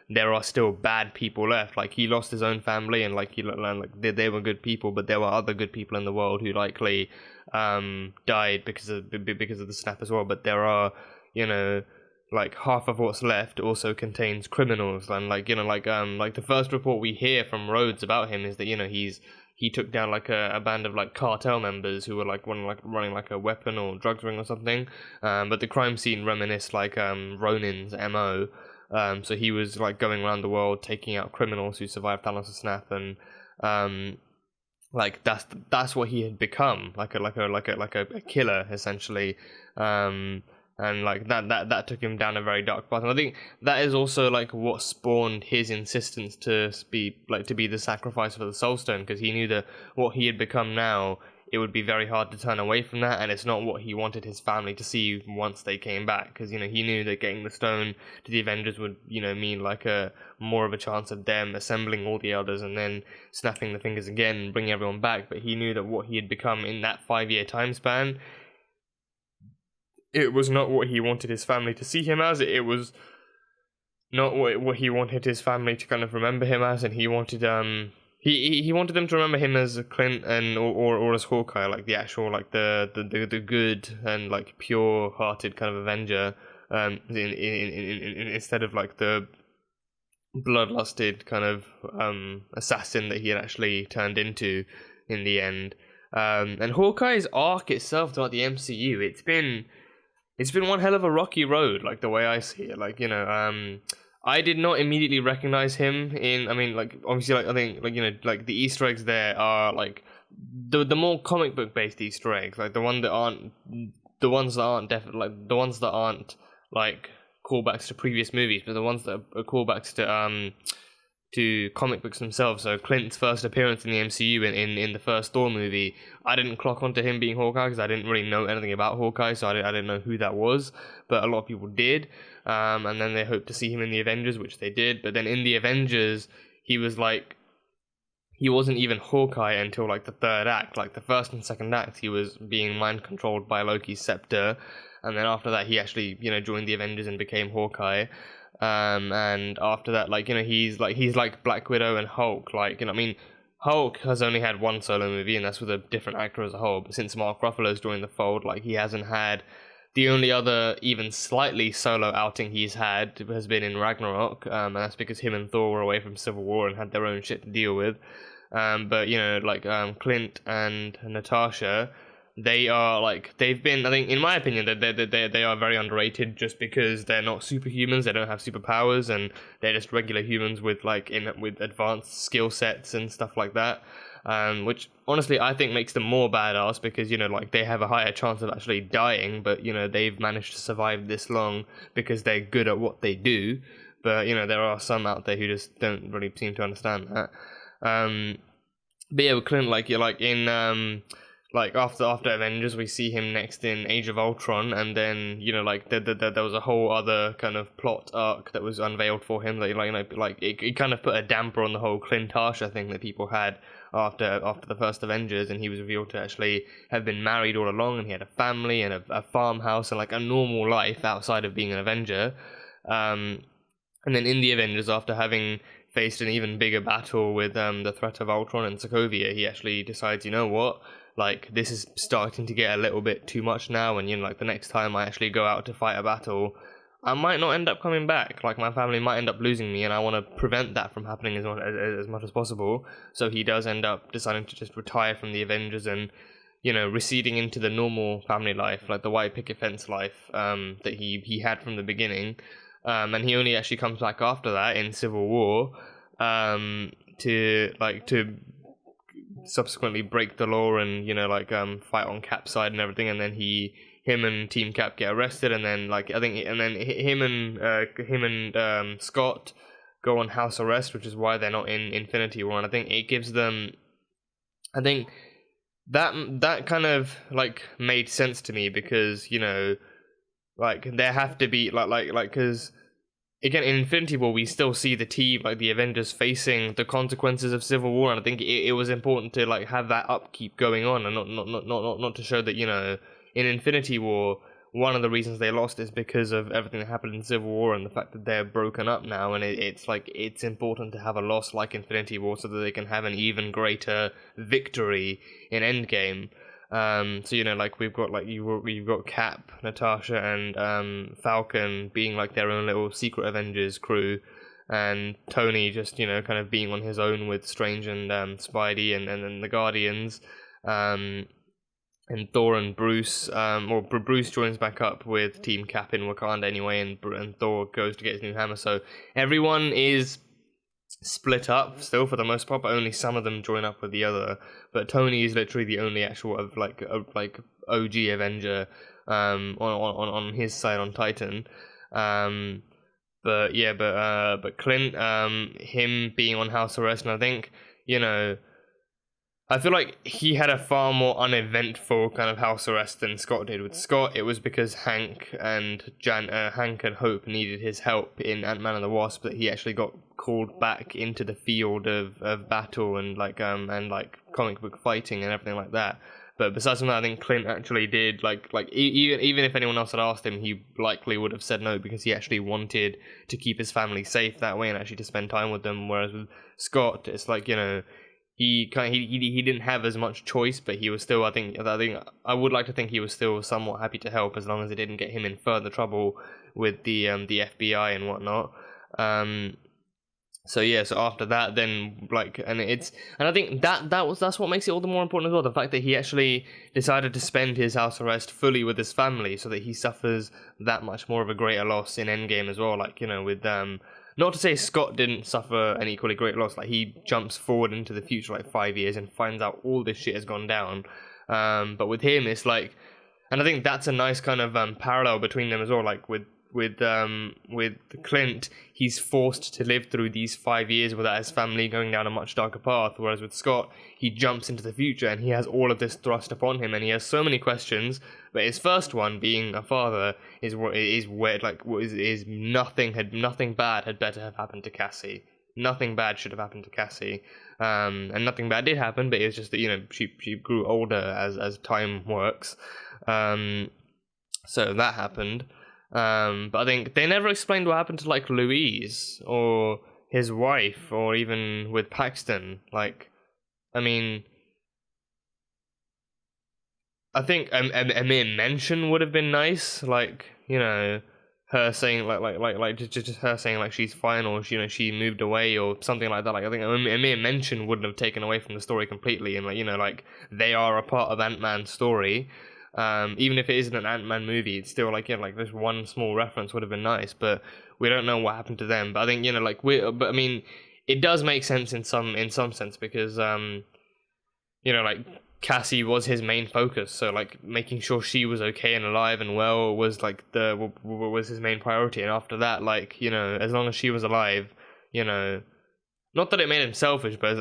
there are still bad people left. Like, he lost his own family, and like they were good people, but there were other good people in the world who likely died because of the snap as well. But there are like half of what's left also contains criminals, and like the first report we hear from Rhodes about him is that he took down like a band of like cartel members who were like running like a weapon or drugs ring or something. But the crime scene reminisced like Ronin's MO. So he was like going around the world taking out criminals who survived Thanos' snap, and like that's what he had become, like a killer essentially. And like that took him down a very dark path, and I think that is also like what spawned his insistence to be the sacrifice for the Soul Stone, because he knew that what he had become now, it would be very hard to turn away from that, and it's not what he wanted his family to see once they came back, because he knew that getting the stone to the Avengers would mean like a more of a chance of them assembling all the others and then snapping the fingers again and bringing everyone back. But he knew that what he had become in that 5-year time span, it was not what he wanted his family to see him as. It was not what he wanted his family to kind of remember him as, and he wanted he wanted them to remember him as Clint and or as Hawkeye, like the actual like the good and like pure-hearted kind of Avenger, instead of like the bloodlusted kind of assassin that he had actually turned into in the end. And Hawkeye's arc itself throughout the MCU, it's been one hell of a rocky road, like the way I see it. Like, I did not immediately recognize him in, like, obviously, like, I think, like, the Easter eggs there are, like, the more comic book based Easter eggs, like, the ones that aren't, like, callbacks to previous movies, but the ones that are callbacks to comic books themselves. So Clint's first appearance in the MCU in the first Thor movie, I didn't clock onto him being Hawkeye because I didn't really know anything about Hawkeye, so I didn't know who that was, but a lot of people did. And then they hoped to see him in the Avengers, which they did. But then in the Avengers, he wasn't even Hawkeye until like the third act. Like the first and second act, he was being mind controlled by Loki's scepter, and then after that, he actually joined the Avengers and became Hawkeye. And after that, like, he's like Black Widow and Hulk. Like, Hulk has only had one solo movie, and that's with a different actor as a whole. But since Mark Ruffalo's joined the fold, like, he hasn't had. The only other even slightly solo outing he's had has been in Ragnarok, and that's because him and Thor were away from Civil War and had their own shit to deal with. But Clint and Natasha, they are they've been, I think, in my opinion, they are very underrated just because they're not superhumans, they don't have superpowers, and they're just regular humans with with advanced skill sets and stuff like that. Which honestly I think makes them more badass because they have a higher chance of actually dying, but they've managed to survive this long because they're good at what they do. But there are some out there who just don't really seem to understand that. But yeah, with Clint, after Avengers, we see him next in Age of Ultron, and then there was a whole other kind of plot arc that was unveiled for him that it kind of put a damper on the whole Clint-Tasha thing that people had after the first Avengers, and he was revealed to actually have been married all along, and he had a family and a farmhouse and like a normal life outside of being an Avenger. And then in the Avengers, after having faced an even bigger battle with the threat of Ultron and Sokovia, he actually decides, this is starting to get a little bit too much now, and the next time I actually go out to fight a battle, I might not end up coming back. Like, my family might end up losing me, and I want to prevent that from happening as much as possible. So he does end up deciding to just retire from the Avengers and, receding into the normal family life, like the white picket fence life that he had from the beginning. And he only actually comes back after that in Civil War to subsequently break the law and fight on Cap's side and everything, and then him and Team Cap get arrested, and then him and Scott go on house arrest, which is why they're not in Infinity War. And I think it gives them, I think that kind of made sense to me, because there have to be because again, in Infinity War, we still see the team, the Avengers, facing the consequences of Civil War, and I think it was important to have that upkeep going on, and not to show that in Infinity War, one of the reasons they lost is because of everything that happened in Civil War and the fact that they're broken up now, and it's important to have a loss like Infinity War so that they can have an even greater victory in Endgame. So we've got Cap, Natasha, and Falcon being their own little secret Avengers crew, and Tony just kind of being on his own with Strange and Spidey and then the Guardians, and Thor and Bruce, Bruce joins back up with Team Cap in Wakanda anyway, and Thor goes to get his new hammer. So everyone is split up still for the most part, but only some of them join up with the other. But Tony is literally the only actual OG Avenger on his side on Titan. But Clint, him being on house arrest, and I think I feel like he had a far more uneventful kind of house arrest than Scott did. With Scott, it was because Hank and Hope needed his help in Ant-Man and the Wasp, that he actually got called back into the field of battle and comic book fighting and everything like that. But besides from that, I think Clint actually did even if anyone else had asked him, he likely would have said no, because he actually wanted to keep his family safe that way and actually to spend time with them. Whereas with Scott, it's he didn't have as much choice, but he was still, I think I would like to think he was still somewhat happy to help, as long as it didn't get him in further trouble with the FBI and whatnot. So after that, then and I think that's what makes it all the more important as well. The fact that he actually decided to spend his house arrest fully with his family, so that he suffers that much more of a greater loss in Endgame as well. With not to say Scott didn't suffer an equally great loss. He jumps forward into the future 5 years and finds out all this shit has gone down. But with him, it's and I think that's a nice kind of parallel between them as well. With Clint, he's forced to live through these 5 years without his family going down a much darker path. Whereas with Scott, he jumps into the future and he has all of this thrust upon him, and he has so many questions. But his first one, being a father, is nothing bad had better have happened to Cassie. Nothing bad should have happened to Cassie, and nothing bad did happen. But it's just that she grew older as time works. So that happened. But I think they never explained what happened to Louise or his wife, or even with Paxton. I think a mere mention would have been nice, her saying just her saying she's fine, or she moved away or something like that. I think a mere mention wouldn't have taken away from the story completely, and they are a part of Ant-Man's story. Even if it isn't an Ant-Man movie, it's still this one small reference would have been nice, but we don't know what happened to them. But I think it does make sense in some sense, because Cassie was his main focus, so making sure she was okay and alive and well was was his main priority. And after that, as long as she was alive, not that it made him selfish, but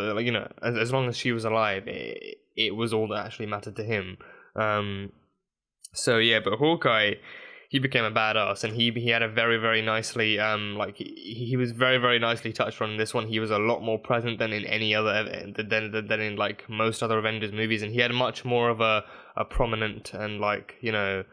as long as she was alive, it was all that actually mattered to him. But Hawkeye, he became a badass, and he had a very, very nicely he was very, very nicely touched on in this one. He was a lot more present than in any other than in most other Avengers movies, and he had much more of a prominent and kind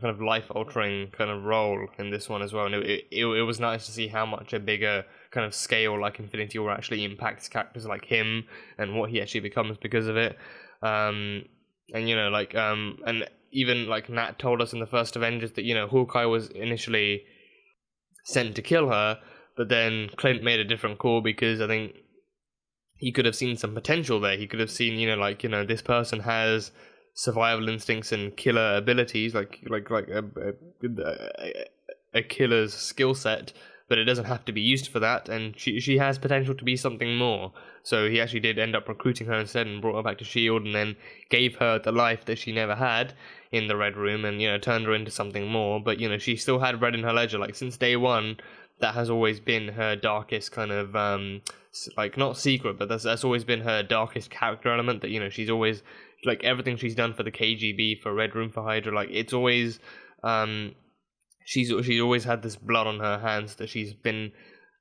of life altering kind of role in this one as well. And it was nice to see how much a bigger kind of scale Infinity War actually impacts characters like him and what he actually becomes because of it. And even Nat told us in the first Avengers that Hawkeye was initially sent to kill her, but then Clint made a different call, because I think he could have seen some potential there. He could have seen this person has survival instincts and killer abilities, a killer's skill set, but it doesn't have to be used for that, and she has potential to be something more. So he actually did end up recruiting her instead and brought her back to S.H.I.E.L.D. and then gave her the life that she never had in the Red Room, and, turned her into something more. But, she still had red in her ledger. Like, since day one, that has always been her darkest kind of, not secret, but that's always been her darkest character element, that, she's always, like, everything she's done for the KGB, for Red Room, for Hydra, like, it's always, she's always had this blood on her hands that she's been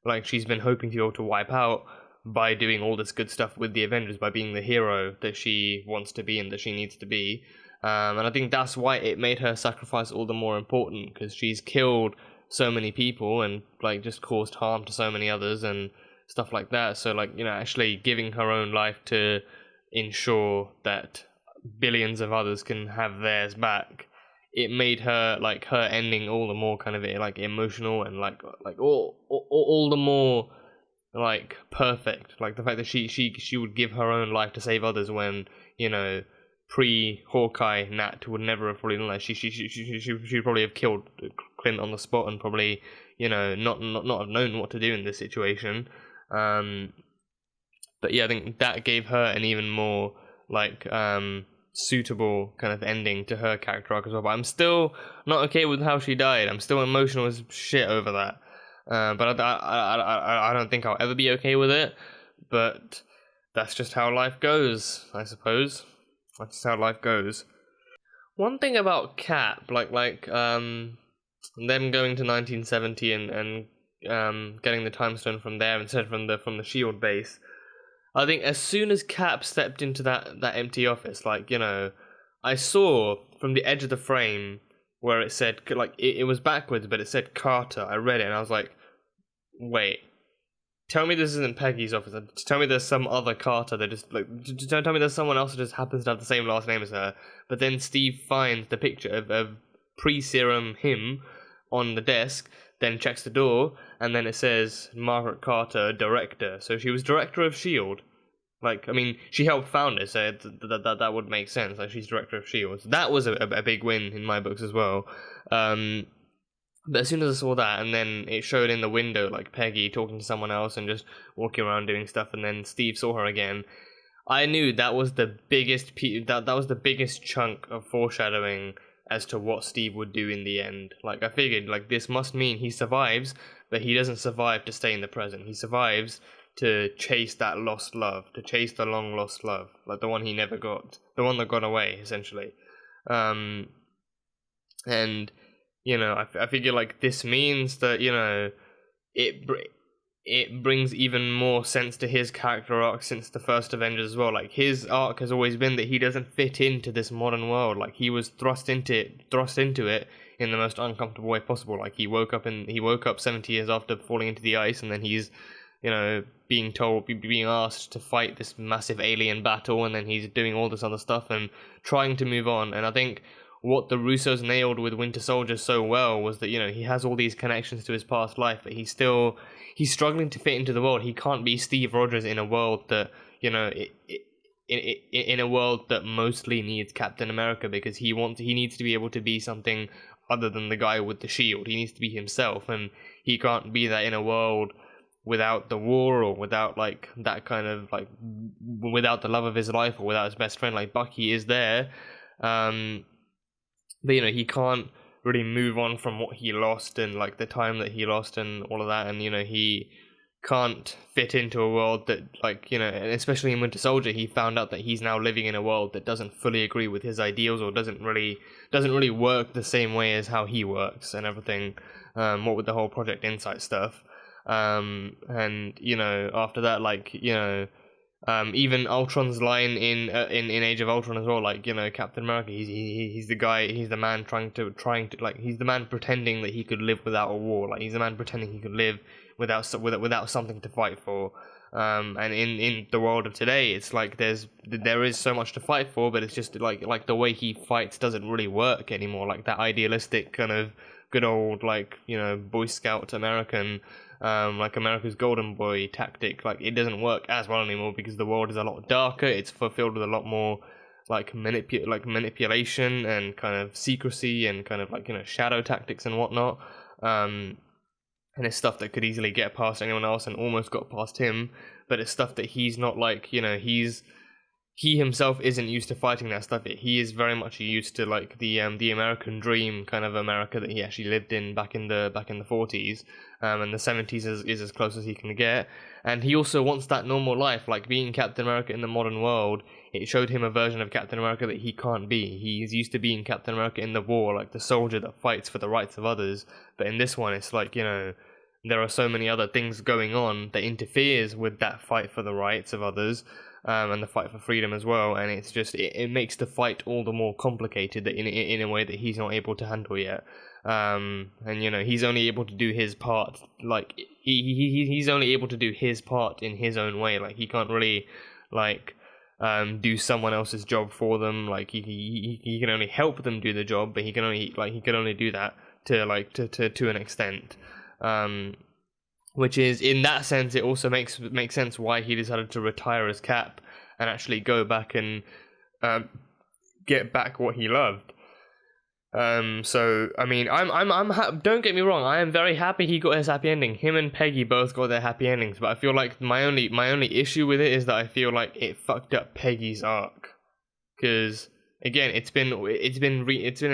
hoping to be able to wipe out by doing all this good stuff with the Avengers, by being the hero that she wants to be and that she needs to be. And I think that's why it made her sacrifice all the more important, because she's killed so many people and, like, just caused harm to so many others and stuff like that. So, like, actually giving her own life to ensure that billions of others can have theirs back, it made her, like, her ending all the more kind of, like, emotional and like all the more, like, perfect. Like, the fact that she would give her own life to save others when, pre-Hawkeye Nat would never have probably done that. She'd probably have killed Clint on the spot and probably, not have known what to do in this situation. But yeah, I think that gave her an even more, like, suitable kind of ending to her character arc as well. But I'm still not okay with how she died. I'm still emotional as shit over that. But I don't think I'll ever be okay with it. But that's just how life goes, I suppose. That's just how life goes. One thing about Cap, them going to 1970 and getting the time stone from there instead from the S.H.I.E.L.D. base. I think as soon as Cap stepped into that empty office, I saw from the edge of the frame where it said, like, it was backwards, but it said Carter. I read it and I was like, wait, tell me this isn't Peggy's office. Tell me there's some other Carter that just, like, tell me there's someone else that just happens to have the same last name as her. But then Steve finds the picture of pre-serum him on the desk, then checks the door, and then it says Margaret Carter, director. So she was director of S.H.I.E.L.D. Like, I mean, she helped found it, so that would make sense. Like, she's director of S.H.I.E.L.D. So that was a big win in my books as well. But as soon as I saw that, and then it showed in the window, like, Peggy talking to someone else and just walking around doing stuff, and then Steve saw her again, I knew that was the biggest that was the biggest chunk of foreshadowing as to what Steve would do in the end. Like, I figured, like, this must mean he survives, but he doesn't survive to stay in the present. He survives to chase that lost love, to chase the long-lost love, like the one he never got, the one that got away, essentially. And, I figure, like, this means that, it brings even more sense to his character arc since the first Avengers as well. Like, his arc has always been that he doesn't fit into this modern world. Like, he was thrust into it in the most uncomfortable way possible. Like, he woke up 70 years after falling into the ice, and then he's, being asked to fight this massive alien battle, and then he's doing all this other stuff and trying to move on. And I think what the Russos nailed with Winter Soldier so well was that, he has all these connections to his past life, but he's struggling to fit into the world. He can't be Steve Rogers in a world that, in a world that mostly needs Captain America, because he needs to be able to be something other than the guy with the shield. He needs to be himself, and he can't be that in a world without the war, or without, like, that kind of, like, without the love of his life, or without his best friend. Like, Bucky is there, but, he can't really move on from what he lost and, like, the time that he lost and all of that, and, he can't fit into a world that, like, and especially in Winter Soldier, he found out that he's now living in a world that doesn't fully agree with his ideals, or doesn't really work the same way as how he works and everything, what with the whole Project Insight stuff. And, after that, like, even Ultron's line in Age of Ultron as well, like, Captain America, he's the guy, he's the man trying to like, he's the man pretending that he could live without a war. Like, he's the man pretending he could live without something to fight for. And in the world of today, it's like there is so much to fight for, but it's just like the way he fights doesn't really work anymore. Like, that idealistic kind of good old, like, Boy Scout American, like, America's Golden Boy tactic, like, it doesn't work as well anymore, because the world is a lot darker. It's fulfilled with a lot more, like, manipulation and kind of secrecy and kind of, like, shadow tactics and whatnot. and it's stuff that could easily get past anyone else and almost got past him, but it's stuff that he's not like, he himself isn't used to fighting that stuff. He is very much used to like the American dream kind of America that he actually lived in back in the 40s, and the 70s is as close as he can get. And he also wants that normal life, like being Captain America in the modern world. It showed him a version of Captain America that he can't be. He's used to being Captain America in the war, like the soldier that fights for the rights of others. But in this one, it's like, there are so many other things going on that interferes with that fight for the rights of others. And the fight for freedom as well, and it's just it makes the fight all the more complicated in a way that he's not able to handle yet. And he's only able to do his part, like he's only able to do his part in his own way. Like he can't really do someone else's job for them. Like he can only help them do the job, but he can only do that to an extent. Which is, in that sense, it also makes sense why he decided to retire as Cap and actually go back and get back what he loved. So I mean, don't get me wrong, I am very happy he got his happy ending. Him and Peggy both got their happy endings, but I feel like my only issue with it is that I feel like it fucked up Peggy's arc, because again, it's been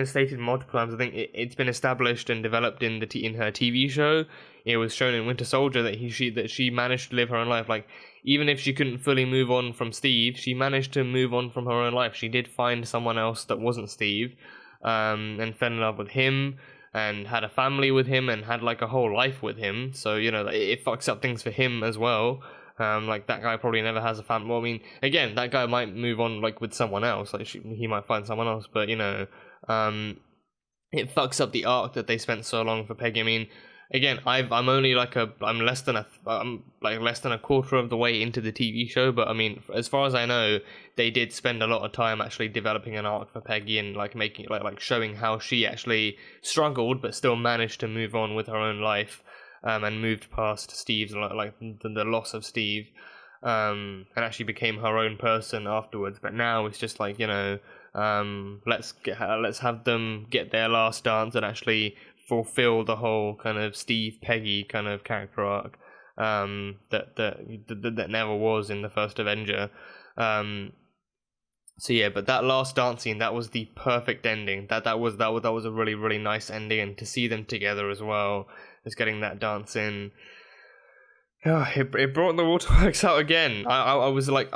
stated multiple times. I think it's been established and developed in her TV show. It was shown in Winter Soldier that she managed to live her own life. Like, even if she couldn't fully move on from Steve, she managed to move on from her own life. She did find someone else that wasn't Steve, and fell in love with him, and had a family with him, and had like a whole life with him. So it fucks up things for him as well. Like that guy probably never has a family. Well, I mean, again, that guy might move on like with someone else. Like he might find someone else, but it fucks up the arc that they spent so long for Peggy. I mean, again, I'm less than a quarter of the way into the TV show, but I mean, as far as I know, they did spend a lot of time actually developing an arc for Peggy and like making like showing how she actually struggled but still managed to move on with her own life. And moved past Steve's, like the loss of Steve, and actually became her own person afterwards. But now it's just like, let's have them get their last dance and actually fulfill the whole kind of Steve Peggy kind of character arc that never was in the first Avenger. So yeah, but that last dance scene, that was the perfect ending. That was a really, really nice ending, and to see them together as well, just getting that dance in. Yeah, it brought the waterworks out again. I was like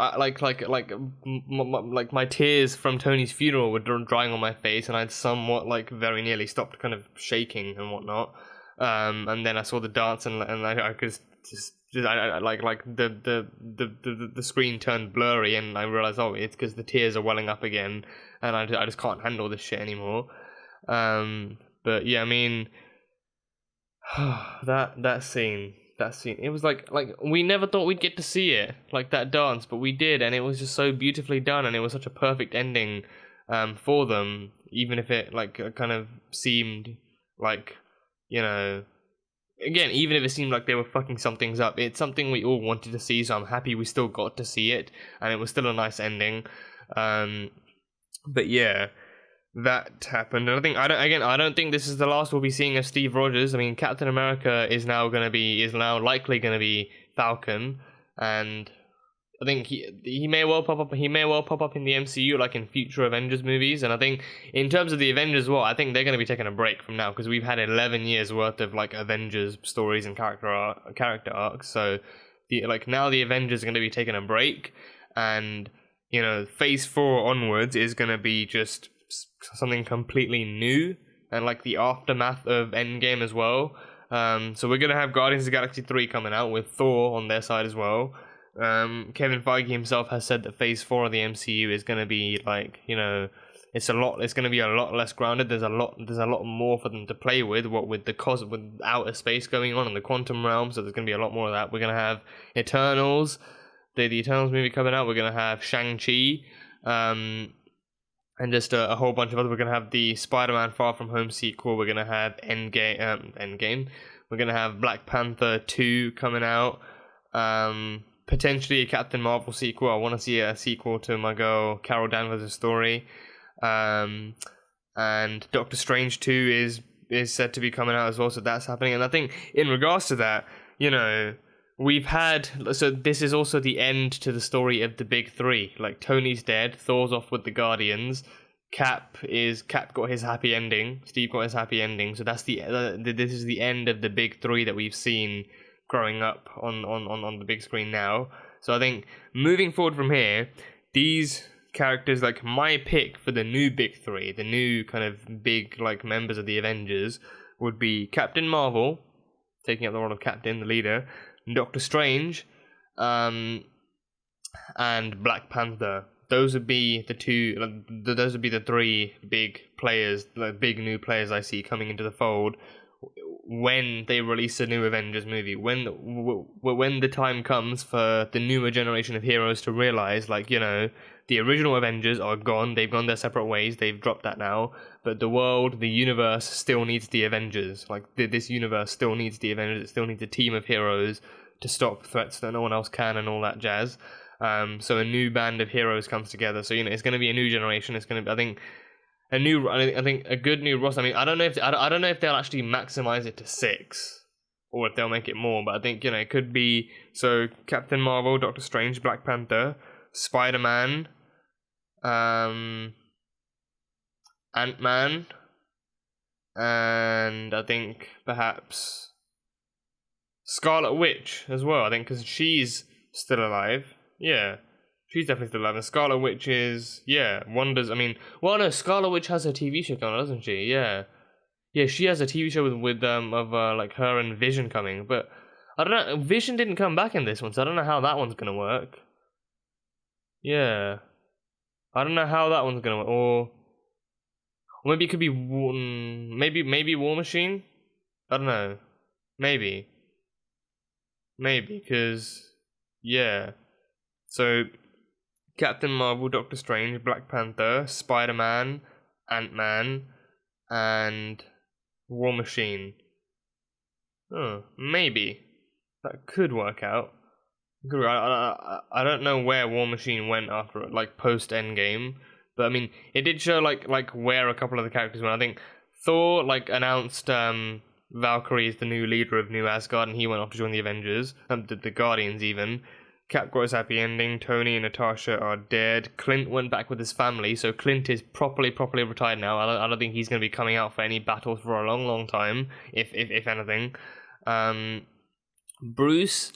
my tears from Tony's funeral were drying on my face, and I'd somewhat like very nearly stopped kind of shaking and whatnot. And then I saw the dance, and I could just the screen turned blurry, and I realized, oh, it's because the tears are welling up again, and I just can't handle this shit anymore. But yeah, I mean, that scene, it was like we never thought we'd get to see it, like that dance, but we did, and it was just so beautifully done, and it was such a perfect ending for them, even if it like kind of seemed like, again, even if it seemed like they were fucking some things up, it's something we all wanted to see, so I'm happy we still got to see it, and it was still a nice ending. But yeah, that happened, and I don't think this is the last we'll be seeing of Steve Rogers. I mean, Captain America is now likely gonna be Falcon, and I think he may well pop up in the MCU, like in future Avengers movies. And I think in terms of the Avengers, I think they're going to be taking a break from now, because we've had 11 years worth of like Avengers stories and character arcs. So now the Avengers are going to be taking a break, and Phase 4 onwards is going to be just something completely new, and like the aftermath of Endgame as well. So we're going to have Guardians of the Galaxy 3 coming out with Thor on their side as well. Kevin Feige himself has said that Phase 4 of the MCU is going to be like, it's going to be a lot less grounded. There's a lot more for them to play with, with outer space going on in the quantum realm. So there's going to be a lot more of that. We're going to have Eternals, the Eternals movie coming out. We're going to have Shang-Chi, and just a whole bunch of other. We're going to have the Spider-Man Far From Home sequel. We're going to have Endgame. We're going to have Black Panther 2 coming out. Potentially a Captain Marvel sequel. I want to see a sequel to my girl Carol Danvers' story. And Doctor Strange 2 is is said to be coming out as well, so that's happening. And I think in regards to that, we've had, so this is also the end to the story of the big three. Like, Tony's dead, Thor's off with the Guardians, Cap got his happy ending, Steve got his happy ending. So that's this is the end of the big three that we've seen growing up on the big screen now. So I think moving forward from here, these characters, like, my pick for the new big three, the new kind of big, like, members of the Avengers, would be Captain Marvel, taking up the role of Captain, the leader, Doctor Strange, and Black Panther. Those would be the two. Those would be the three big players, like big new players I see coming into the fold when they release a new Avengers movie. When the time comes for the newer generation of heroes to realize, like, the original Avengers are gone. They've gone their separate ways. They've dropped that now. But the world, the universe, still needs the Avengers. Like, this universe still needs the Avengers. It still needs a team of heroes to stop threats that no one else can and all that jazz. So a new band of heroes comes together. So, it's going to be a new generation. It's going to be, I think a good new roster. I mean, I don't know if they'll actually maximize it to 6 or if they'll make it more. But I think, it could be, so Captain Marvel, Doctor Strange, Black Panther, Spider-Man, Ant-Man, and I think perhaps Scarlet Witch as well. I think because she's still alive. Yeah, she's definitely still alive. And Scarlet Witch is, Wonders. I mean, well, no, Scarlet Witch has a TV show going on, doesn't she? Yeah, she has a TV show with like her and Vision coming. But I don't know. Vision didn't come back in this one, so I don't know how that one's gonna work. Yeah, I don't know how that one's gonna work. Or maybe it could be maybe War Machine. I don't know. Maybe, because So Captain Marvel, Doctor Strange, Black Panther, Spider-Man, Ant-Man, and War Machine. Oh, maybe that could work out. I don't know where War Machine went after, like, post Endgame, but I mean, it did show like where a couple of the characters went. I think Thor, like, announced Valkyrie is the new leader of New Asgard, and he went off to join the Avengers, the Guardians even. Cap got his happy ending. Tony and Natasha are dead. Clint went back with his family, so Clint is properly retired now. I don't think he's going to be coming out for any battles for a long time, if anything. Bruce,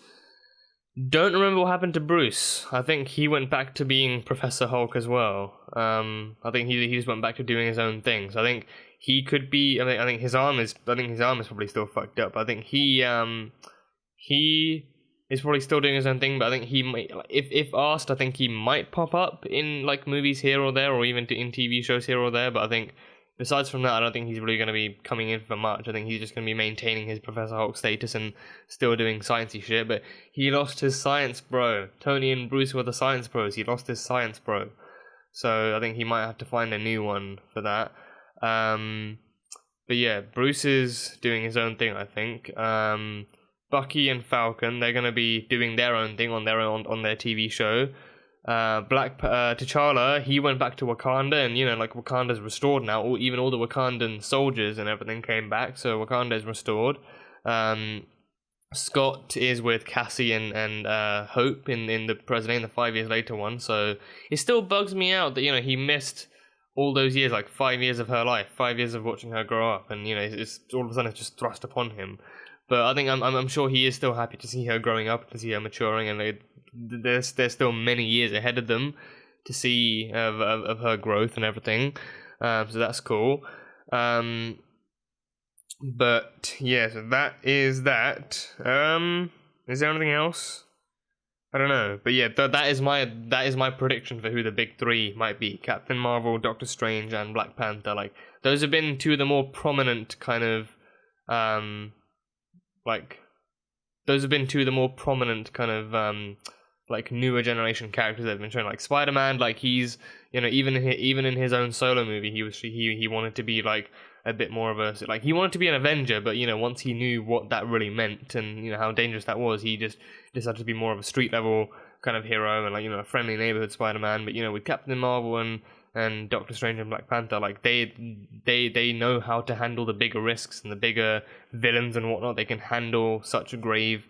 don't remember what happened to Bruce. I think he went back to being Professor Hulk as well. I think he just went back to doing his own thing. So I think he could be. I think his arm is probably still fucked up. I think he is probably still doing his own thing. But I think he might, if asked, I think he might pop up in, like, movies here or there, or even in TV shows here or there. But I think besides from that, I don't think he's really going to be coming in for much. I think he's just going to be maintaining his Professor Hulk status and still doing sciencey shit. But he lost his science bro. Tony and Bruce were the science bros. He lost his science bro. So I think he might have to find a new one for that. But yeah, Bruce is doing his own thing, I think. Bucky and Falcon, they're going to be doing their own thing on their TV show. T'Challa, he went back to Wakanda, and like, Wakanda's restored now. Even all the Wakandan soldiers and everything came back, so Wakanda is restored. Scott is with Cassie and Hope in the present, in the 5 years later one. So it still bugs me out that he missed all those years, like 5 years of her life, 5 years of watching her grow up, and it's all of a sudden it's just thrust upon him. But I think I'm sure he is still happy to see her growing up, to see her maturing, and there's still many years ahead of them to see of her growth and everything. So that's cool. But yeah, so that is that. Is there anything else? I don't know, but yeah, that is my prediction for who the big three might be: Captain Marvel, Doctor Strange, and Black Panther. Like, those have been two of the more prominent kind of like newer generation characters that have been shown. Like Spider-Man, like he's even in his own solo movie, he wanted to be like a bit more of a, like, he wanted to be an Avenger, but once he knew what that really meant and how dangerous that was, he just decided to be more of a street level kind of hero and, like, a friendly neighborhood Spider-Man. But with Captain Marvel and and Doctor Strange and Black Panther, like they know how to handle the bigger risks and the bigger villains and whatnot. They can handle such grave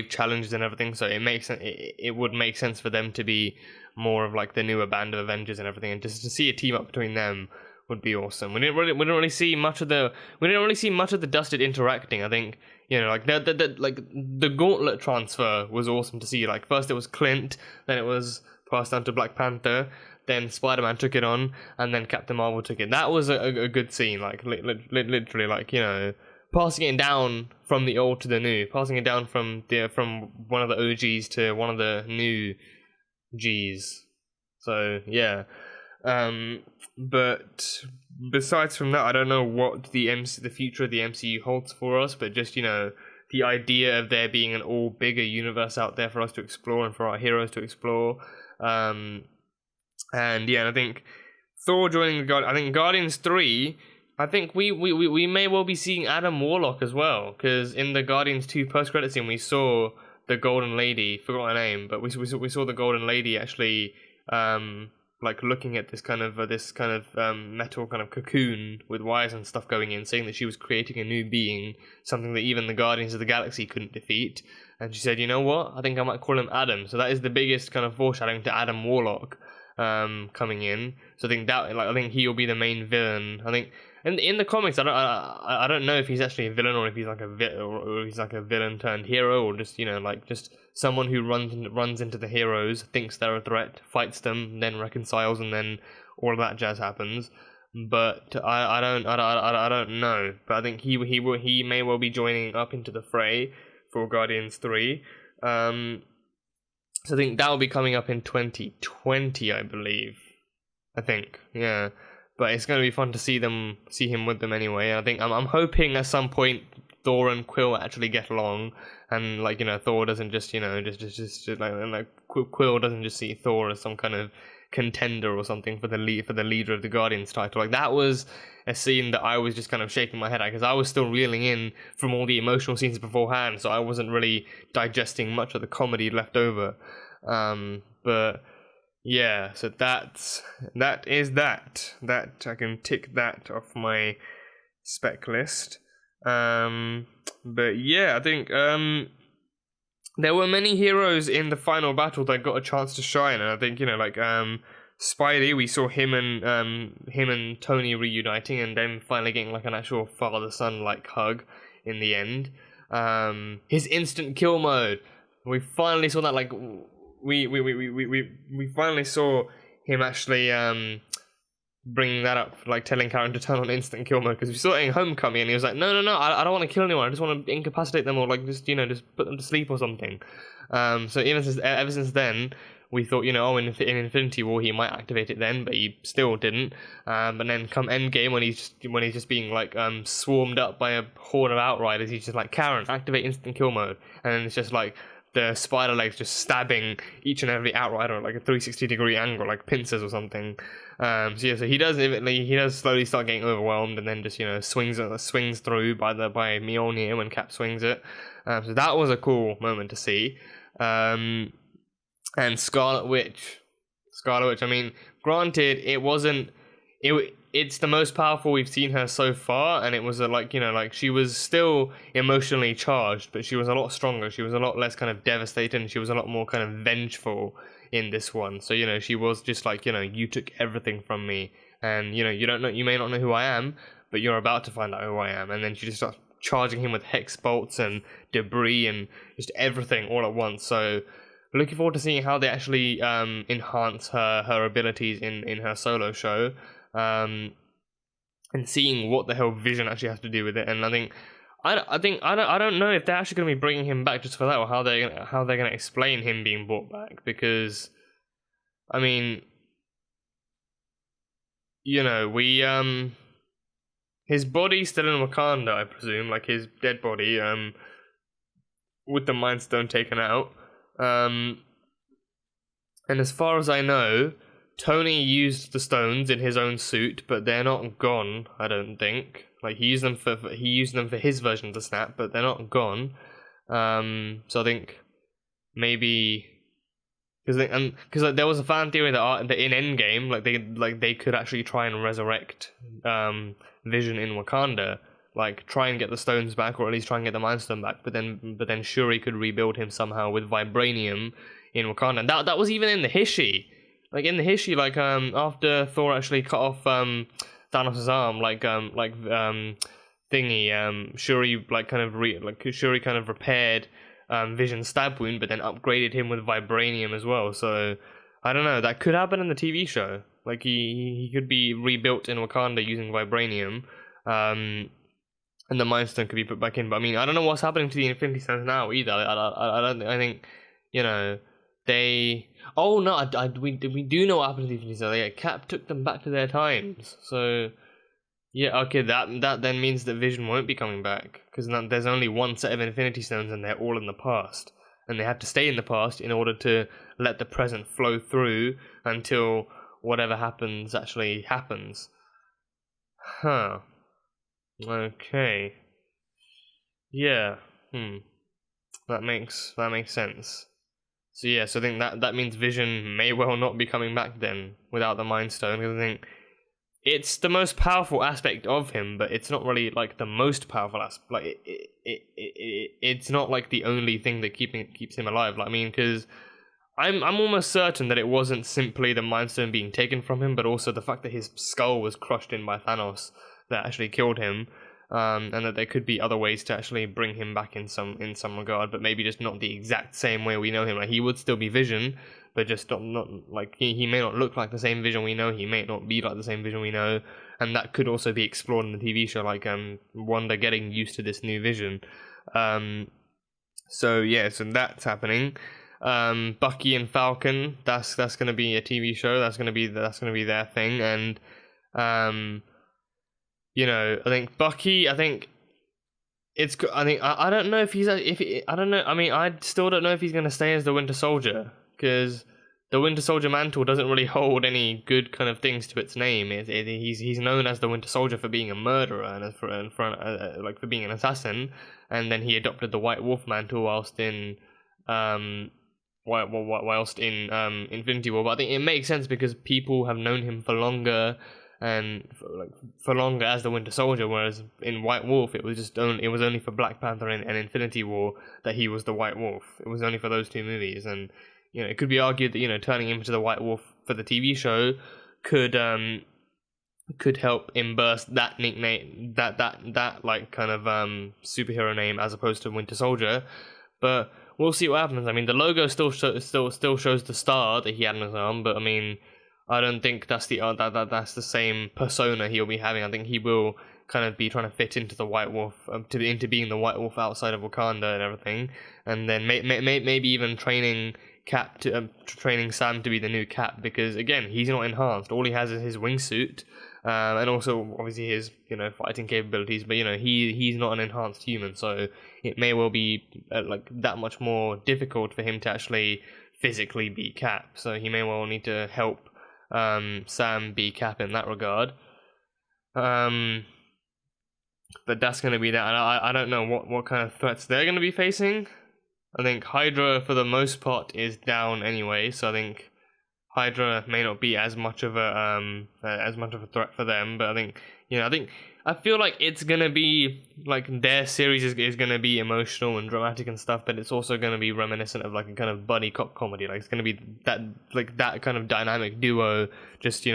challenges and everything. So it would make sense for them to be more of like the newer band of Avengers and everything, and just to see a team up between them would be awesome. We didn't really see much of the Dusted interacting. I think, you know, like the Gauntlet transfer was awesome to see. Like first it was Clint, then it was passed down to Black Panther, then Spider-Man took it on, and then Captain Marvel took it. That was a good scene. Like literally, like, you know, passing it down from the old to the new, passing it down from one of the OGs to one of the new Gs. So yeah. But besides from that, I don't know what the future of the MCU holds for us, but just, you know, the idea of there being an all bigger universe out there for us to explore and for our heroes to explore. And yeah, I think Thor joining I think Guardians 3, I think we may well be seeing Adam Warlock as well, because in the Guardians 2 post-credit scene we saw the Golden Lady, forgot her name, but we saw the Golden Lady actually like looking at this kind of metal kind of cocoon with wires and stuff going in, saying that she was creating a new being, something that even the Guardians of the Galaxy couldn't defeat. And she said, you know what, I think I might call him Adam. So that is the biggest kind of foreshadowing to Adam Warlock coming in. So I think he will be the main villain. I think in the comics, I don't know if he's actually a villain or if he's like a villain turned hero, or just, you know, like just someone who runs into the heroes, thinks they're a threat, fights them, then reconciles, and then all of that jazz happens. But I don't know. But I think he may well be joining up into the fray for Guardians 3. So I think that will be coming up in 2020, I believe. I think, yeah. But it's going to be fun to see him with them anyway. And I think I'm hoping at some point Thor and Quill actually get along, and, like, you know, Thor doesn't just, you know, just like Quill doesn't just see Thor as some kind of contender or something for the leader of the Guardians title. Like, that was a scene that I was just kind of shaking my head at, because I was still reeling in from all the emotional scenes beforehand, so I wasn't really digesting much of the comedy left over. But yeah, so that I can tick that off my spec list. But yeah, I think there were many heroes in the final battle that got a chance to shine, and I think, you know, like Spidey, we saw him and Tony reuniting, and then finally getting like an actual father-son like hug in the end. His instant kill mode, we finally saw that. Like, we finally saw him actually bringing that up, like telling Karen to turn on instant kill mode, because we saw it in Homecoming and he was like, no, I don't want to kill anyone, I just want to incapacitate them, or like just, you know, just put them to sleep or something. So ever since then we thought, you know, in Infinity War he might activate it then, but he still didn't. But then come Endgame, when he's just being like swarmed up by a horde of Outriders, he's just like, Karen, activate instant kill mode, and then it's just like the spider legs just stabbing each and every Outrider at like a 360-degree angle, like pincers or something. So he does slowly start getting overwhelmed, and then just, you know, swings through by Mjolnir when Cap swings it. So that was a cool moment to see. And Scarlet Witch. I mean, granted, it's the most powerful we've seen her so far, and it was she was still emotionally charged, but she was a lot stronger. She was a lot less kind of devastated, and she was a lot more kind of vengeful in this one. So, you know, she was just like, you know, you took everything from me, and, you know, you may not know who I am, but you're about to find out who I am. And then she just starts charging him with hex bolts and debris and just everything all at once. So looking forward to seeing how they actually enhance her abilities in her solo show. And seeing what the hell Vision actually has to do with it. And I don't know if they're actually going to be bringing him back just for that, or how they're going to explain him being brought back, because I mean, you know, his body's still in Wakanda, I presume, like his dead body, with the Mind Stone taken out, and as far as I know, Tony used the stones in his own suit, but they're not gone, I don't think. Like, he used them for his version of the snap, but they're not gone. So I think maybe because like, there was a fan theory that in Endgame, they could actually try and resurrect Vision in Wakanda, like try and get the stones back, or at least try and get the Mind Stone back. But then Shuri could rebuild him somehow with vibranium in Wakanda. And that was even in the Hishi. Like in the Hishi, after Thor actually cut off Thanos' arm, Shuri Shuri kind of repaired Vision's stab wound, but then upgraded him with vibranium as well. So I don't know, that could happen in the TV show. Like he could be rebuilt in Wakanda using vibranium, and the Mind Stone could be put back in. But I mean, I don't know what's happening to the Infinity Stones now either. I think, they. Oh no, we do know what happened to the Infinity Stones. Yeah, Cap took them back to their times. So yeah, okay, that then means that Vision won't be coming back, because there's only one set of Infinity Stones and they're all in the past, and they have to stay in the past in order to let the present flow through until whatever happens actually happens. Huh. Okay. Yeah. That makes sense. So yeah, so I think that means Vision may well not be coming back then without the Mind Stone, because I think it's the most powerful aspect of him, but it's not really like the most powerful aspect. Like it's not like the only thing that keeps him alive. Like, I mean, because I'm almost certain that it wasn't simply the Mind Stone being taken from him, but also the fact that his skull was crushed in by Thanos that actually killed him, and that there could be other ways to actually bring him back in some regard, but maybe just not the exact same way we know him. Like, he would still be Vision, but just not like he may not look like the same Vision we know. He may not be like the same Vision we know, and that could also be explored in the TV show, like Wanda getting used to this new Vision. So yeah, so that's happening. Bucky and Falcon, that's going to be a TV show. That's going to be their thing, and I think Bucky. I think it's. I think I don't know if I don't know. I mean, I still don't know if he's going to stay as the Winter Soldier, because the Winter Soldier mantle doesn't really hold any good kind of things to its name. He's known as the Winter Soldier for being a murderer and for being an assassin, and then he adopted the White Wolf mantle whilst in Infinity War. But I think it makes sense because people have known him for longer, and for longer as the Winter Soldier, whereas in White Wolf it was only for Black Panther and Infinity War that he was the White Wolf. It was only for those two movies, and it could be argued that turning him into the White Wolf for the TV show could help embrace that nickname, that kind of superhero name, as opposed to Winter Soldier. But we'll see what happens. I mean, the logo still shows the star that he had on his arm, but I mean, I don't think that's the same persona he'll be having. I think he will kind of be trying to fit into the White Wolf, into being the White Wolf outside of Wakanda and everything, and then maybe even training Sam to be the new Cap, because again, he's not enhanced. All he has is his wingsuit, and also obviously his fighting capabilities. But he's not an enhanced human, so it may well be that much more difficult for him to actually physically be Cap. So he may well need to help Sam be Cap in that regard. But that's going to be that, and I don't know what kind of threats they're going to be facing. I think Hydra, for the most part, is down anyway, so I think Hydra may not be as much of a threat for them. But I feel like it's gonna be their series is gonna be emotional and dramatic and stuff, but it's also gonna be reminiscent of a kind of buddy cop comedy. It's gonna be that kind of dynamic duo, just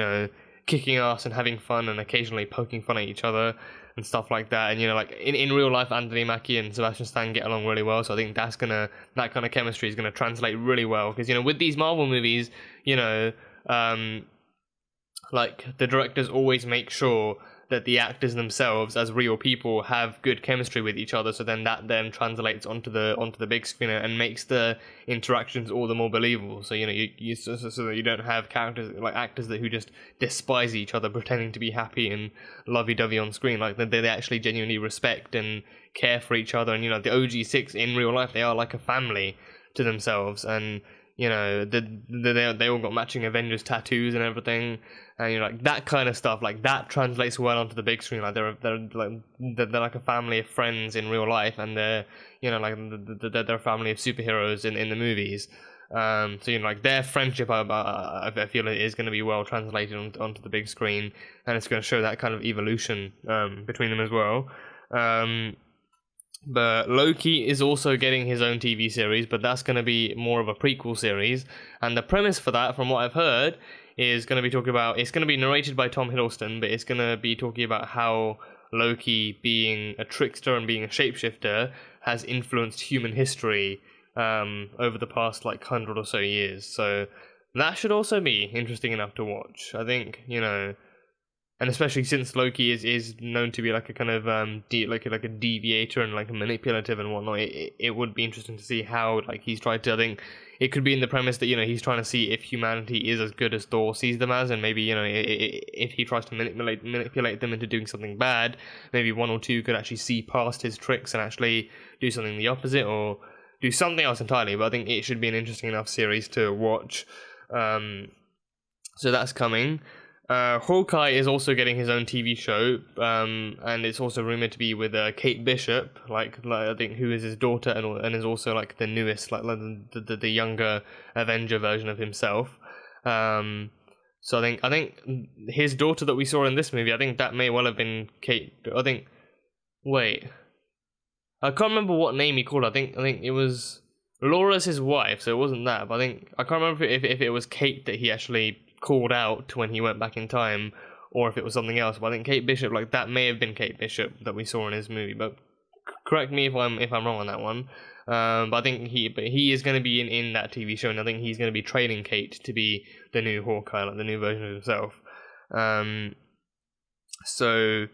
kicking ass and having fun and occasionally poking fun at each other and stuff like that. And in real life, Anthony Mackie and Sebastian Stan get along really well, so I think that kind of chemistry is gonna translate really well, because with these Marvel movies, the directors always make sure that the actors themselves, as real people, have good chemistry with each other, so then that translates onto the big screen and makes the interactions all the more believable. So so that you don't have characters actors who just despise each other, pretending to be happy and lovey-dovey on screen. They actually genuinely respect and care for each other, and the OG6 in real life, they are like a family to themselves, and they all got matching Avengers tattoos and everything, and that kind of stuff, that translates well onto the big screen. They're like a family of friends in real life, and they're they're a family of superheroes in the movies. So like their friendship, I feel it is going to be well translated onto the big screen, and it's going to show that kind of evolution between them as well. But Loki is also getting his own TV series, but that's going to be more of a prequel series. And the premise for that, from what I've heard, is going to be talking about, it's going to be narrated by Tom Hiddleston, but it's going to be talking about how Loki, being a trickster and being a shapeshifter, has influenced human history over the past 100 or so years. So that should also be interesting enough to watch. I think, and especially since Loki is known to be like a kind of like a deviator and like a manipulative and whatnot, it would be interesting to see how he's tried to. I think it could be in the premise that he's trying to see if humanity is as good as Thor sees them as, and maybe if he tries to manipulate them into doing something bad, maybe one or two could actually see past his tricks and actually do something the opposite or do something else entirely. But I think it should be an interesting enough series to watch. So that's coming. Hawkeye is also getting his own TV show, and it's also rumored to be with Kate Bishop, like I think, who is his daughter, and is also the newest, the younger Avenger version of himself. So I think his daughter that we saw in this movie, I think that may well have been Kate. I can't remember what name he called her. I think it was Laura's his wife, so it wasn't that. But I can't remember if it was Kate that he actually called out when he went back in time, or if it was something else. But I think Kate Bishop, that may have been Kate Bishop that we saw in his movie. But correct me if I'm wrong on that one. But I think he is going to be in that TV show, and I think he's going to be training Kate to be the new Hawkeye, the new version of himself. So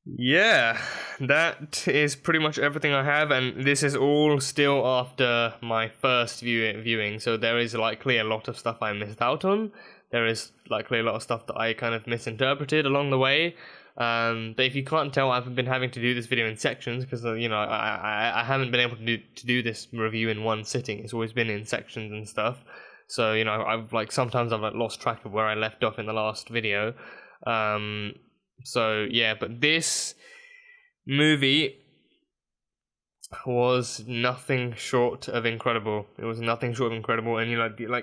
yeah, that is pretty much everything I have, and this is all still after my first viewing, so there is likely a lot of stuff I missed out on. There is likely a lot of stuff that I kind of misinterpreted along the way. But if you can't tell, I've been having to do this video in sections because I haven't been able to do this review in one sitting. It's always been in sections and stuff. So I've sometimes I've lost track of where I left off in the last video. So yeah, but this movie was nothing short of incredible. It was nothing short of incredible, and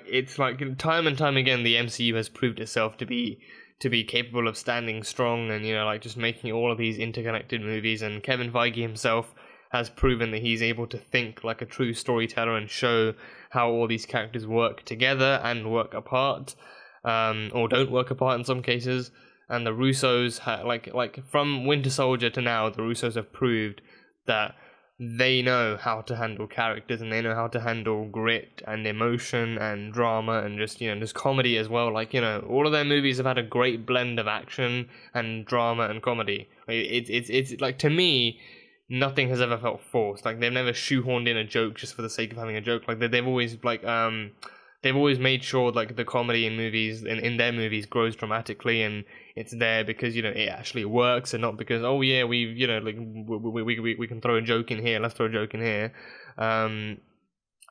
it's time and time again the MCU has proved itself to be capable of standing strong and just making all of these interconnected movies. And Kevin Feige himself has proven that he's able to think like a true storyteller and show how all these characters work together and work apart, or don't work apart in some cases. And the Russos, from Winter Soldier to now, the Russos have proved that they know how to handle characters, and they know how to handle grit and emotion and drama and just comedy as well. All of their movies have had a great blend of action and drama and comedy. It's to me, nothing has ever felt forced. They've never shoehorned in a joke just for the sake of having a joke. They've always they've always made sure the comedy in movies in their movies grows dramatically, and it's there because it actually works, and not because we can throw a joke in here, let's throw a joke in here. And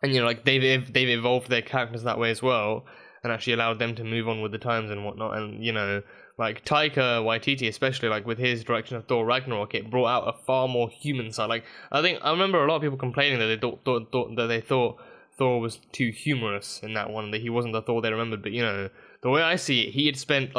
they've evolved their characters that way as well, and actually allowed them to move on with the times and whatnot. And Taika Waititi, especially with his direction of Thor Ragnarok, it brought out a far more human side. I remember a lot of people complaining that they thought Thor was too humorous in that one, that he wasn't the Thor they remembered. But the way I see it, he had spent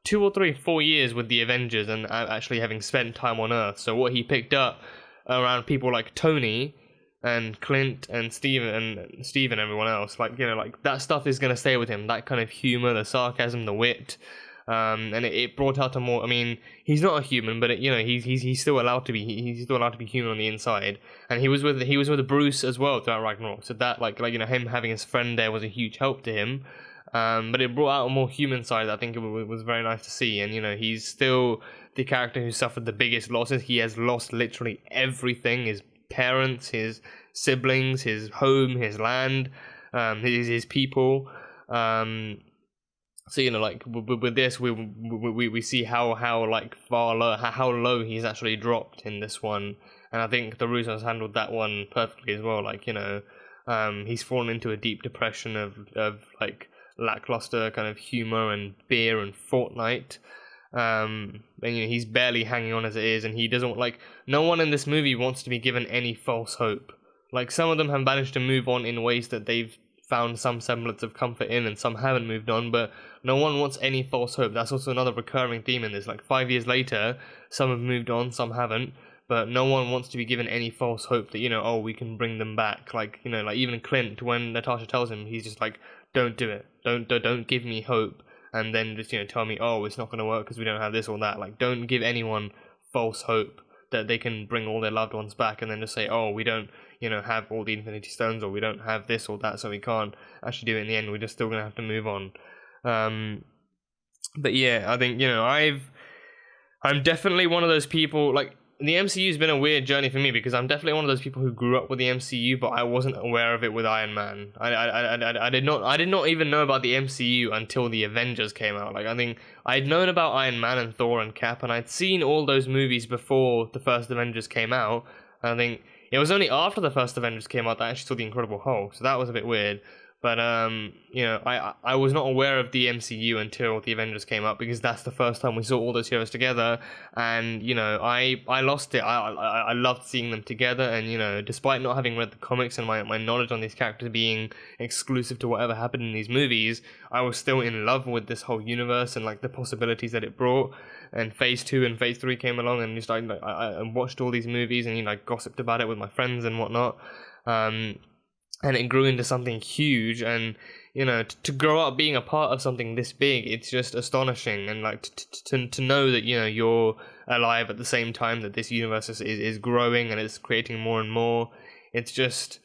2 or 3, 4 years with the Avengers and actually having spent time on Earth. So what he picked up around people like Tony and Clint and Steve and everyone else, that stuff is gonna stay with him. That kind of humor, the sarcasm, the wit, and it brought out a more. I mean, he's not a human, but he's still allowed to be. He's still allowed to be human on the inside. And he was with Bruce as well throughout Ragnarok. So that him having his friend there was a huge help to him. But it brought out a more human side that I think it was very nice to see. And he's still the character who suffered the biggest losses. He has lost literally everything: his parents, his siblings, his home, his land, his people. So with this, we see how low he's actually dropped in this one, and I think the Russos handled that one perfectly as well. He's fallen into a deep depression of lackluster kind of humor and beer and Fortnite. And he's barely hanging on as it is, and he doesn't no one in this movie wants to be given any false hope. Like, some of them have managed to move on in ways that they've found some semblance of comfort in, and some haven't moved on, but no one wants any false hope. That's also another recurring theme in this. Like, 5 years later, some have moved on, some haven't, but no one wants to be given any false hope that, oh, we can bring them back. Like, like even Clint, when Natasha tells him, he's just like, don't do it. Don't give me hope, and then just, tell me, oh, it's not going to work because we don't have this or that. Like, don't give anyone false hope that they can bring all their loved ones back, and then just say, oh, we don't, have all the Infinity Stones, or we don't have this or that, so we can't actually do it in the end. We're just still going to have to move on. But yeah, I think, I'm definitely one of those people, like, the MCU's been a weird journey for me, because I'm definitely one of those people who grew up with the MCU, but I wasn't aware of it with Iron Man. I did not even know about the MCU until the Avengers came out. Like, I think I'd known about Iron Man and Thor and Cap, and I'd seen all those movies before the first Avengers came out. And I think it was only after the first Avengers came out that I actually saw the Incredible Hulk, so that was a bit weird. But, I was not aware of the MCU until the Avengers came up, because that's the first time we saw all those heroes together, and, I lost it. I loved seeing them together, and, despite not having read the comics and my knowledge on these characters being exclusive to whatever happened in these movies, I was still in love with this whole universe and, like, the possibilities that it brought. And Phase 2 and Phase 3 came along, and just, I watched all these movies, and, gossiped about it with my friends and whatnot. And it grew into something huge, and to grow up being a part of something this big, it's just astonishing. And like to know that you're alive at the same time that this universe is growing and it's creating more and more. It's just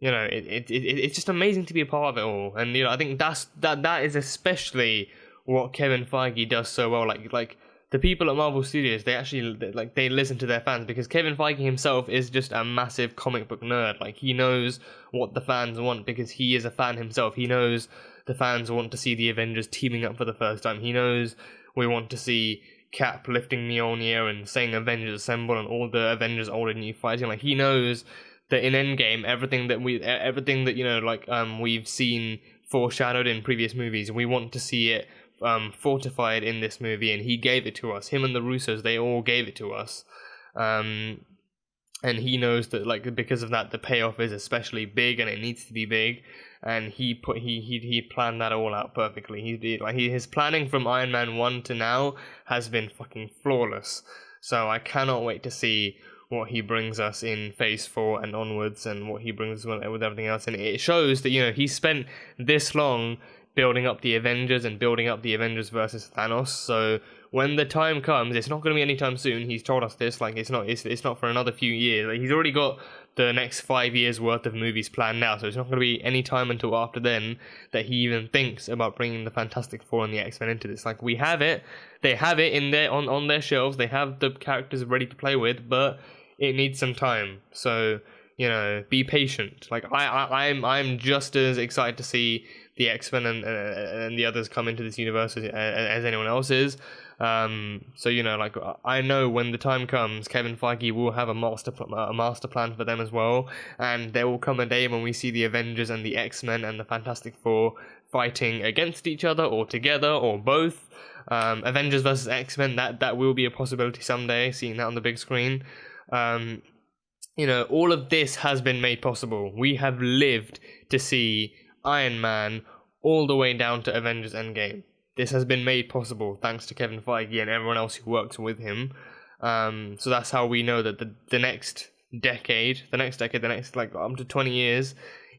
it's just amazing to be a part of it all. And I think that is especially what Kevin Feige does so well. Like the people at Marvel Studios, they listen to their fans, because Kevin Feige himself is just a massive comic book nerd. Like, he knows what the fans want, because he is a fan himself. He knows the fans want to see the Avengers teaming up for the first time. He knows we want to see Cap lifting Mjolnir and saying Avengers Assemble and all the Avengers old and new fighting. Like, he knows that in Endgame, everything that we've seen foreshadowed in previous movies, we want to see it fortified in this movie, and he gave it to us. Him and the Russos, they all gave it to us, and he knows that, like, because of that, the payoff is especially big, and it needs to be big. And he planned that all out perfectly. His planning from Iron Man 1 to now has been fucking flawless. So I cannot wait to see what he brings us in Phase 4 and onwards, and what he brings with everything else. And it shows that he spent this long building up the Avengers and building up the Avengers versus Thanos. So when the time comes, it's not going to be anytime soon. He's told us this. Like, it's not for another few years. Like, he's already got the next 5 years worth of movies planned now. So it's not going to be any time until after then that he even thinks about bringing the Fantastic Four and the X-Men into this. Like, we have it. They have it in there on their shelves. They have the characters ready to play with, but it needs some time. So be patient. Like, I'm just as excited to see the X-Men and the others come into this universe as anyone else is. So like, I know when the time comes, Kevin Feige will have a master plan for them as well, and there will come a day when we see the Avengers and the X-Men and the Fantastic Four fighting against each other, or together, or both. Avengers versus X-Men, that will be a possibility someday, seeing that on the big screen. All of this has been made possible. We have lived to see Iron Man all the way down to Avengers Endgame. This has been made possible thanks to Kevin Feige and everyone else who works with him. So that's how we know that the next decade, like up to 20 years,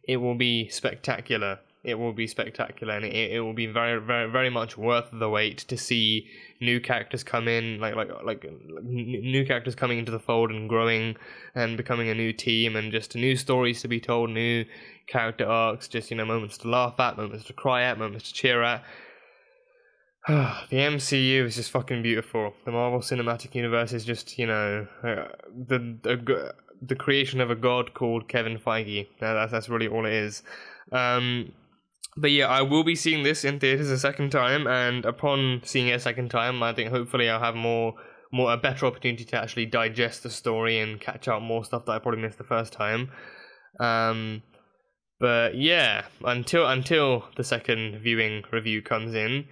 it will be spectacular. It will be spectacular, and it will be very, very, very much worth the wait to see new characters come in, like new characters coming into the fold and growing and becoming a new team, and just new stories to be told, new character arcs, just moments to laugh at, moments to cry at, moments to cheer at. The MCU is just fucking beautiful. The Marvel Cinematic Universe is just the creation of a god called Kevin Feige. That's really all it is. But yeah, I will be seeing this in theaters a second time, and upon seeing it a second time, I think hopefully I'll have a better opportunity to actually digest the story and catch up more stuff that I probably missed the first time. But yeah, until the second viewing review comes in,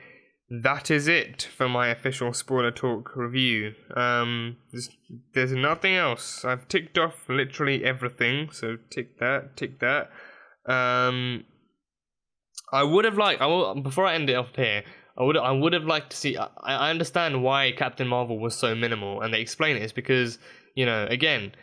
that is it for my official spoiler talk review. There's nothing else. I've ticked off literally everything, so tick that. Before I end it off here, I would have liked to see. I understand why Captain Marvel was so minimal, and they explain it is because, you know, again,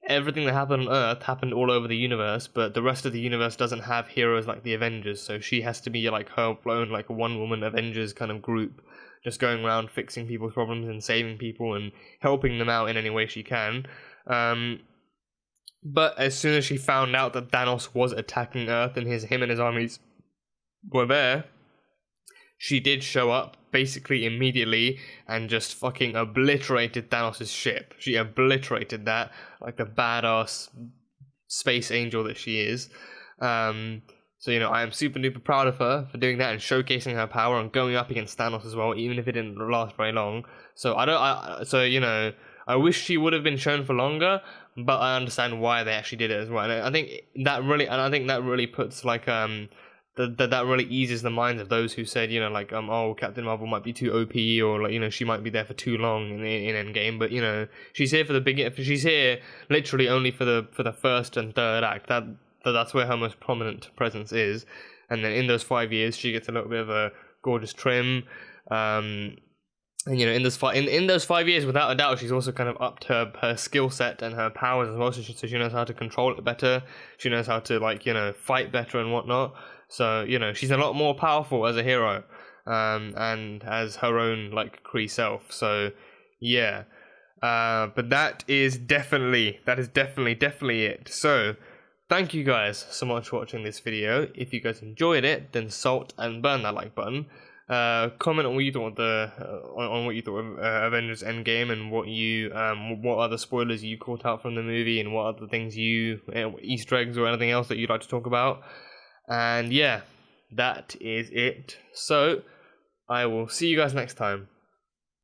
everything that happened on Earth happened all over the universe, but the rest of the universe doesn't have heroes like the Avengers, so she has to be like her own, like, one-woman Avengers kind of group, just going around fixing people's problems and saving people and helping them out in any way she can. But as soon as she found out that Thanos was attacking Earth and him and his armies were there, she did show up basically immediately and just fucking obliterated Thanos' ship. She obliterated that like the badass space angel that she is. So, you know, I am super duper proud of her for doing that and showcasing her power and going up against Thanos as well, even if it didn't last very long. So you know, I wish she would have been shown for longer, but I understand why they actually did it as well. And I think that really puts like that really eases the minds of those who said, you know, like, oh, Captain Marvel might be too OP, or, like, you know, she might be there for too long in Endgame. But, you know, she's here for the she's here literally only for the first and third act. That's where her most prominent presence is. And then in those 5 years, she gets a little bit of a gorgeous trim. And, you know, in those 5 years, without a doubt, she's also kind of upped her skill set and her powers as well. So she knows how to control it better. She knows how to, like, you know, fight better and whatnot. So, you know, she's a lot more powerful as a hero, and as her own, like, Kree self. So, yeah. But that is definitely it. So, thank you guys so much for watching this video. If you guys enjoyed it, then salt and burn that like button. Comment on what you thought of Avengers Endgame, and what other spoilers you caught out from the movie, and what other things Easter eggs or anything else that you'd like to talk about. And yeah, that is it. So I will see you guys next time.